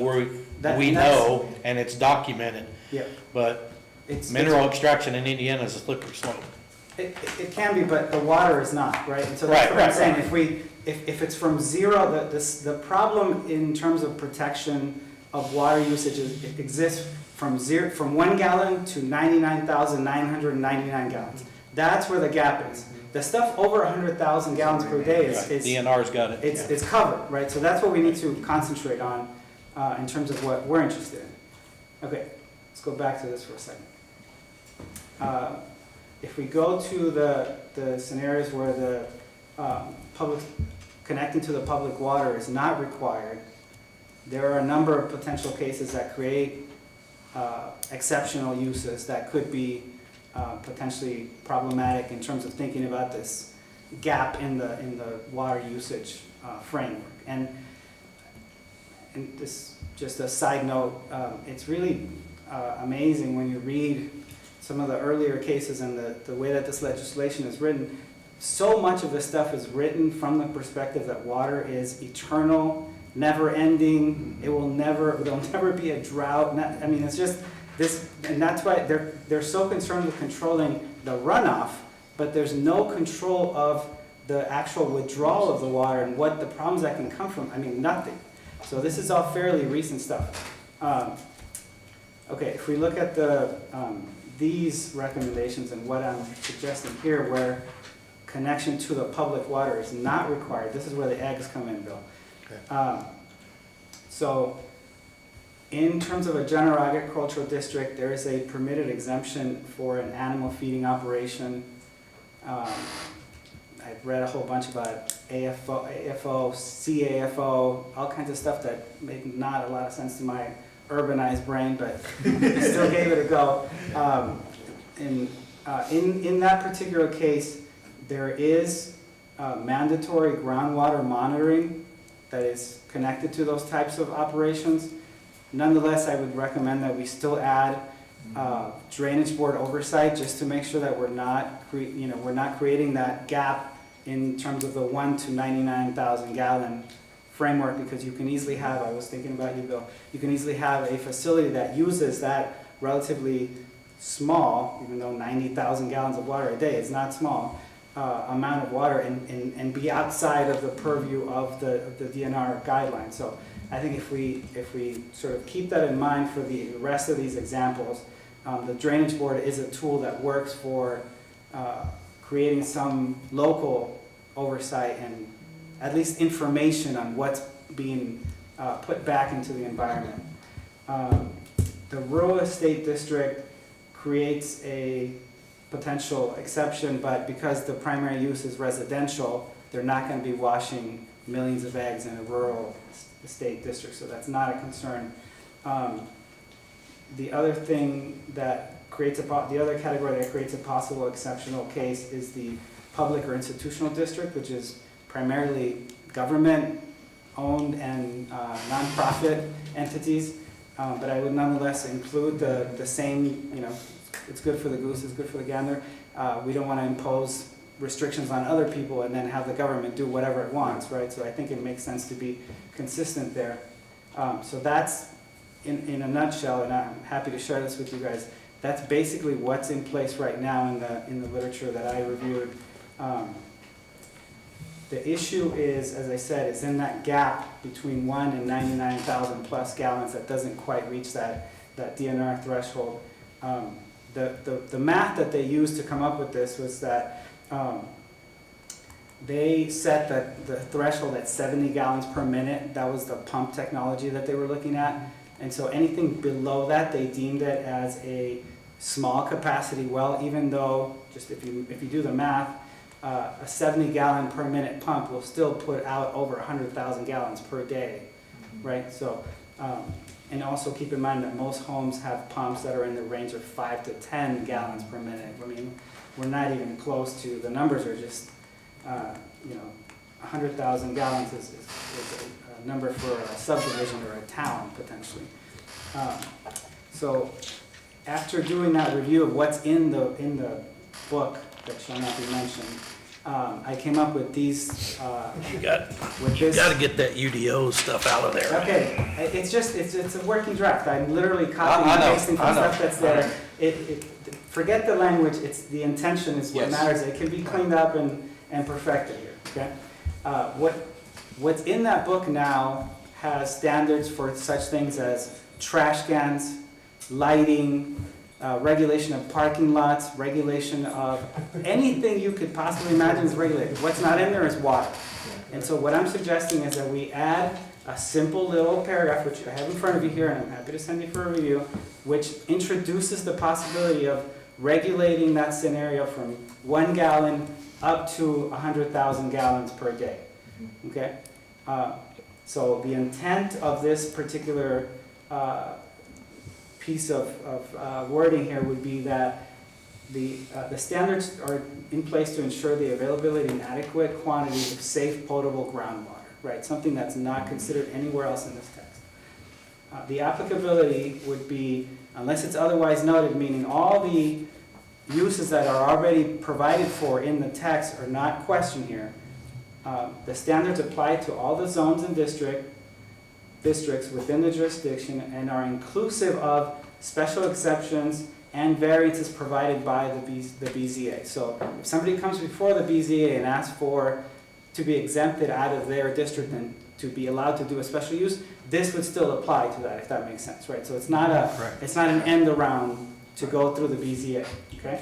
we know and it's documented. Yeah. But It's mineral extraction in Indiana is a slippery slope. It can be, but the water is not, right? And so that's what I'm saying. If it's from zero, the problem in terms of protection of water usage exists from 1 gallon to 99,999 gallons. That's where the gap is. The stuff over 100,000 gallons per day is DNR's got it. It's covered, right? So that's what we need to concentrate on in terms of what we're interested in. Okay, let's go back to this for a second. If we go to the scenarios where the connecting to the public water is not required, there are a number of potential cases that create exceptional uses that could be potentially problematic in terms of thinking about this gap in the water usage framework. And this, just a side note, it's really amazing when you read some of the earlier cases and the way that this legislation is written. So much of this stuff is written from the perspective that water is eternal, never-ending. There'll never be a drought. I mean, it's just this, and that's why they're so concerned with controlling the runoff, but there's no control of the actual withdrawal of the water and what the problems that can come from. I mean, nothing. So this is all fairly recent stuff. Okay, if we look at these recommendations and what I'm suggesting here, where connection to the public water is not required, this is where the eggs come in, Bill. Okay. So in terms of a general agricultural district, there is a permitted exemption for an animal feeding operation. I've read a whole bunch about AFO, CAFO, all kinds of stuff that made not a lot of sense to my urbanized brain, but still gave it a go. In that particular case, there is mandatory groundwater monitoring that is connected to those types of operations. Nonetheless, I would recommend that we still add drainage board oversight, just to make sure that we're not creating that gap in terms of the 1 to 99,000 gallon framework, because you can easily have, I was thinking about you, Bill, you can easily have a facility that uses that relatively small, even though 90,000 gallons of water a day is not small, amount of water and be outside of the purview of the DNR guidelines. So I think if we sort of keep that in mind for the rest of these examples, the drainage board is a tool that works for creating some local oversight and at least information on what's being put back into the environment. The rural estate district creates a potential exception, but because the primary use is residential, they're not going to be washing millions of eggs in a rural estate district, so that's not a concern. The other thing that creates the other category that creates a possible exceptional case is the public or institutional district, which is primarily government-owned and nonprofit entities. But I would nonetheless include the same, it's good for the goose, it's good for the gander. We don't want to impose restrictions on other people and then have the government do whatever it wants, right? So I think it makes sense to be consistent there. So that's in a nutshell, and I'm happy to share this with you guys, that's basically what's in place right now in the literature that I reviewed. The issue is, as I said, it's in that gap between 1 and 99,000 plus gallons that doesn't quite reach that DNR threshold. The math that they used to come up with this was that they set the threshold at 70 gallons per minute. That was the pump technology that they were looking at. And so anything below that, they deemed it as a small capacity well, even though, just if you do the math, a 70 gallon per minute pump will still put out over 100,000 gallons per day, right? So, and also keep in mind that most homes have pumps that are in the range of 5 to 10 gallons per minute. I mean, we're not even close to, the numbers are just, 100,000 gallons is a number for a subdivision or a town, potentially. So after doing that review of what's in the book that shall not be mentioned, I came up with these. You got to get that UDO stuff out of there. Okay, it's a working draft. I'm literally copying and pasting from stuff that's there. Forget the language. It's the intention is what matters. It can be cleaned up and perfected here. Okay, what's in that book now has standards for such things as trash cans, lighting, regulation of parking lots, regulation of anything you could possibly imagine is regulated. What's not in there is water. And so what I'm suggesting is that we add a simple little paragraph, which I have in front of you here, and I'm happy to send you for a review, which introduces the possibility of regulating that scenario from 1 gallon up to 100,000 gallons per day. Okay? So the intent of this particular piece of wording here would be that the standards are in place to ensure the availability and adequate quantity of safe potable groundwater, right? Something that's not considered anywhere else in this text. The applicability would be, unless it's otherwise noted, meaning all the uses that are already provided for in the text are not questioned here. The standards apply to all the zones and districts within the jurisdiction and are inclusive of special exceptions and variances provided by the BZA. So if somebody comes before the BZA and asks to be exempted out of their district and to be allowed to do a special use, this would still apply to that, if that makes sense, right? So it's not an end around to go through the BZA, okay?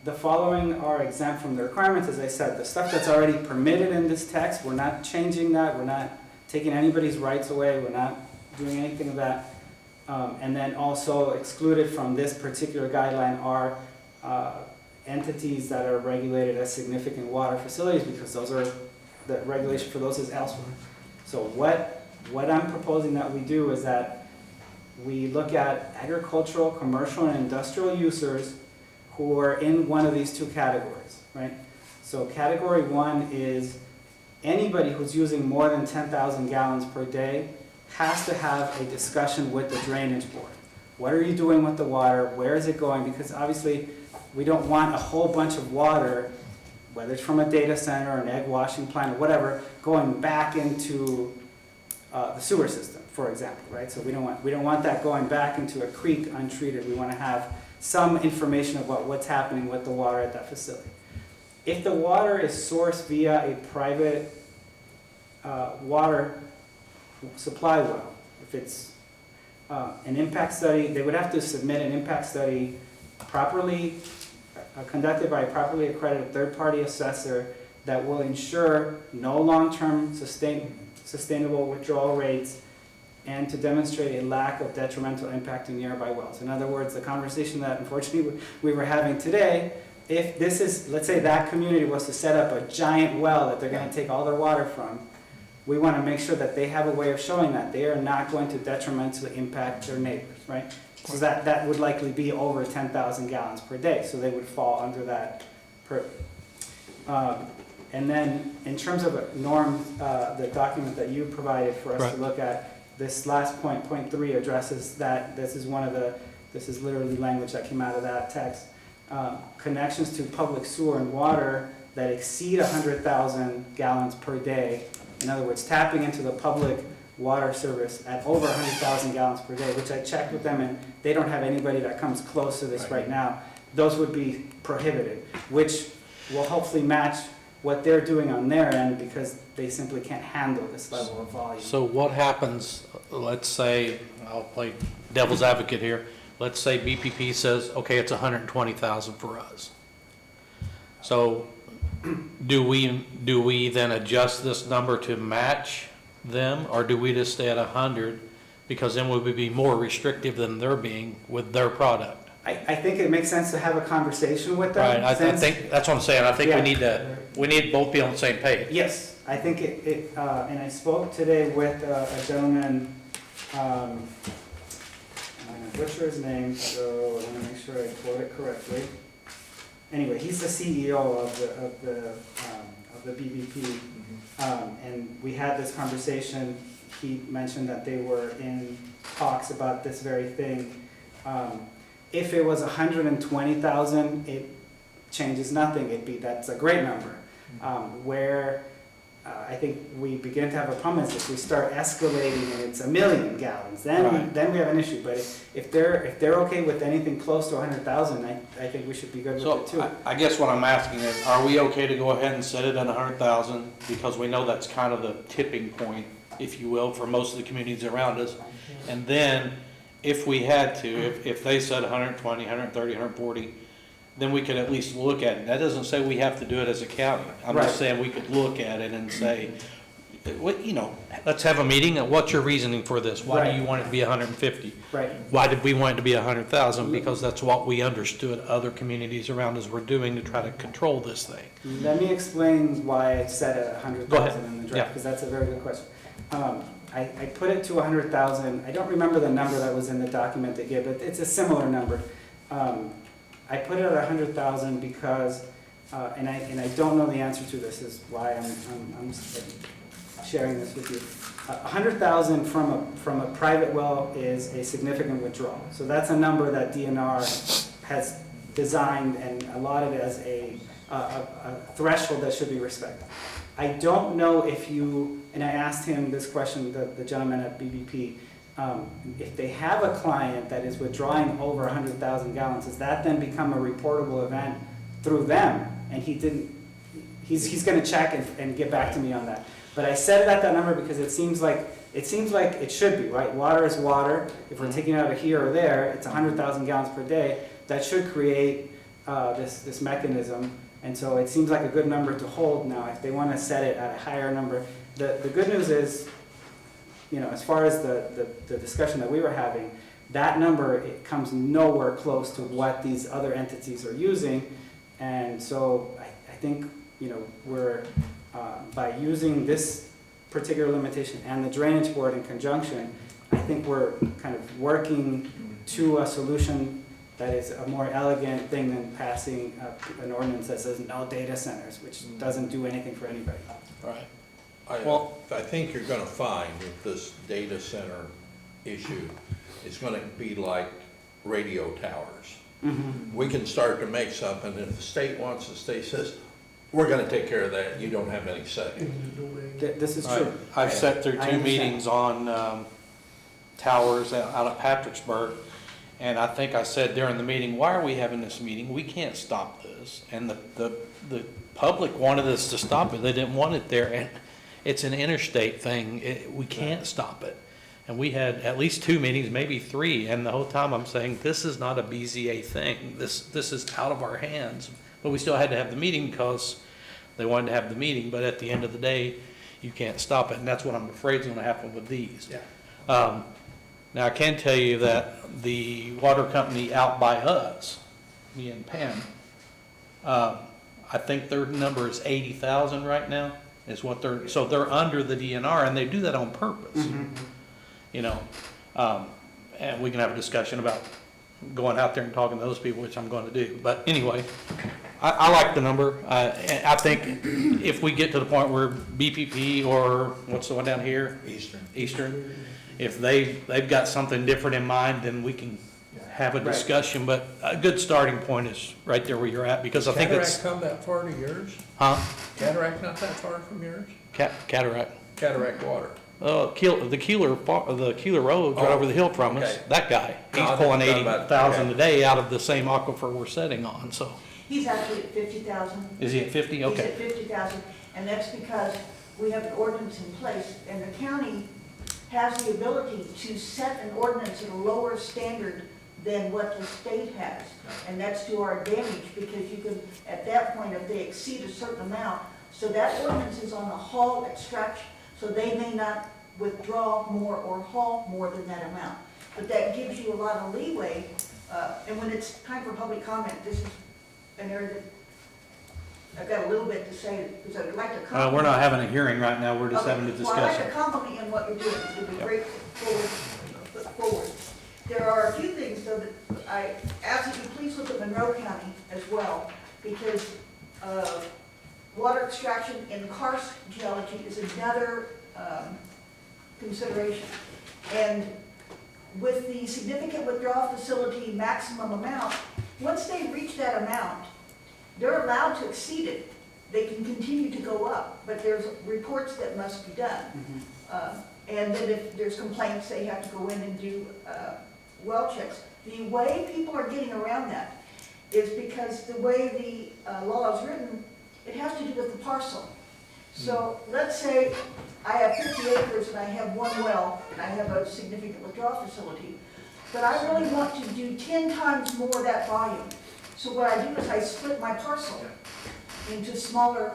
The following are exempt from the requirements. As I said, the stuff that's already permitted in this text, we're not changing that. We're not taking anybody's rights away. We're not doing anything of that. And then also excluded from this particular guideline are entities that are regulated as significant water facilities, because the regulation for those is elsewhere. So what I'm proposing that we do is that we look at agricultural, commercial, and industrial users who are in one of these two categories, right? So category 1 is anybody who's using more than 10,000 gallons per day has to have a discussion with the drainage board. What are you doing with the water? Where is it going? Because obviously we don't want a whole bunch of water, whether it's from a data center or an egg washing plant or whatever, going back into the sewer system, for example, right? So we don't want that going back into a creek untreated. We want to have some information about what's happening with the water at that facility. If the water is sourced via a private water supply well, if it's an impact study, they would have to submit an impact study properly conducted by a properly accredited third-party assessor that will ensure no long-term sustainable withdrawal rates and to demonstrate a lack of detrimental impact to nearby wells. In other words, the conversation that unfortunately we were having today, if this is, let's say that community was to set up a giant well that they're going to take all their water from, we want to make sure that they have a way of showing that they are not going to detrimentally impact their neighbors, right? So that would likely be over 10,000 gallons per day, so they would fall under that purview. And then in terms of Norm, the document that you provided for us to look at, this last point, point 3, addresses that. This is literally language that came out of that text. Connections to public sewer and water that exceed 100,000 gallons per day In other words, tapping into the public water service at over 100,000 gallons per day, which I checked with them, and they don't have anybody that comes close to this right now. Those would be prohibited, which will hopefully match what they're doing on their end, because they simply can't handle this level of volume. So what happens, let's say, I'll play devil's advocate here, let's say BPP says, okay, it's 120,000 for us. So do we then adjust this number to match them, or do we just stay at 100? Because then we would be more restrictive than they're being with their product. I think it makes sense to have a conversation with them. Right, I think, that's what I'm saying, I think Yeah. we need both be on the same page. Yes, I think and I spoke today with a gentleman, I'm gonna butcher his name, so I wanna make sure I quote it correctly. Anyway, he's the CEO of the BBP, and we had this conversation. He mentioned that they were in talks about this very thing. If it was 120,000, it changes nothing. That's a great number. Where I think we begin to have a problem is if we start escalating and it's 1 million gallons, then we have an issue. But if they're okay with anything close to 100,000, I think we should be good with it too. I guess what I'm asking is, are we okay to go ahead and set it at 100,000? Because we know that's kind of the tipping point, if you will, for most of the communities around us. And then, if we had to, if they said 120, 130, 140, then we could at least look at it. That doesn't say we have to do it as a county. I'm just saying we could look at it and say, let's have a meeting, and what's your reasoning for this? Why do you want it to be 150? Right. Why did we want it to be 100,000? Because that's what we understood other communities around us were doing to try to control this thing. Let me explain why I set it at 100,000 in the Yeah. draft, because that's a very good question. I put it to 100,000. I don't remember the number that was in the document they gave, but it's a similar number. I put it at 100,000 because, and I don't know the answer to this, is why I'm sharing this with you. 100,000 from a private well is a significant withdrawal. So that's a number that DNR has designed and allotted as a threshold that should be respected. I don't know if you, and I asked him this question, the gentleman at BBP, if they have a client that is withdrawing over 100,000 gallons, does that then become a reportable event through them? And he didn't, he's gonna check and get back to me on that. But I set it at that number because it seems like it should be, right? Water is water. If we're taking it out of here or there, it's 100,000 gallons per day. That should create this mechanism. And so it seems like a good number to hold now. If they want to set it at a higher number, the good news is, as far as the discussion that we were having, that number, it comes nowhere close to what these other entities are using. And so I think, we're, by using this particular limitation and the drainage board in conjunction, I think we're kind of working to a solution that is a more elegant thing than passing an ordinance that says no data centers, which doesn't do anything for anybody. Right. I think you're gonna find with this data center issue, it's gonna be like radio towers. We can start to make something, and if the state wants, the state says, we're gonna take care of that, you don't have any say. This is true. I've sat through I two understand. meetings on towers out of Patricksburg, and I think I said during the meeting, why are we having this meeting? We can't stop this. And the public wanted us to stop it. They didn't want it there, and it's an interstate thing. We can't stop it. And we had at least 2 meetings, maybe 3, and the whole time I'm saying, this is not a BZA thing. This is out of our hands. But we still had to have the meeting because they wanted to have the meeting, but at the end of the day, you can't stop it, and that's what I'm afraid is gonna happen with these. Yeah. Now, I can tell you that the water company out by us, me and Pam, I think their number is 80,000 right now, is what so they're under the DNR, and they do that on purpose. And we can have a discussion about going out there and talking to those people, which I'm going to do. But anyway, I like the number. I think if we get to the point where BPP or what's the one down here? Eastern. If they've got something different in mind, then we can have a discussion. But a good starting point is right there where you're at, because I think it's. Cataract come that far to yours? Huh? Cataract not that far from yours? Cataract. Cataract Water? the Keeler Road, right Oh, over the hill from us, okay. that guy, No, he's I pulling didn't know about- 80,000 a okay. day out of the same aquifer we're setting on, so. He's actually at 50,000. Is he at 50? He's Okay. at 50,000, and that's because we have an ordinance in place, and the county has the ability to set an ordinance at a lower standard than what the state has. And that's to our advantage, because you can, at that point, if they exceed a certain amount, so that ordinance is on the haul extraction, so they may not withdraw more or haul more than that amount. But that gives you a lot of leeway, and when it's time for public comment, this is an area that I've got a little bit to say, because I'd like to compliment. We're not having a hearing right now, we're just Okay, having a well, I'd like discussion. to compliment you on what you're doing, it would be great foot forward. There are a few things, though, that I ask that you please look at Monroe County as well, because water extraction in karst geology is another consideration. And with the significant withdrawal facility maximum amount, once they reach that amount, they're allowed to exceed it. They can continue to go up, but there's reports that must be done. And then if there's complaints, they have to go in and do well checks. The way people are getting around that is because the way the law is written, it has to do with the parcel. So let's say I have 50 acres and I have one well, and I have a significant withdrawal facility, but I really want to do 10 times more of that volume. So what I do is I split my parcel into smaller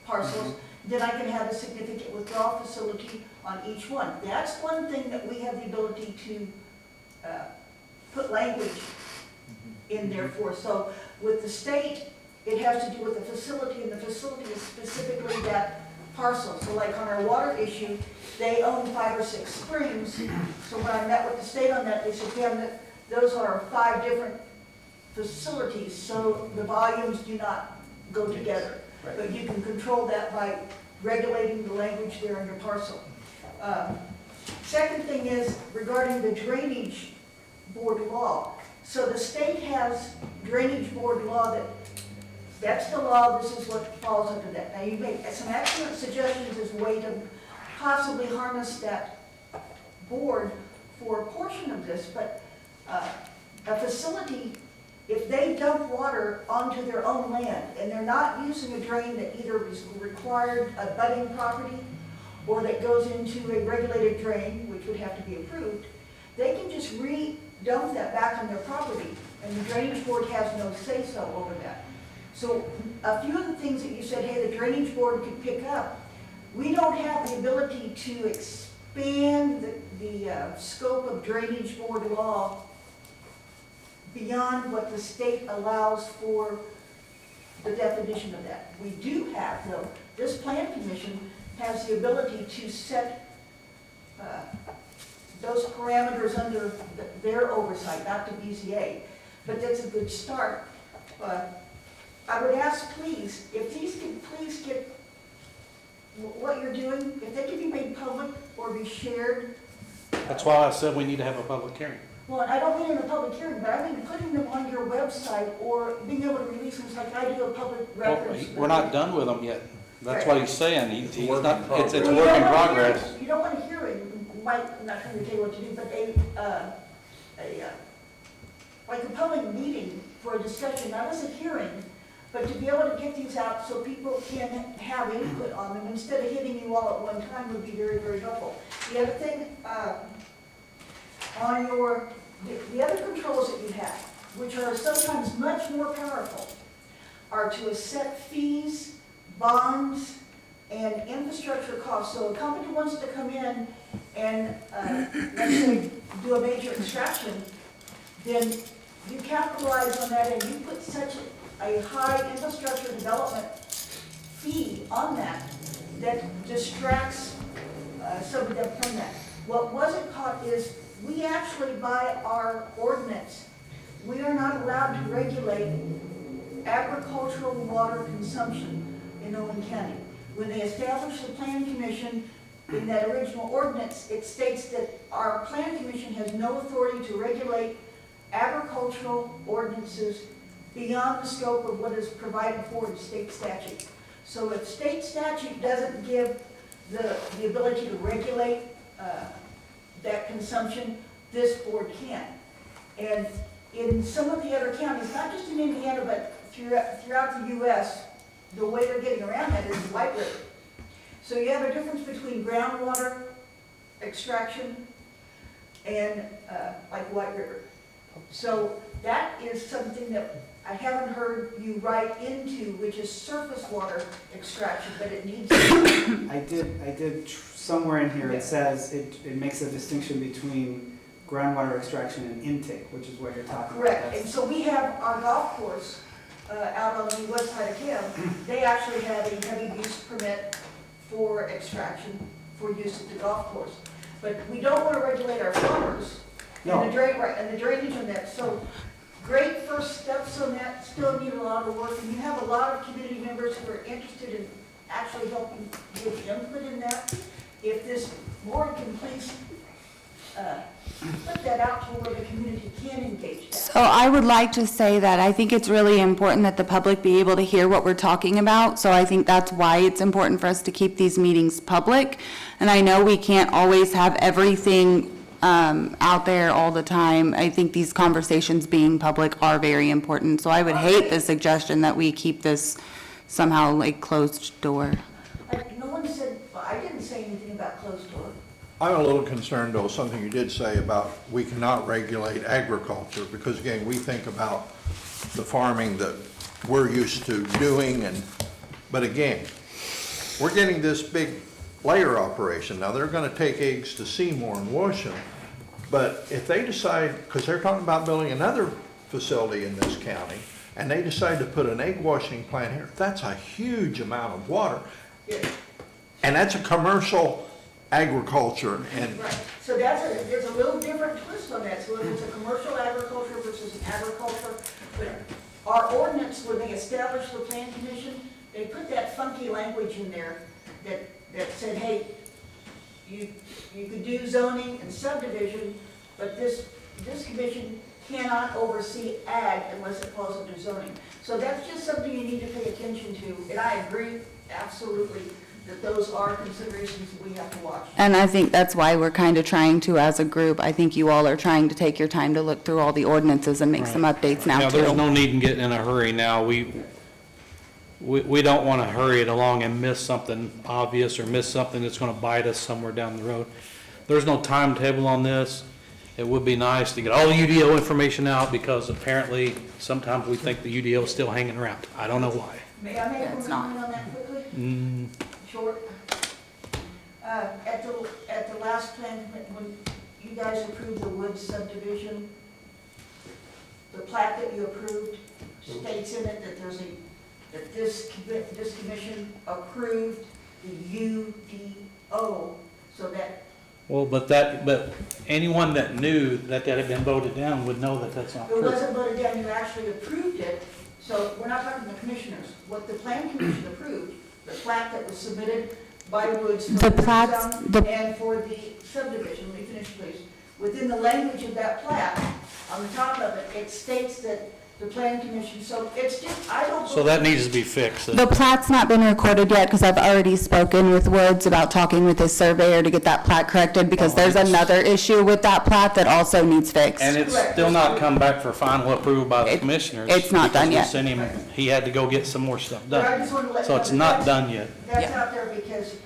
parcels, then I can have a significant withdrawal facility on each one. That's one thing that we have the ability to put language in there for. So with the state, it has to do with the facility, and the facility is specifically that parcel. So like on our water issue, they own 5 or 6 springs. So when I met with the state on that, they said, Pam, those are 5 different facilities, so the volumes do not go together. Right. But you can control that by regulating the language there in your parcel. Second thing is regarding the drainage board law. So the state has drainage board law that's the law, this is what falls under that. Now you make some excellent suggestions as a way to possibly harness that board for a portion of this, but a facility, if they dump water onto their own land and they're not using a drain that either is required abutting property or that goes into a regulated drain, which would have to be approved, they can just re-dump that back on their property, and the drainage board has no say-so over that. So a few of the things that you said, hey, the drainage board could pick up, we don't have the ability to expand the scope of drainage board law beyond what the state allows for the definition of that. We do have, though, this plan commission has the ability to set those parameters under their oversight, not the BZA, but that's a good start. I would ask, please, if these can please get what you're doing, if they can be made public or be shared. That's why I said we need to have a public hearing. Well, I don't mean in a public hearing, but I mean putting them on your website or being able to release them like I do a public records. We're not done with them yet. That's what he's saying. He's not, it's Well, work you in don't wanna progress. hear- You don't want to hear it, you might, I'm not trying to tell you what to do, but like a public meeting for a discussion, not as a hearing, but to be able to get these out so people can have input on them instead of hitting you all at one time would be very, very helpful. The other thing, on the other controls that you have, which are sometimes much more powerful, are to set fees, bonds, and infrastructure costs. So a company wants to come in and, let's say, do a major extraction, then you capitalize on that and you put such a high infrastructure development fee on that distracts some of them from that. What wasn't caught is we actually, by our ordinance, we are not allowed to regulate agricultural water consumption in Owen County. When they established the Plan Commission, in that original ordinance, it states that our Plan Commission has no authority to regulate agricultural ordinances beyond the scope of what is provided for in state statute. So if state statute doesn't give the ability to regulate that consumption, this board can. And in some of the other counties, not just in Indiana, but throughout the US, the way they're getting around that is White River. So you have a difference between groundwater extraction and like White River. So that is something that I haven't heard you write into, which is surface water extraction, but it needs to. I did somewhere in here, it says, it makes a distinction between groundwater extraction and intake, which is what you're talking about. Correct, and so we have our golf course out on the west side of Kim. They actually have a heavy use permit for extraction for use at the golf course. But we don't want to regulate our farmers and the drainage on that. So great first steps on that, still need a lot of work. And you have a lot of community members who are interested in actually helping give input in that. If this board can please put that out to where the community can engage that. So I would like to say that I think it's really important that the public be able to hear what we're talking about. So I think that's why it's important for us to keep these meetings public. And I know we can't always have everything out there all the time. I think these conversations being public are very important. So I would hate the suggestion that we keep this somehow like closed door. No one said, well, I didn't say anything about closed door. I'm a little concerned, though, something you did say about we cannot regulate agriculture, because again, we think about the farming that we're used to doing, but again, we're getting this big layer operation. Now, they're gonna take eggs to Seymour and wash them, but if they decide, because they're talking about building another facility in this county, and they decide to put an egg washing plant here, that's a huge amount of water. And that's a commercial agriculture, and Right, so there's a little different twist on that. So if it's a commercial agriculture versus an agriculture, but our ordinance, when they established the plan commission, they put that funky language in there that said, hey, you could do zoning and subdivision, but this commission cannot oversee ag unless it falls under zoning. So that's just something you need to pay attention to, and I agree absolutely that those are considerations that we have to watch. And I think that's why we're kind of trying to, as a group, I think you all are trying to take your time to look through all the ordinances and make some updates now Yeah, too. there's no need in getting in a hurry now. We don't want to hurry it along and miss something obvious or miss something that's going to bite us somewhere down the road. There's no timetable on this. It would be nice to get all the UDO information out, because apparently sometimes we think the UDO is still hanging around. I don't know why. May I make a comment on that quickly? Short. At the last plan, when you guys approved the Woods subdivision, the plat that you approved states in it that this commission approved the UDO, so that. Well, but anyone that knew that had been voted down would know that that's not It true. wasn't voted down, you actually approved it, so we're not talking the commissioners. What the plan commission approved, the plat that was submitted by Woods for The the plats- zone and for the subdivision, let me finish please. Within the language of that plat, on the top of it, it states that the plan commission, so it's just, I don't. So that needs to be fixed. The plat's not been recorded yet because I've already spoken with Woods about talking with his surveyor to get that plat corrected, because there's another issue with that plat that also needs fixed. And it's still not come back for final approval by the commissioners. it's not done yet. Because we sent him, he had to go get some more stuff But I done. just want to let So you it's know not that done yet. That's out there because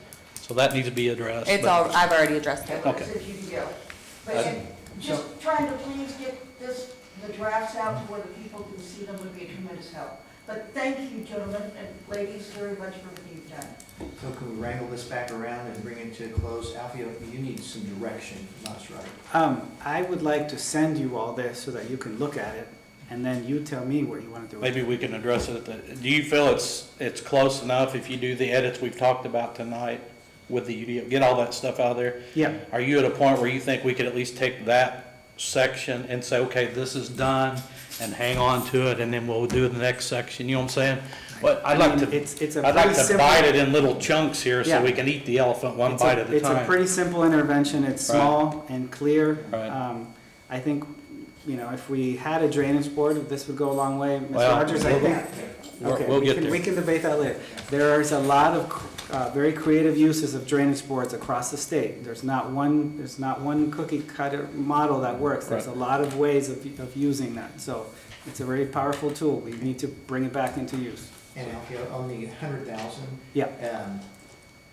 So that needs to be addressed. It's but- all, I've already addressed it. Okay. says you can go. But and just trying to please get the drafts out to where the people can see them would be a tremendous help. But thank you, gentlemen and ladies, very much for what you've done. So can we wrangle this back around and bring it to a close? Alfie, you need some direction from us, right? I would like to send you all this so that you can look at it, and then you tell me what you want to do. Maybe we can address it at the, do you feel it's close enough if you do the edits we've talked about tonight with the UDO, get all that stuff out of there? Yeah. Are you at a point where you think we could at least take that section and say, okay, this is done, and hang on to it, and then we'll do the next section, you know what I'm saying? But I'd like to, It's a I'd like pretty to simple- bite it in little chunks here so Yeah. we can eat the elephant one It's bite at a It's a time. pretty simple intervention, it's Right. small and clear. Right. I think, if we had a drainage board, this would go a long way. Ms. Well, Rogers, I we'll- think. we'll Okay, get we there. can debate that later. There is a lot of very creative uses of drainage boards across the state. There's not one cookie cutter model that works. There's a lot of ways of using that. So it's a very powerful tool. We need to bring it back into use. And if you, on the 100,000. Yeah.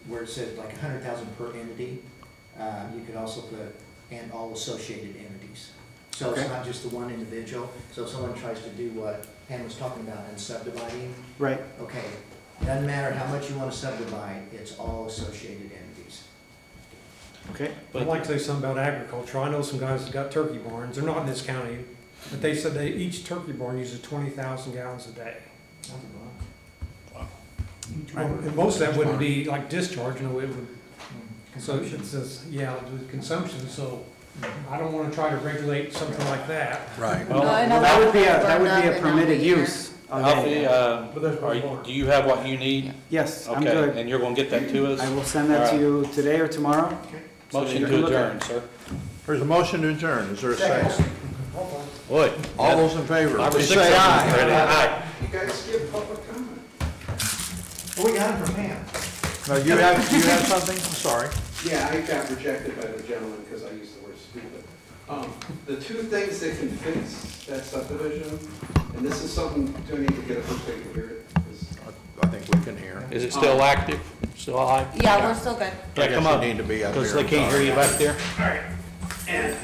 Where it said like 100,000 per entity, you could also put and all associated entities. So Okay. it's not just the one individual. So if someone tries to do what Pam was talking about in subdividing. Right. Okay, doesn't matter how much you want to subdivide, it's all associated entities. Okay. I'd like to say something about agriculture. I know some guys that got turkey barns. They're not in this county, but they said each turkey barn uses 20,000 gallons a day. And most of that wouldn't be like discharge, no, it would. So it says, yeah, the consumption, so I don't want to try to regulate something like that. Right. Well, that would be a permitted use. Alfie, do you have what you need? Yes, I'm Okay, good. and you're gonna get that to us? I will send that to you today or tomorrow. So Motion you to can look at adjourn, it. sir. There's a motion to adjourn. Is there a second? Boy. All those in favor, 5 or please 6 say aye. Aye. You guys give public comment. Well, we got it from Pam. No, you have something? I'm sorry. Yeah, I got rejected by the gentleman because I used the word stupid. The two things that can fix that subdivision, and this is something, do I need to get a first take to hear it? 'Cause I think we can hear. Is it still active? Still alive? Yeah, we're still good. Yeah, come on. You need to be up Because here. they can't hear you back there. All right, and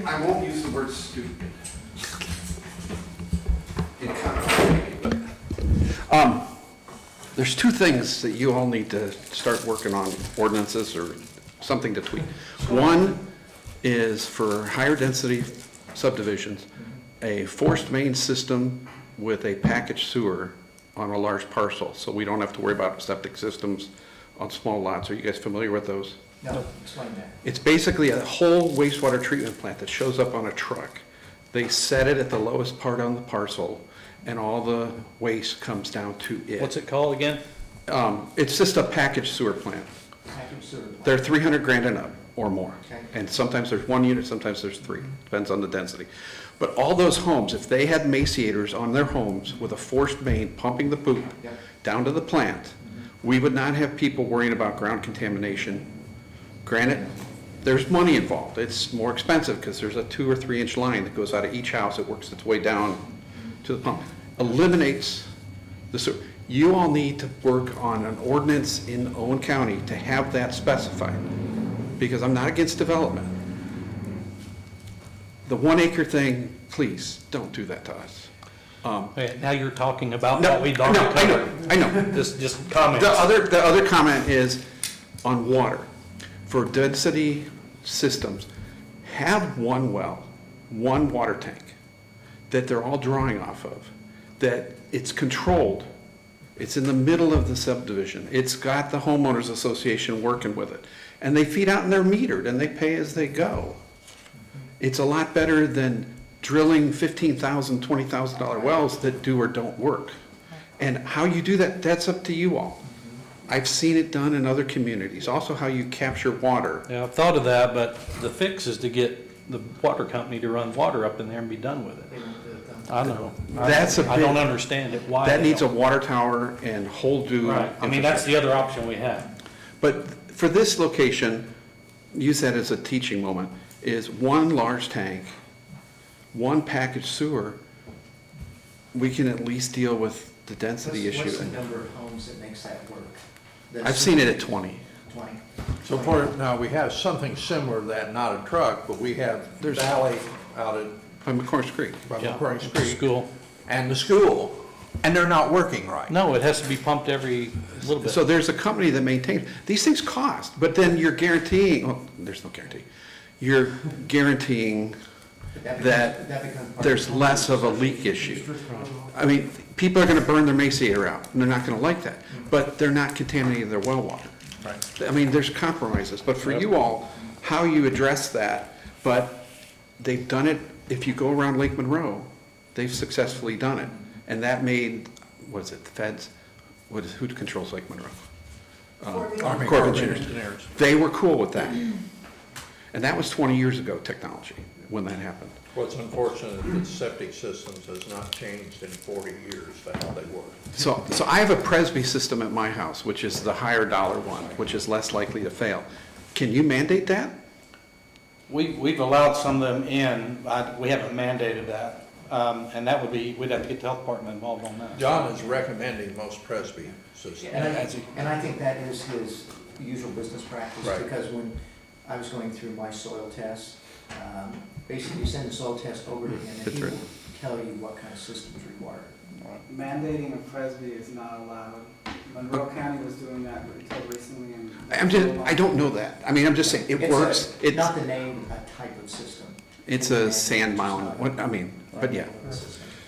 I won't use the word stupid. In comment, but, there's two things that you all need to start working on, ordinances or something to tweak. One is for higher density subdivisions, a forced main system with a packaged sewer on a large parcel, so we don't have to worry about septic systems on small lots. Are you guys familiar with those? No, explain that. It's basically a whole wastewater treatment plant that shows up on a truck. They set it at the lowest part on the parcel, and all the waste comes down to it. What's it called again? It's just a packaged sewer plant. Package sewer plant. They're 300 grand and up or more. Okay. And sometimes there's one unit, sometimes there's three, depends on the density. But all those homes, if they had emaciators on their homes with a forced main pumping the poop Yep. down to the plant, we would not have people worrying about ground contamination. Granted, there's money involved. It's more expensive because there's a 2 or 3 inch line that goes out of each house. It works its way down to the pump. Eliminates the sewer. You all need to work on an ordinance in Owen County to have that specified, because I'm not against development. The 1 acre thing, please, don't do that to us. Okay, now you're talking about No, what we'd already no, I know, covered. I know. Just comments. The other comment is on water. For density systems, have one well, one water tank that they're all drawing off of, that it's controlled. It's in the middle of the subdivision. It's got the homeowners association working with it. And they feed out and they're metered and they pay as they go. It's a lot better than drilling $15,000, $20,000 wells that do or don't work. And how you do that, that's up to you all. I've seen it done in other communities. Also how you capture water. Yeah, I've thought of that, but the fix is to get the water company to run water up in there and be done with it. I know. That's a I don't big- understand it. Why? That they needs a don't. water tower and whole do. Right. I mean, that's the other option we have. But for this location, use that as a teaching moment, is one large tank, one packaged sewer. We can at least deal with the density issue. What's the number of homes that makes that work? I've seen it at 20. 20. So now we have something similar to that, not a truck, but we have Valley out at By McCormick's Creek. by Yeah, McCormick's the Creek. school. And the school, and they're not working right. No, it has to be pumped every little bit. So there's a company that maintains, these things cost, but then you're guaranteeing, well, there's no guarantee. You're guaranteeing that becomes part there's of- less of a leak issue. I mean, people are gonna burn their emaciator out, and they're not gonna like that, but they're not contaminating their well water. Right. I mean, there's compromises, but for you all, how you address that, but they've done it, if you go around Lake Monroe, they've successfully done it. And that made, what is it, the feds, who controls Lake Monroe? Army Corps of Corps of Engineers. Engineers. They were cool with that. And that was 20 years ago, technology, when that happened. What's unfortunate is that septic systems has not changed in 40 years to how they were. So I have a Presby system at my house, which is the higher dollar one, which is less likely to fail. Can you mandate that? We've allowed some of them in, we haven't mandated that. And that would be, we'd have to get the health department involved on that. John is recommending most Presby systems. And I think that is his usual business practice, Right. because when I was going through my soil tests, basically you send the soil test over to him and he will tell you what kind of system is required. Mandating a Presby is not allowed. Monroe County was doing that until recently. I don't know that. I mean, I'm just saying, it works. It's not the name, a type of system. It's a sand mound, but yeah.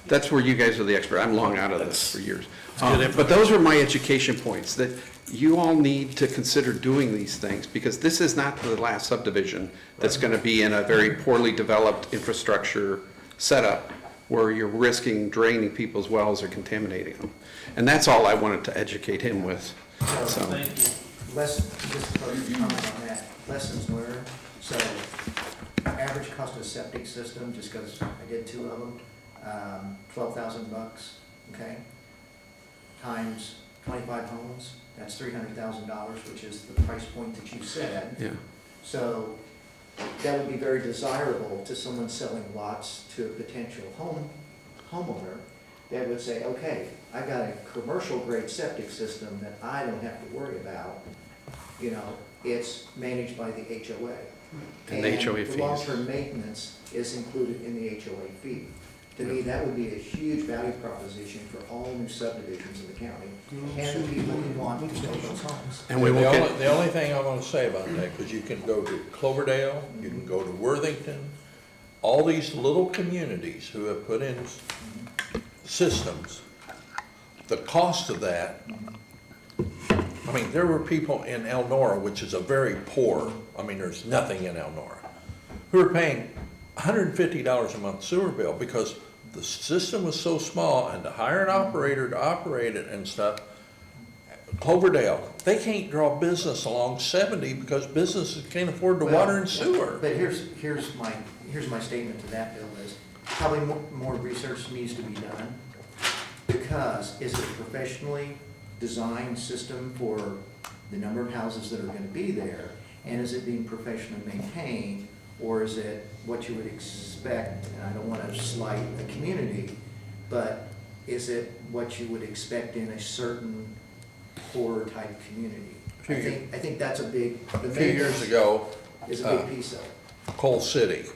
That's where you guys are the expert. I'm long out of this for years. But those are my education points, that you all need to consider doing these things, because this is not the last subdivision that's going to be in a very poorly developed infrastructure setup where you're risking draining people's wells or contaminating them. And that's all I wanted to educate him with. So. Just a comment on that, lessons learned. So average cost of septic system, just because I did 2 of them, $12,000, okay? Times 25 homes, that's $300,000, which is the price point that you said. Yeah. So that would be very desirable to someone selling lots to a potential homeowner that would say, okay, I've got a commercial grade septic system that I don't have to worry about. You know, it's managed by the HOA. And the HOA fees. The long-term maintenance is included in the HOA fee. To me, that would be a huge value proposition for all new subdivisions in the county and the people who want to build those homes. And we will get. The only thing I want to say about that, because you can go to Cloverdale, you can go to Worthington, all these little communities who have put in systems, the cost of that, I mean, there were people in Elnora, which is a very poor, I mean, there's nothing in Elnora, who are paying $150 a month sewer bill because the system was so small, and to hire an operator to operate it and stuff. Cloverdale, they can't draw business along 70 because businesses can't afford the water and sewer. But here's my statement to that, Bill, is probably more research needs to be done, because is it a professionally designed system for the number of houses that are going to be there, and is it being professionally maintained, or is it what you would expect, and I don't want to slight the community, but is it what you would expect in a certain poor type community? I think that's a big, A few years ago, is a big piece of it. Coal City,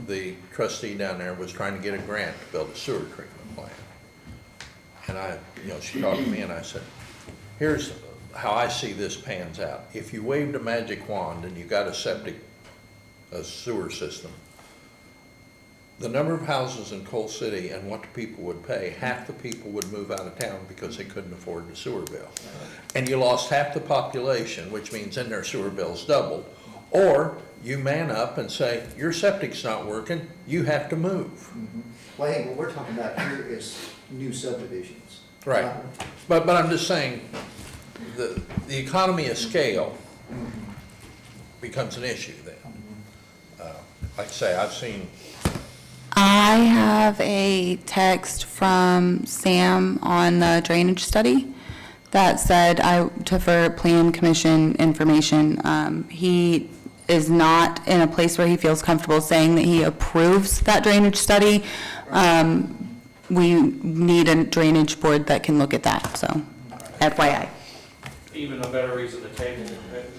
the trustee down there was trying to get a grant to build a sewer treatment plant. And she talked to me and I said, here's how I see this pans out. If you waved a magic wand and you got a sewer system, the number of houses in Coal City and what the people would pay, half the people would move out of town because they couldn't afford the sewer bill. And you lost half the population, which means then their sewer bills doubled. Or you man up and say, your septic's not working, you have to move. Well, hey, what we're talking about here is new subdivisions. Right. But I'm just saying, the economy of scale becomes an issue then. Like I say, I've seen. I have a text from Sam on the drainage study that said for plan commission information. He is not in a place where he feels comfortable saying that he approves that drainage study. We need a drainage board that can look at that, so FYI. Even a better reason to table it.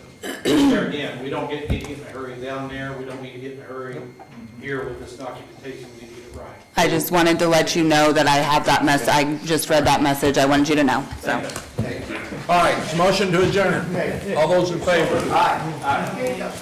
There again, we don't need to get in a hurry down there, we don't need to get in a hurry here with this documentation, we need to get it right. I just wanted to let you know that I have that message. I just read that message. I wanted you to know, so. All right, motion to adjourn. All those in favor? Aye.